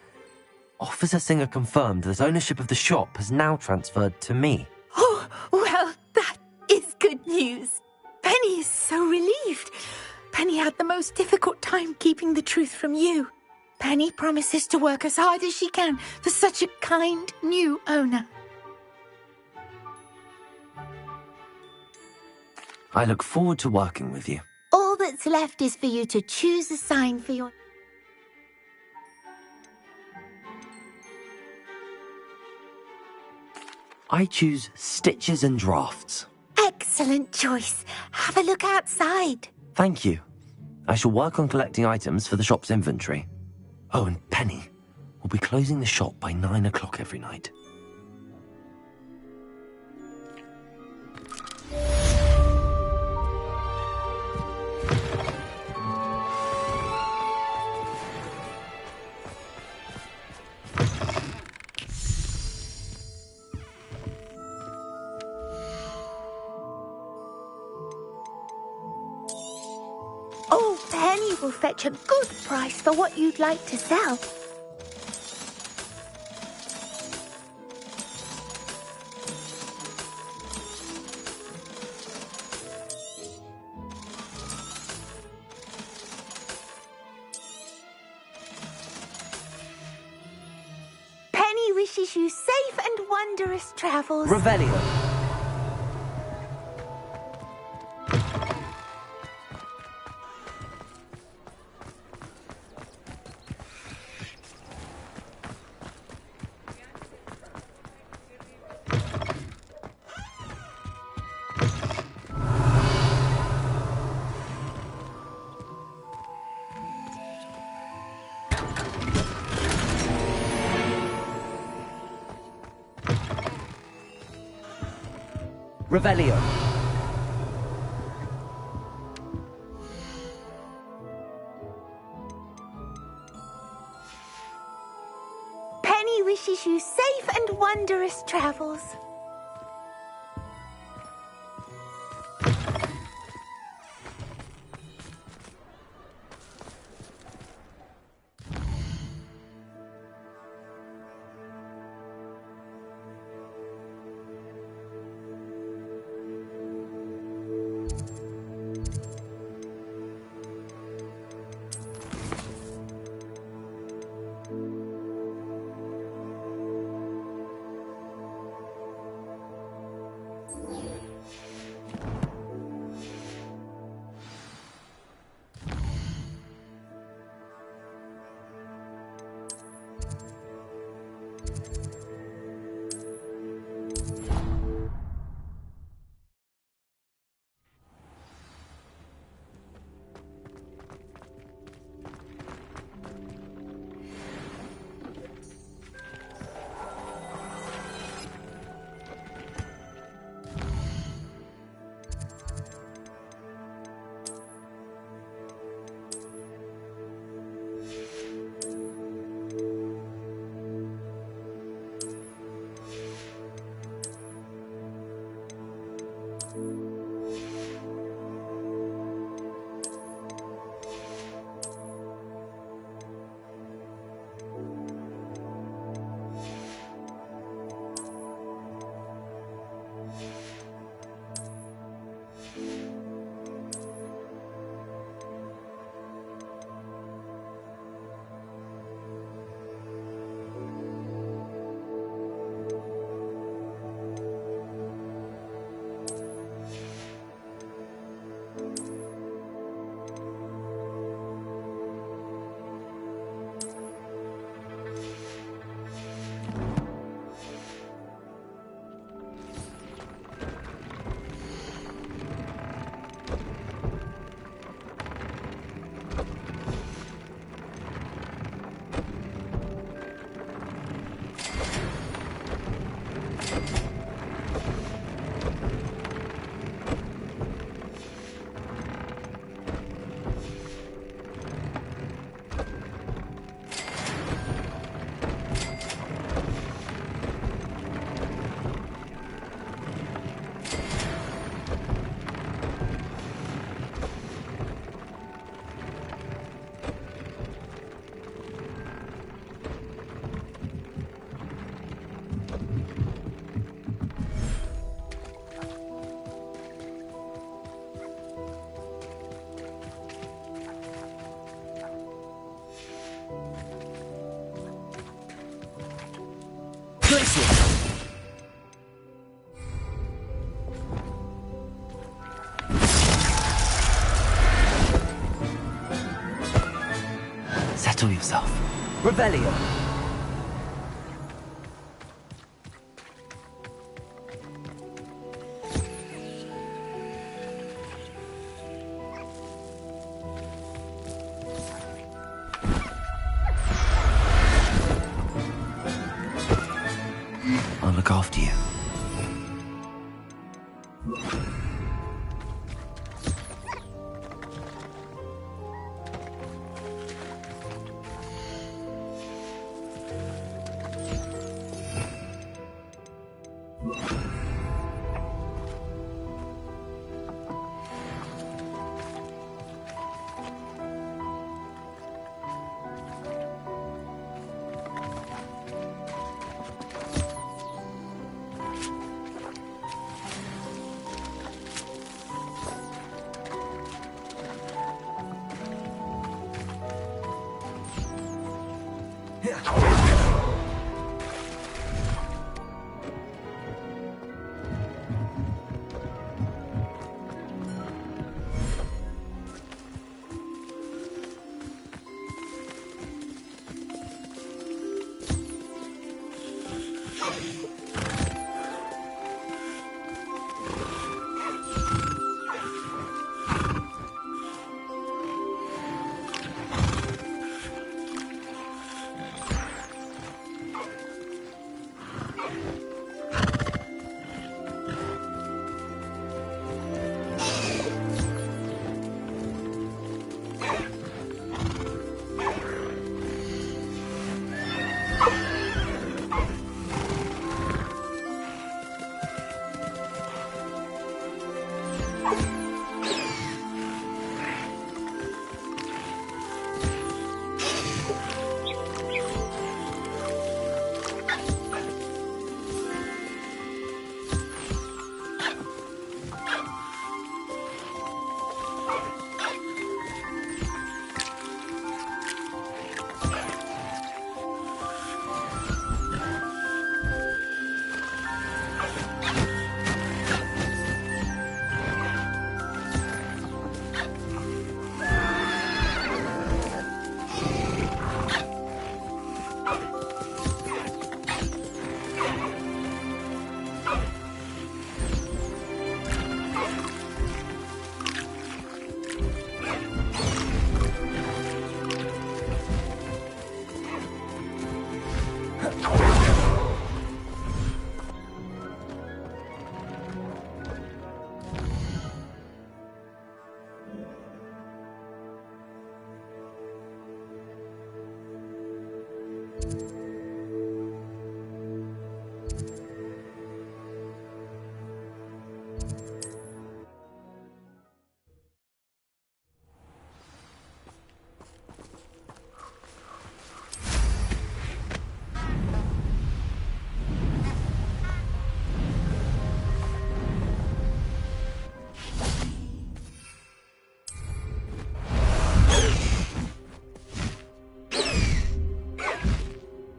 Officer Singer confirmed that ownership of the shop has now transferred to me. Oh, well, that is good news. Penny is so relieved. Penny had the most difficult time keeping the truth from you. Penny promises to work as hard as she can for such a kind new owner. I look forward to working with you. All that's left is for you to choose a sign for your... I choose Stitches and Drafts. Excellent choice. Have a look outside. Thank you. I shall work on collecting items for the shop's inventory. Oh, and Penny, we'll be closing the shop by 9 o'clock every night. Oh, Penny will fetch a good price for what you'd like to sell. Penny wishes you safe and wondrous travels. Revelio. Revelio. Penny wishes you safe and wondrous travels. Glacier! Settle yourself. Revelio. I'll look after you.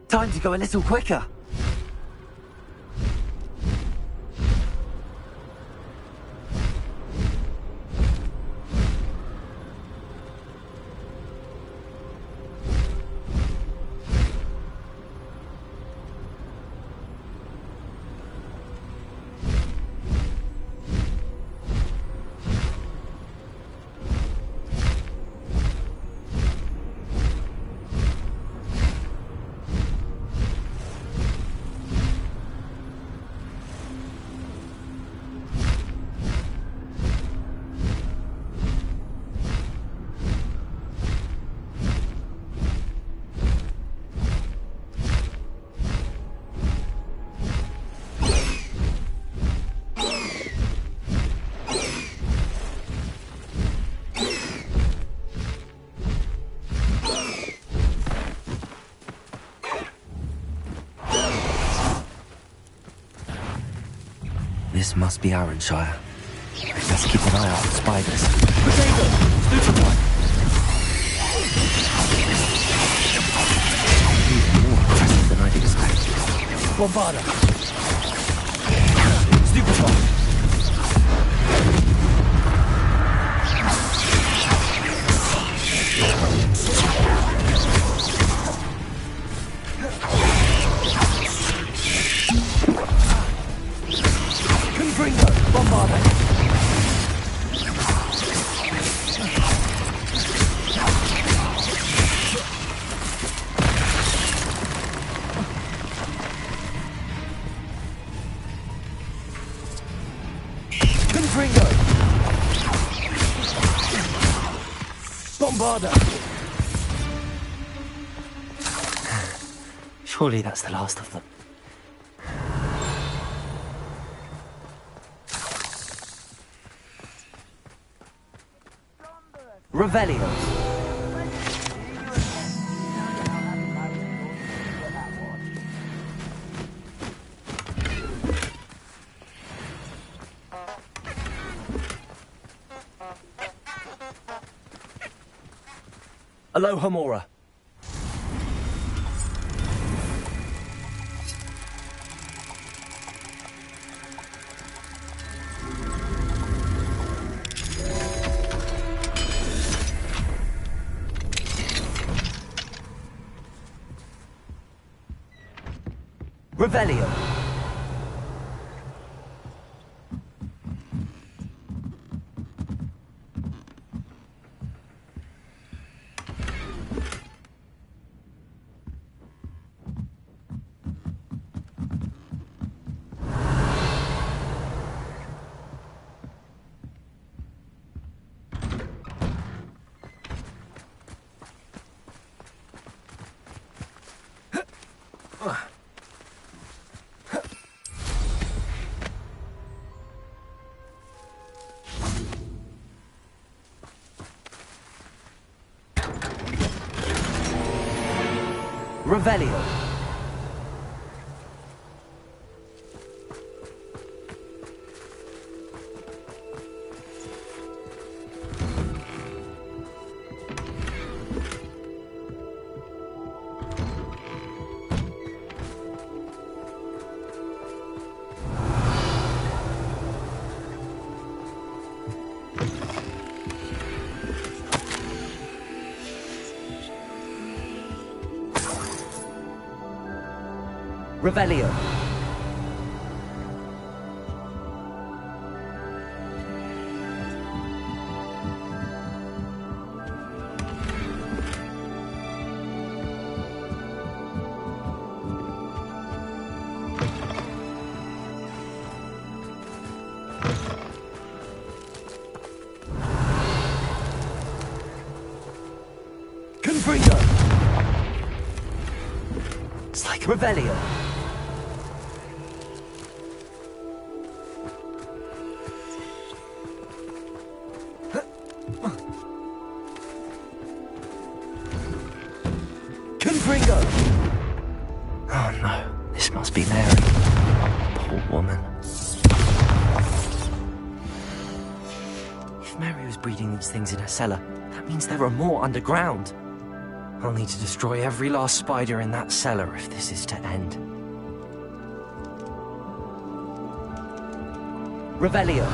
Time to go a little quicker. This must be Arranshire. Let's keep an eye out for spiders. Even more aggressive than I'd expected. Bombarda. Stupefy. Confringo. Bombarda. Confringo. Bombarda. Surely that's the last of them. Revelio. Aloha Mora. Revelio. Revelio. Revelio. Confringo. It's like Revelio. Confringo. Oh no, this must be Mary. Poor woman. If Mary was breeding these things in her cellar, that means there are more underground. I'll need to destroy every last spider in that cellar if this is to end. Revelio.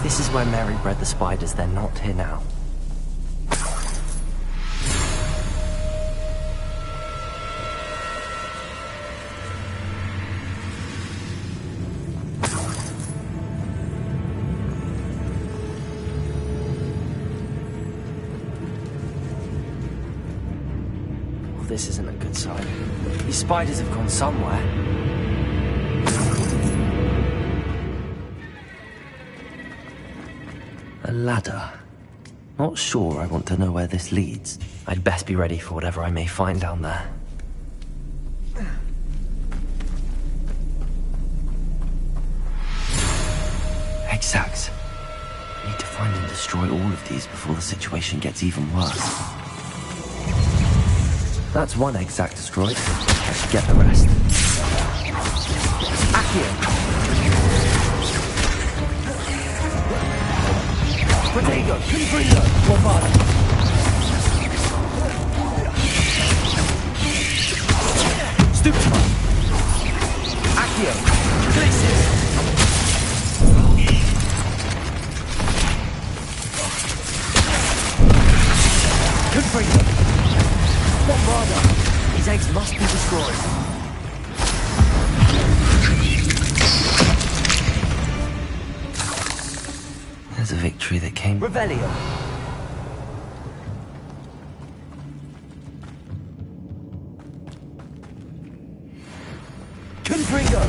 This is where Mary bred the spiders. They're not here now. Well, this isn't a good sign. These spiders have gone somewhere. A ladder. Not sure I want to know where this leads. I'd best be ready for whatever I may find down there. Exact. I need to find and destroy all of these before the situation gets even worse. That's one Exact destroyed. I should get the rest. Accio! Protego! Confringo! Bombarda! Stupefy! Accio! Glacius! Confringo! Bombarda! These eggs must be destroyed. There's a victory that came... Revelio! Confringo!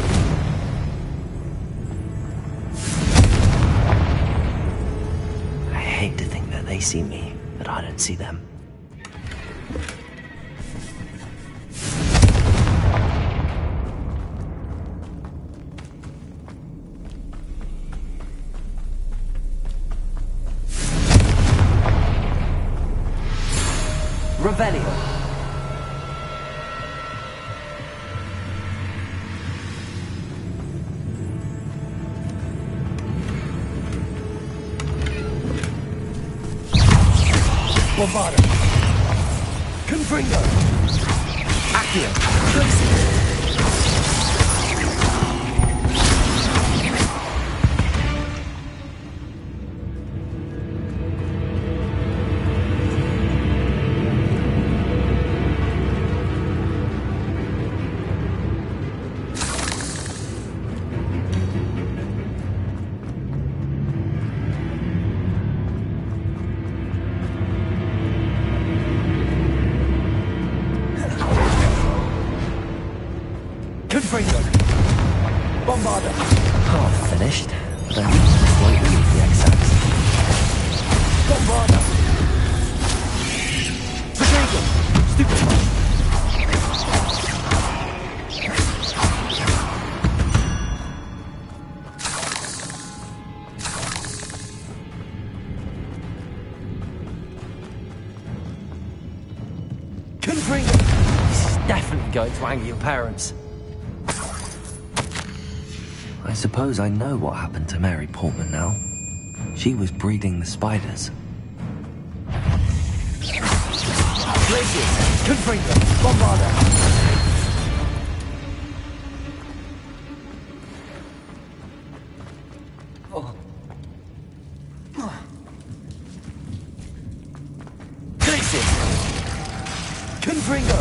I hate to think that they see me, but I don't see them. Revelio. Bombarda. Confringo. Accio. Glacius. Confringo. Bombarda. Oh, finished. But I need to destroy all of the Exacts. Bombarda. Protego. Stupefy. Confringo. This is definitely going to anger your parents. I suppose I know what happened to Mary Portman now. She was breeding the spiders. Glacius! Confringo! Bombarda! Glacius! Confringo!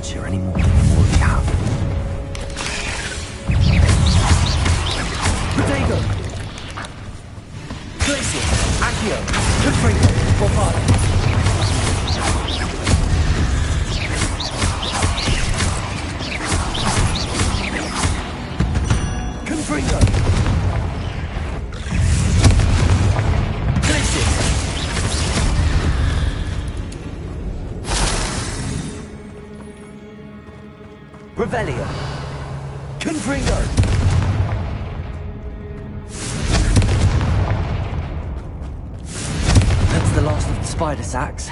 Here anymore than you already have. Protego! Glacius! Accio! Confringo! Bombarda! Confringo! Glacius! Revelio. Confringo. That's the last of the spider sacks.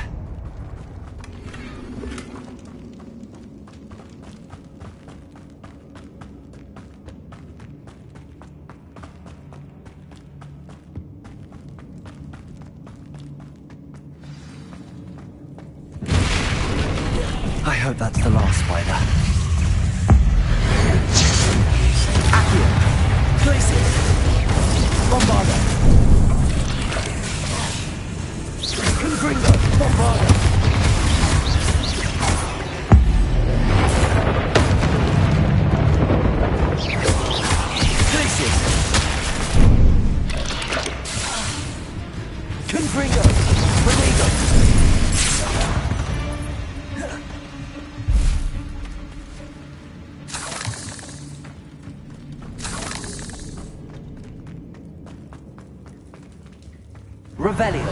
I hope that's the last spider. Glacius! Bombarda! Confringo! Bombarda! Glacius! Confringo! Protego! Revelio.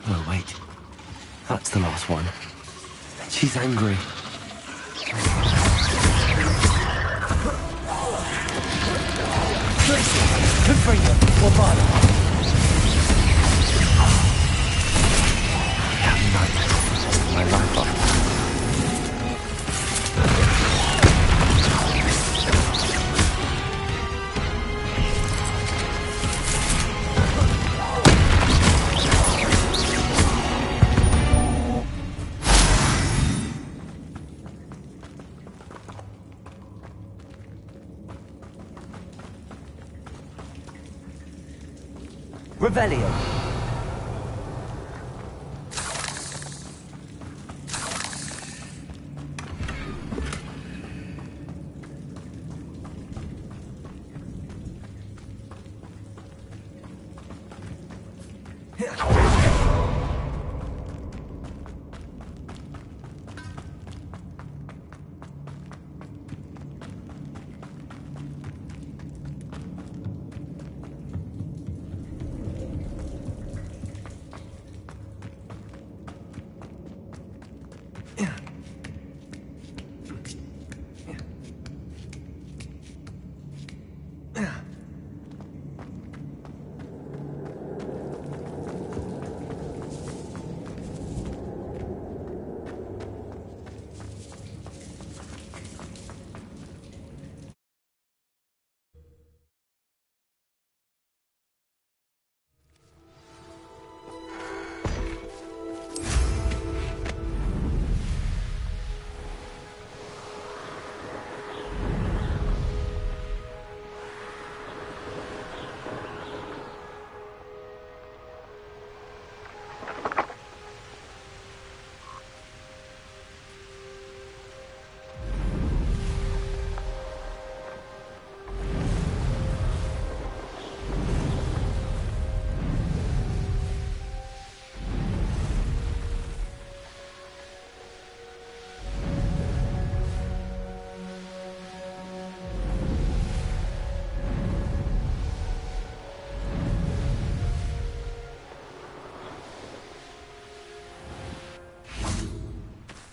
Oh, wait. That's the last one. She's angry. Confringo, Bombada. My life up. Revelio.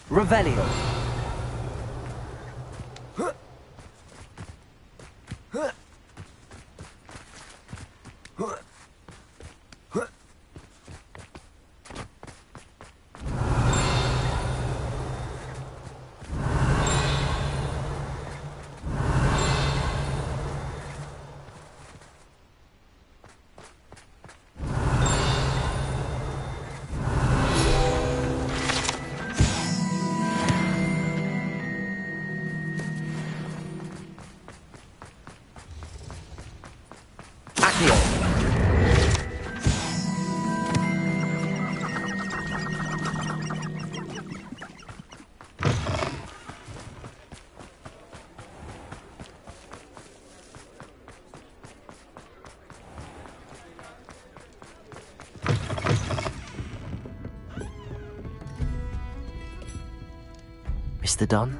Revelio. Mr. Dunn,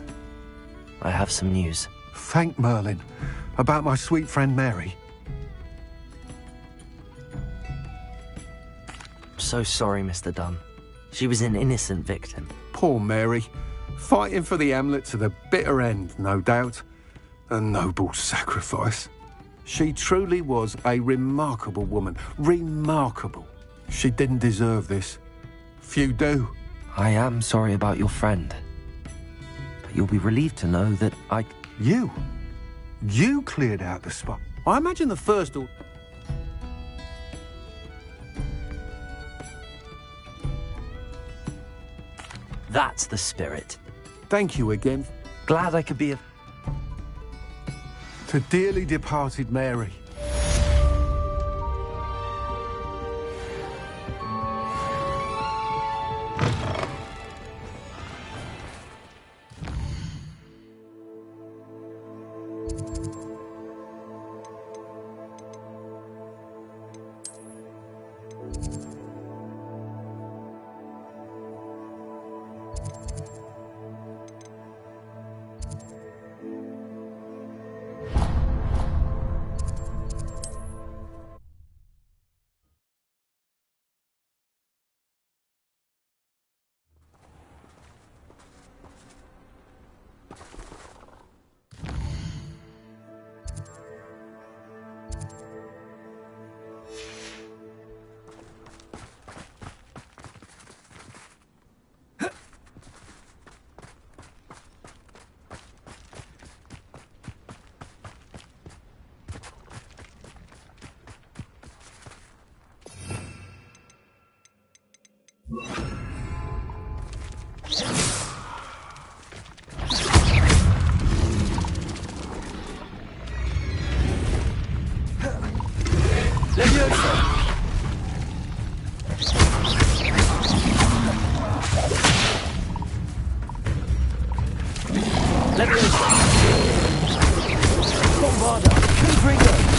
I have some news. Thank Merlin. About my sweet friend Mary. So sorry, Mr. Dunn. She was an innocent victim. Poor Mary. Fighting for the Hamlet to the bitter end, no doubt. A noble sacrifice. She truly was a remarkable woman. Remarkable. She didn't deserve this. Few do. I am sorry about your friend. But you'll be relieved to know that I... You? You cleared out the spot. I imagine the first... That's the spirit. Thank you again. Glad I could be of... To dearly departed Mary. Leviosa! Bombarda! Confringo!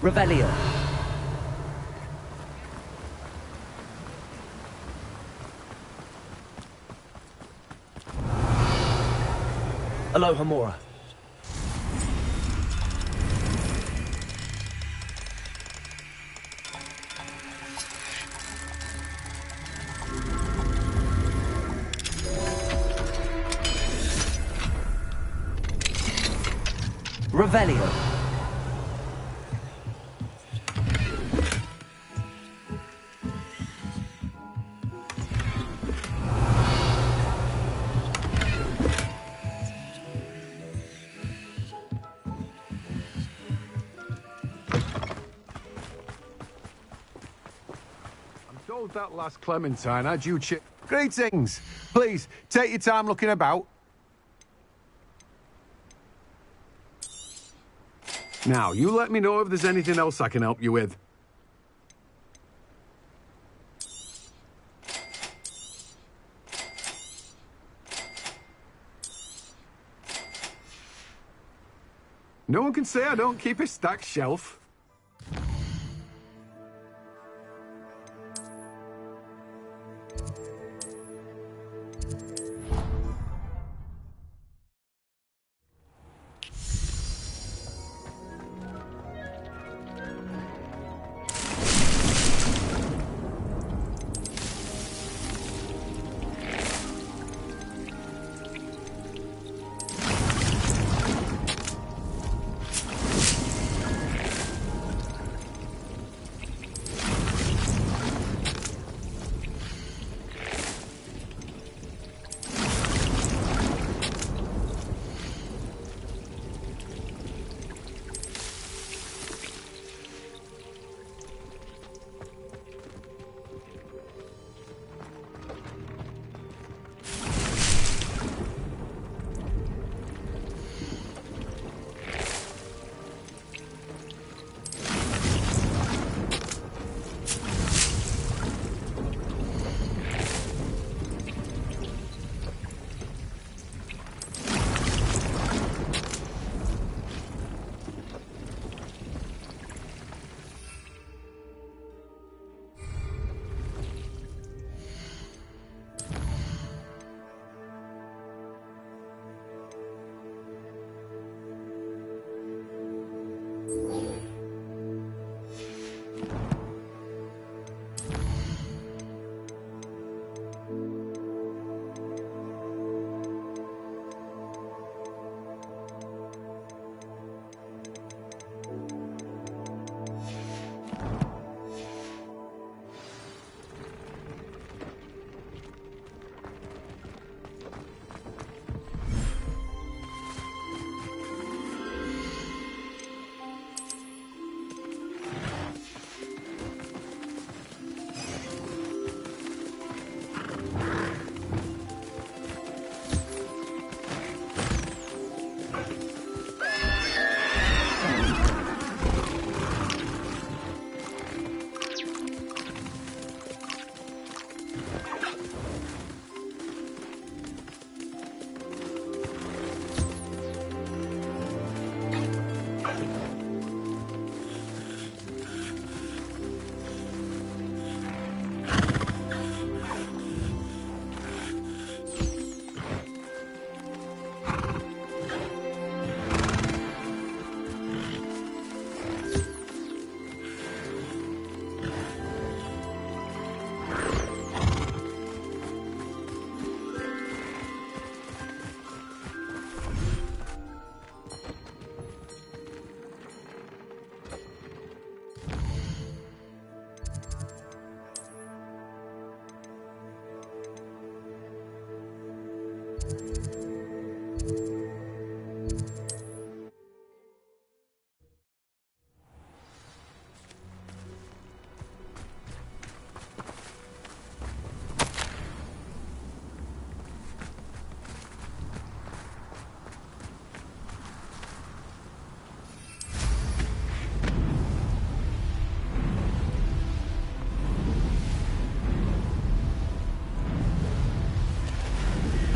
Revelio. Alohomora. Revelio. That last Clementine had you Greetings! Please, take your time looking about. Now, you let me know if there's anything else I can help you with. No one can say I don't keep a stacked shelf.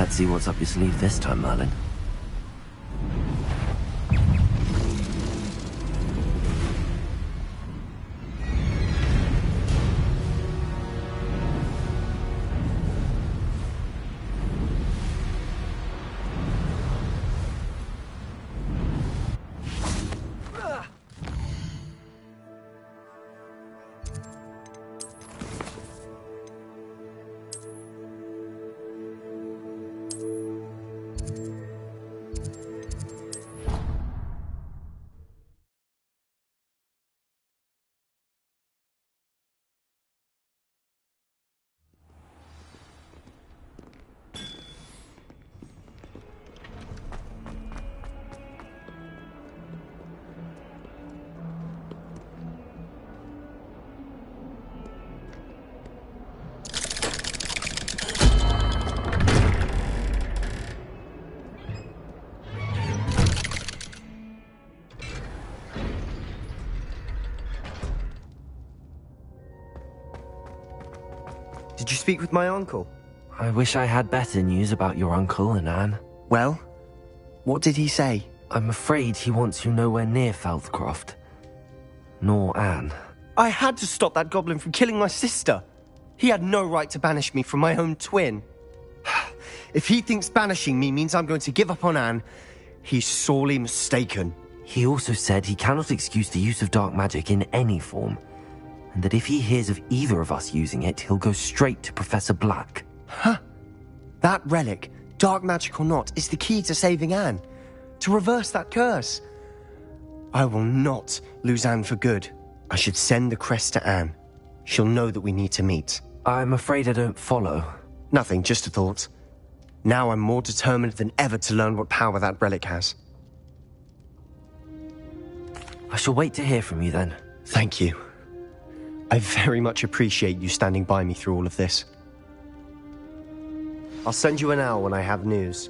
Let's see what's up your sleeve this time, Merlin. Did you speak with my uncle? I wish I had better news about your uncle and Anne. Well, what did he say? I'm afraid he wants you nowhere near Feldcroft. Nor Anne. I had to stop that goblin from killing my sister. He had no right to banish me from my own twin. If he thinks banishing me means I'm going to give up on Anne, he's sorely mistaken. He also said he cannot excuse the use of dark magic in any form, and that if he hears of either of us using it, he'll go straight to Professor Black. Huh. That relic, dark magic or not, is the key to saving Anne. To reverse that curse. I will not lose Anne for good. I should send the crest to Anne. She'll know that we need to meet. I'm afraid I don't follow. Nothing, just a thought. Now I'm more determined than ever to learn what power that relic has. I shall wait to hear from you then. Thank you. I very much appreciate you standing by me through all of this. I'll send you an owl when I have news.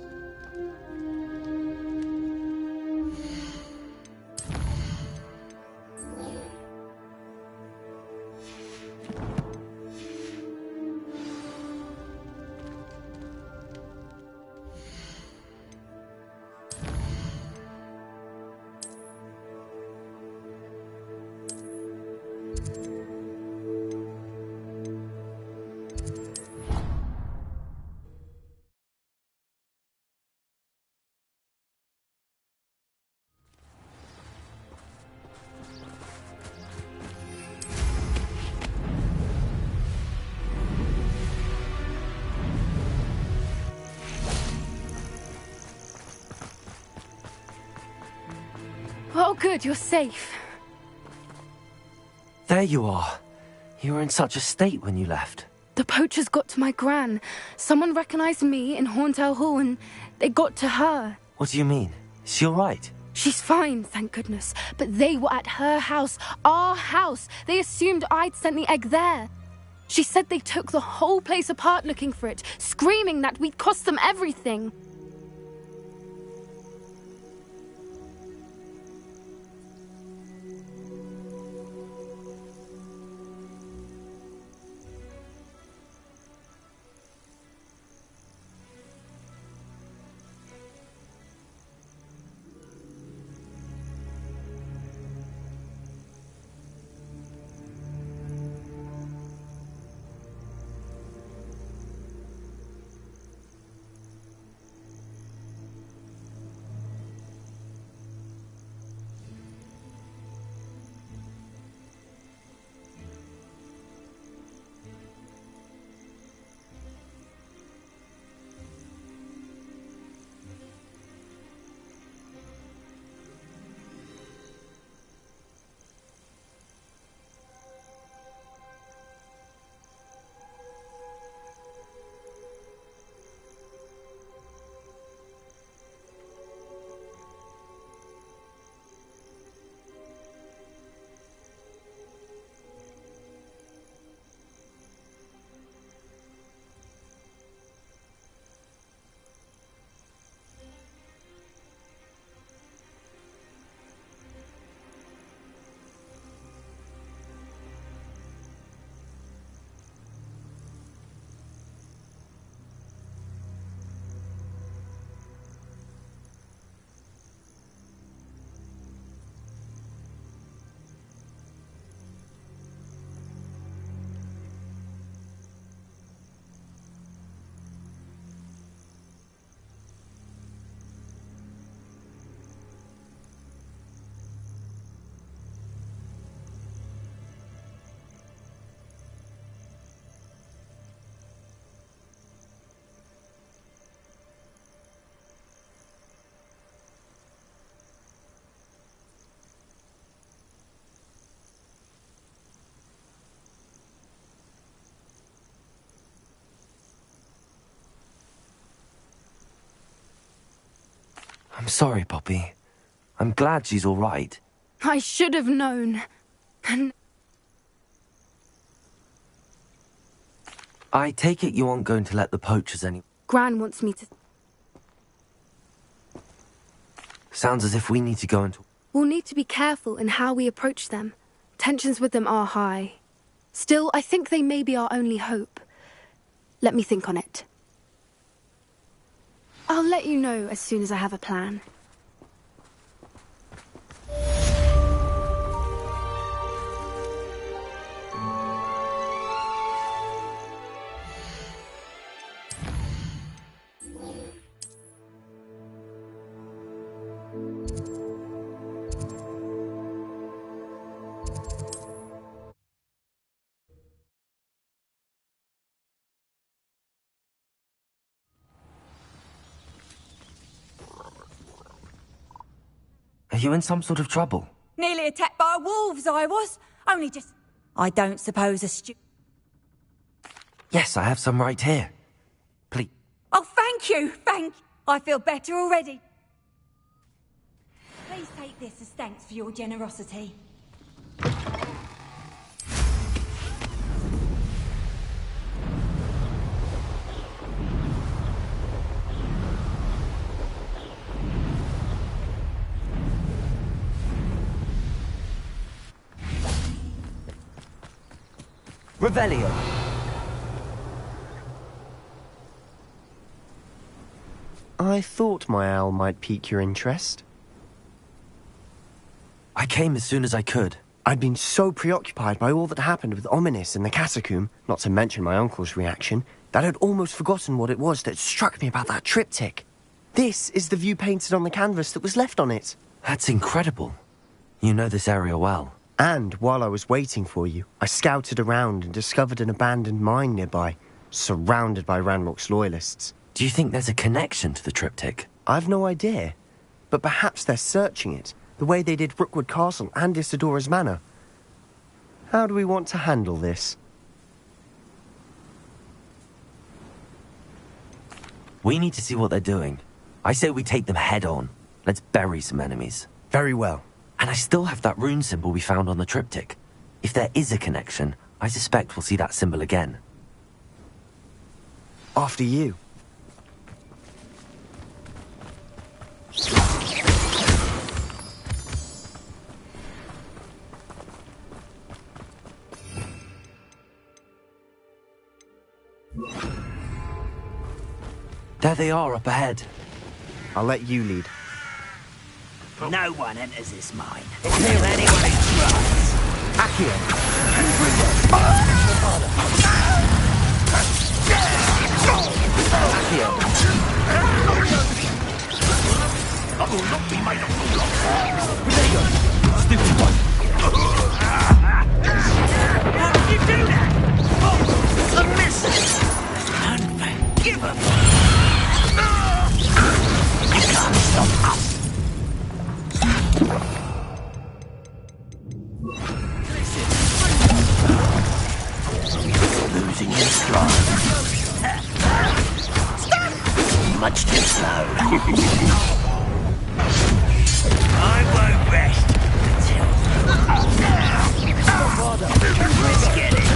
Oh, good, you're safe. There you are. You were in such a state when you left. The poachers got to my gran. Someone recognized me in Horntail Hall and they got to her. What do you mean? Is she all right? She's fine, thank goodness. But they were at her house, our house. They assumed I'd sent the egg there. She said they took the whole place apart looking for it, screaming that we'd cost them everything. I'm sorry, Poppy. I'm glad she's all right. I should have known. And I take it you aren't going to let the poachers any... Gran wants me to... Sounds as if we need to go into... We'll need to be careful in how we approach them. Tensions with them are high. Still, I think they may be our only hope. Let me think on it. I'll let you know as soon as I have a plan. Are you in some sort of trouble? Nearly attacked by wolves, I was. Only just... I don't suppose a Yes, I have some right here. Please. Oh, thank you, thank you. I feel better already. Please take this as thanks for your generosity. Revelio. I thought my owl might pique your interest. I came as soon as I could. I'd been so preoccupied by all that happened with Ominis in the catacomb, not to mention my uncle's reaction, that I'd almost forgotten what it was that struck me about that triptych. This is the view painted on the canvas that was left on it. That's incredible. You know this area well. And while I was waiting for you, I scouted around and discovered an abandoned mine nearby, surrounded by Ranrock's loyalists. Do you think there's a connection to the triptych? I've no idea, but perhaps they're searching it, the way they did Rookwood Castle and Isidora's Manor. How do we want to handle this? We need to see what they're doing. I say we take them head on. Let's bury some enemies. Very well. And I still have that rune symbol we found on the triptych. If there is a connection, I suspect we'll see that symbol again. After you. There they are up ahead. I'll let you lead. No one enters this mine until anyone who tries. Accio. Accio. I will not be made a fool of. There you go. Stupid one. How did you do that? Oh, a miss. Unforgivable. You can't stop us. Losing your stride. Much too slow. I won't rest until... Let's get it.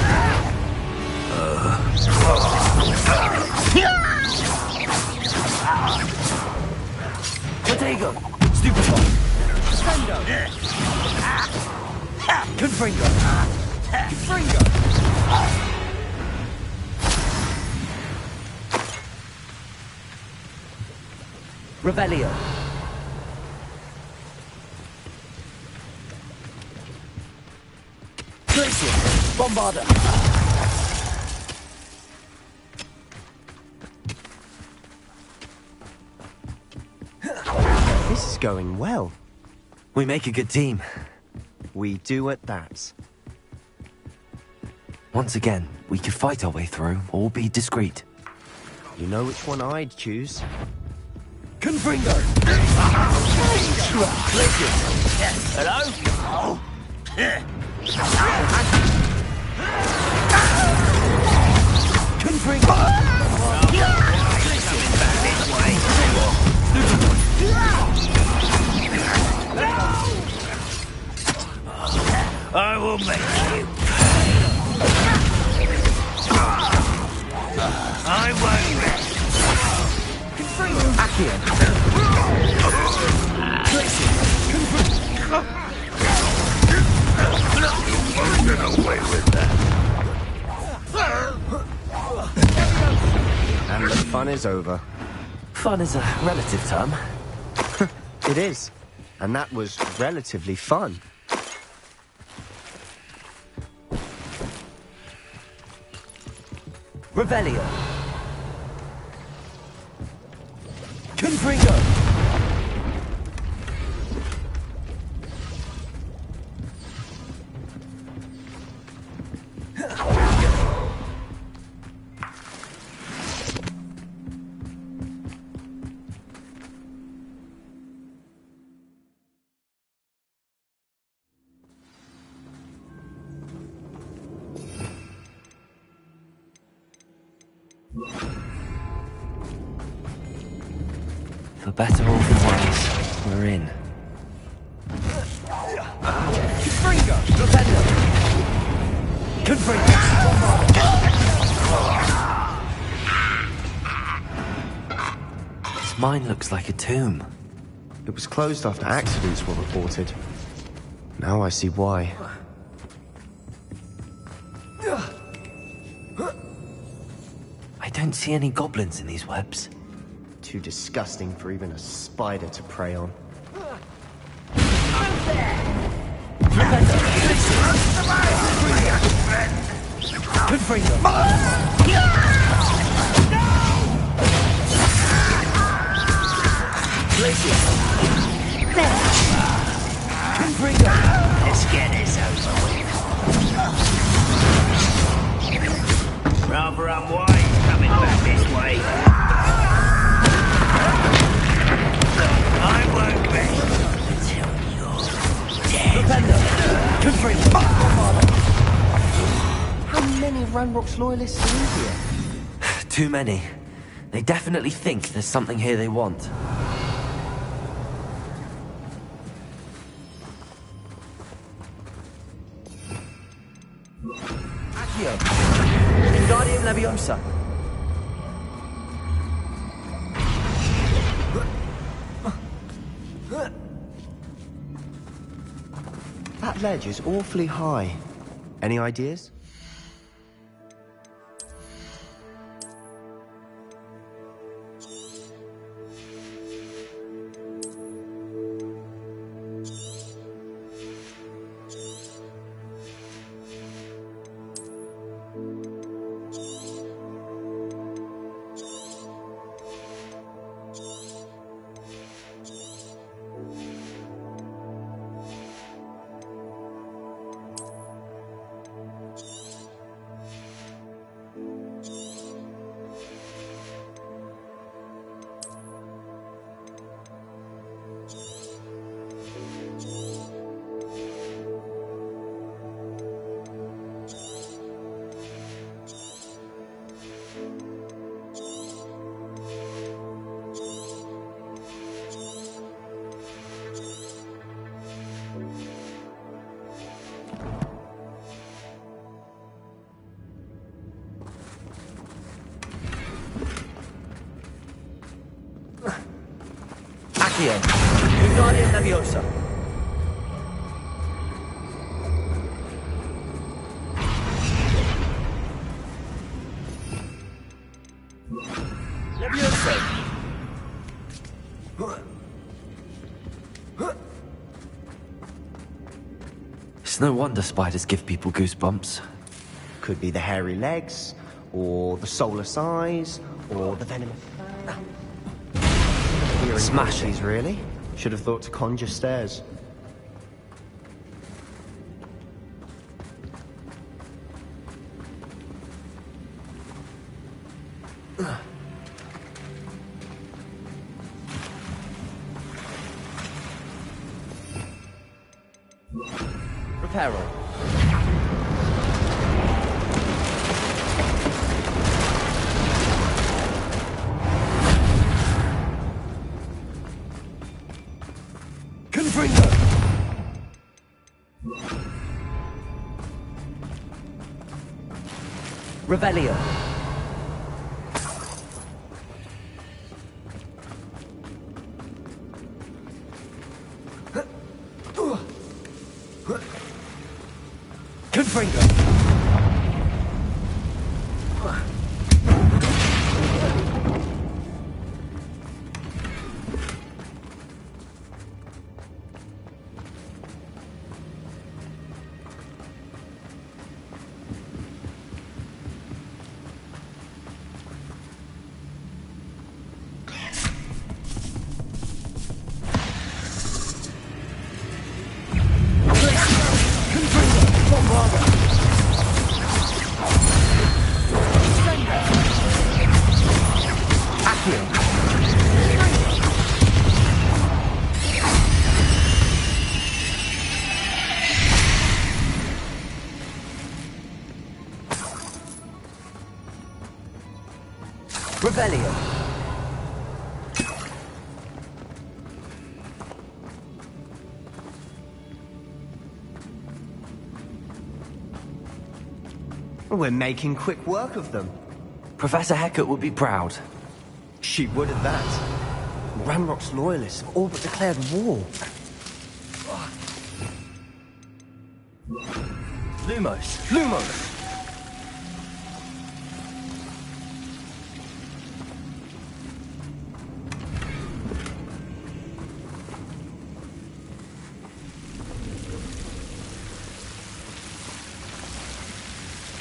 Potato. Stupid one. Stendo. Confringo. Confringo. Revelio. Glacier. Bombarda. This is going well. We make a good team. We do at that. Once again, we could fight our way through, or be discreet. You know which one I'd choose? Confringo. Hello? Oh. Confringo. Coming back this way. will make you. I won't rest. Accio. You won't get away with that. And the fun is over. Fun is a relative term. It is. And that was relatively fun. Revelio. Confringo. For better or for worse, we're in. Confringo. Revelio. Confringo. This mine looks like a tomb. It was closed after accidents were reported. Now I see why. I don't see any goblins in these webs. Too disgusting for even a spider to prey on. Let's get this over with. Rather unwise coming back this way. I won't rest until you're dead. How many Ranrock's loyalists are in here? Too many. They definitely think there's something here they want. Accio. Wingardium Leviosa. That ledge is awfully high. Any ideas? Accio. Wingardium Leviosa. Leviosa. It's no wonder spiders give people goosebumps. Could be the hairy legs, or the soulless eyes, or the venomous... Smashing. Really? Should have thought to conjure stairs. Reparo. Confringo. Revelio. Confringo. Revelio. We're making quick work of them. Professor Hecat would be proud. She would at that. Ranrock's loyalists have all but declared war. Lumos. Lumos.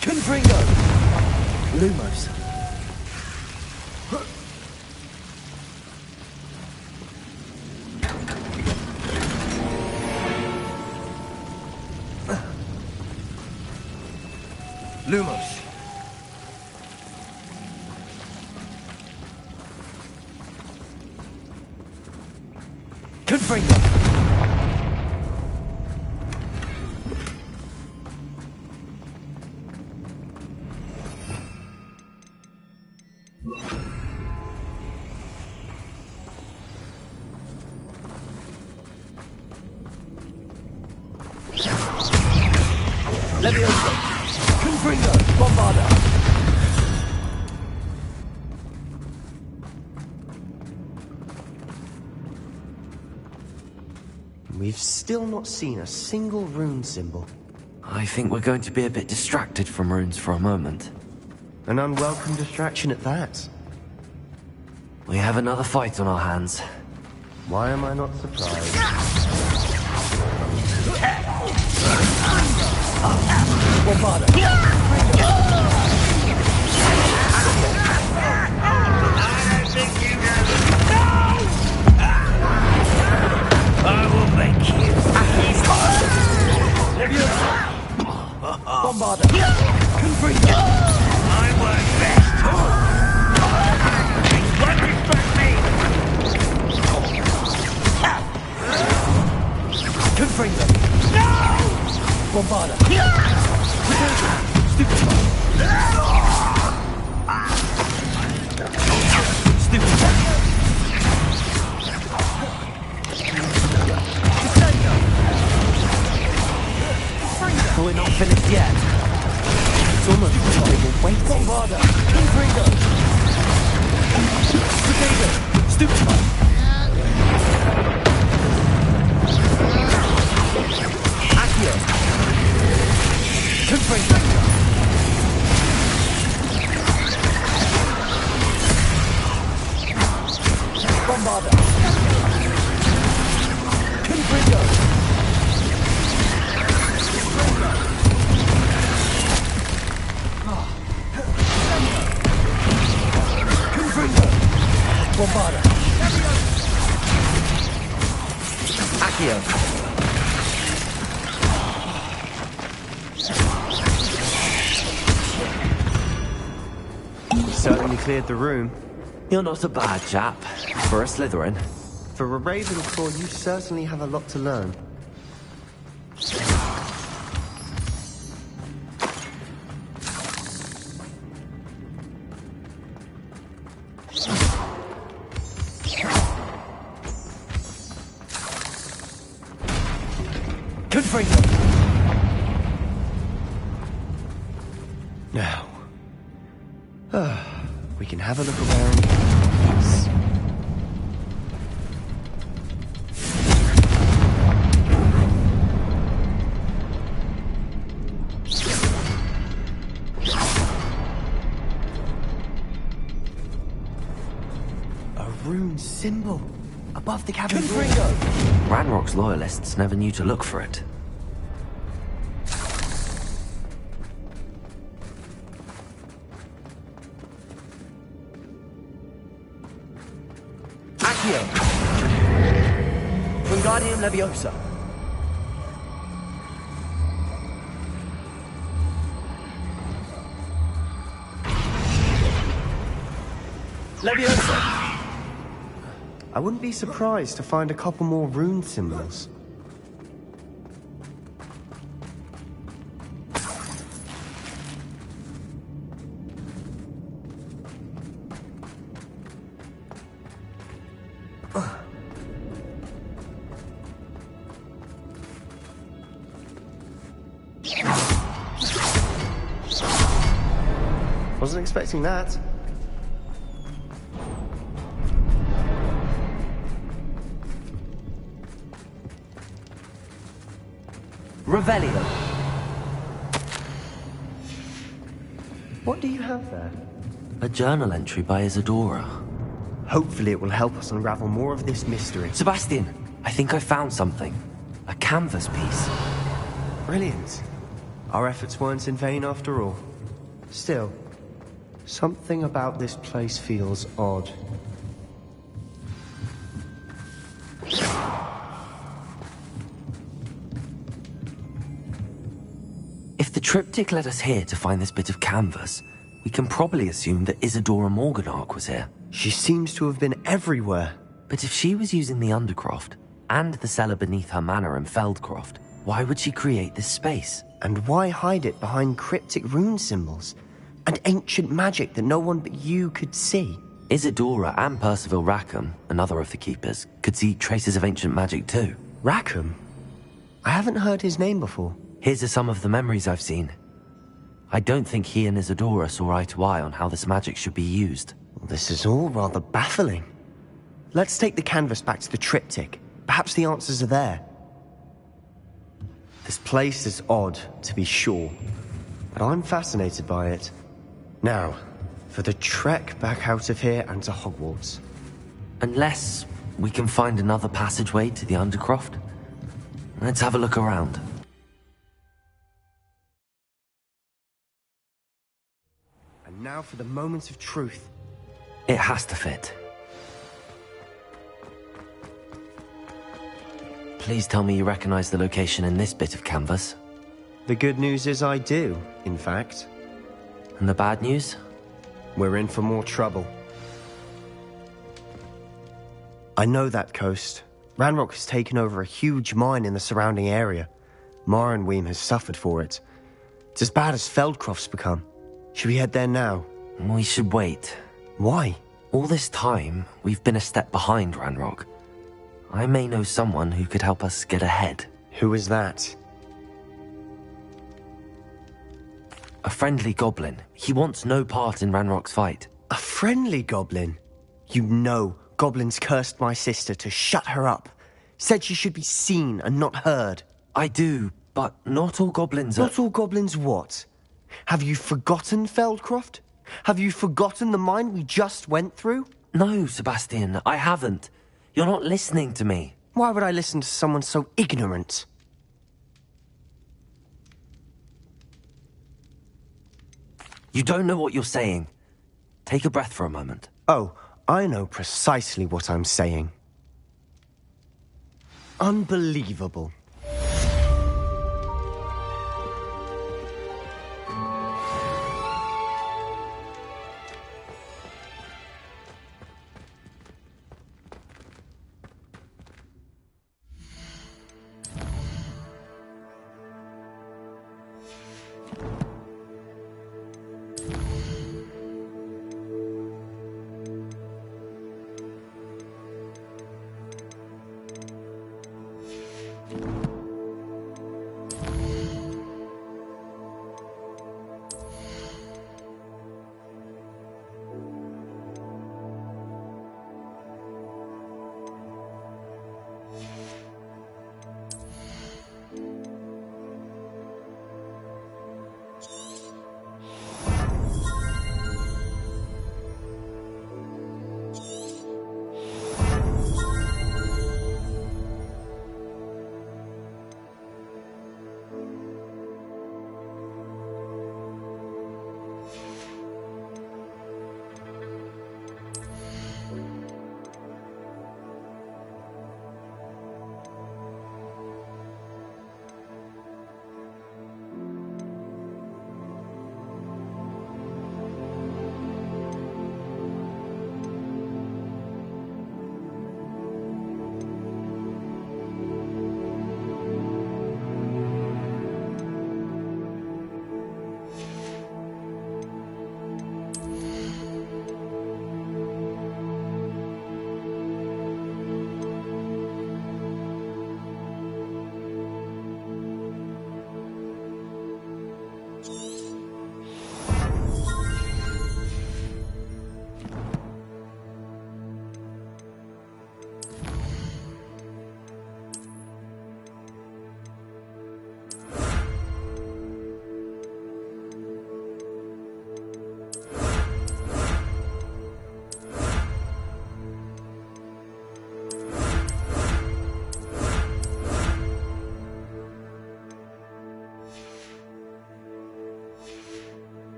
Confringo. Lumos. Lumos. Confringo. Leviosa. Confringo. Bombarda. We've still not seen a single rune symbol. I think we're going to be a bit distracted from runes for a moment. An unwelcome distraction at that. We have another fight on our hands. Why am I not surprised? Bombarda. I will make you. Bombarda. Confringo. I work best. Won't distract me. Confringo. Bombarda. Stupid. We're not finished yet. It's almost like we were waiting. Bombarda. Confringo. Potato. Stupid. Accio. Confringo. Bombarda. Confringo. Bombarda. Accio. Certainly cleared the room. You're not a bad chap. For a Slytherin. For a Ravenclaw, you certainly have a lot to learn. Confringo. Now, have a look around. Yes. A rune symbol above the cabin door. Ranrock's loyalists never knew to look for it. Accio. Wingardium Leviosa. Leviosa. I wouldn't be surprised to find a couple more rune symbols. Wasn't expecting that. Revelio. What do you have there? A journal entry by Isadora. Hopefully it will help us unravel more of this mystery. Sebastian, I think I found something. A canvas piece. Brilliant. Our efforts weren't in vain after all. Still, something about this place feels odd. If the triptych led us here to find this bit of canvas, we can probably assume that Isadora Morganark was here. She seems to have been everywhere. But if she was using the Undercroft, and the cellar beneath her manor in Feldcroft, why would she create this space? And why hide it behind cryptic rune symbols? And ancient magic that no one but you could see? Isadora and Percival Rackham, another of the Keepers, could see traces of ancient magic too. Rackham? I haven't heard his name before. Here's are some of the memories I've seen. I don't think he and Isadora saw eye to eye on how this magic should be used. This is all rather baffling. Let's take the canvas back to the triptych. Perhaps the answers are there. This place is odd, to be sure, but I'm fascinated by it. Now, for the trek back out of here and to Hogwarts. Unless we can find another passageway to the Undercroft. Let's have a look around. And now for the moment of truth. It has to fit. Please tell me you recognize the location in this bit of canvas. The good news is I do, in fact. And the bad news? We're in for more trouble. I know that coast. Ranrock has taken over a huge mine in the surrounding area. Mornweem has suffered for it. It's as bad as Feldcroft's become. Should we head there now? We should wait. Why? All this time, we've been a step behind Ranrock. I may know someone who could help us get ahead. Who is that? A friendly goblin. He wants no part in Ranrock's fight. A friendly goblin? You know goblins cursed my sister to shut her up. Said she should be seen and not heard. I do, but not all goblins are... Not all goblins what? Have you forgotten Feldcroft? Have you forgotten the mine we just went through? No, Sebastian, I haven't. You're not listening to me. Why would I listen to someone so ignorant? You don't know what you're saying. Take a breath for a moment. Oh, I know precisely what I'm saying. Unbelievable.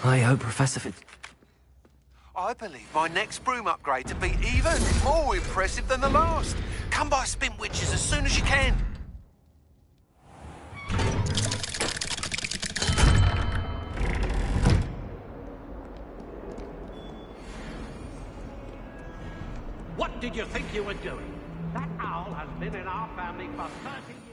I hope Professor I believe my next broom upgrade to be even more impressive than the last. Come by Spintwitches as soon as you can. What did you think you were doing? That owl has been in our family for 30 years.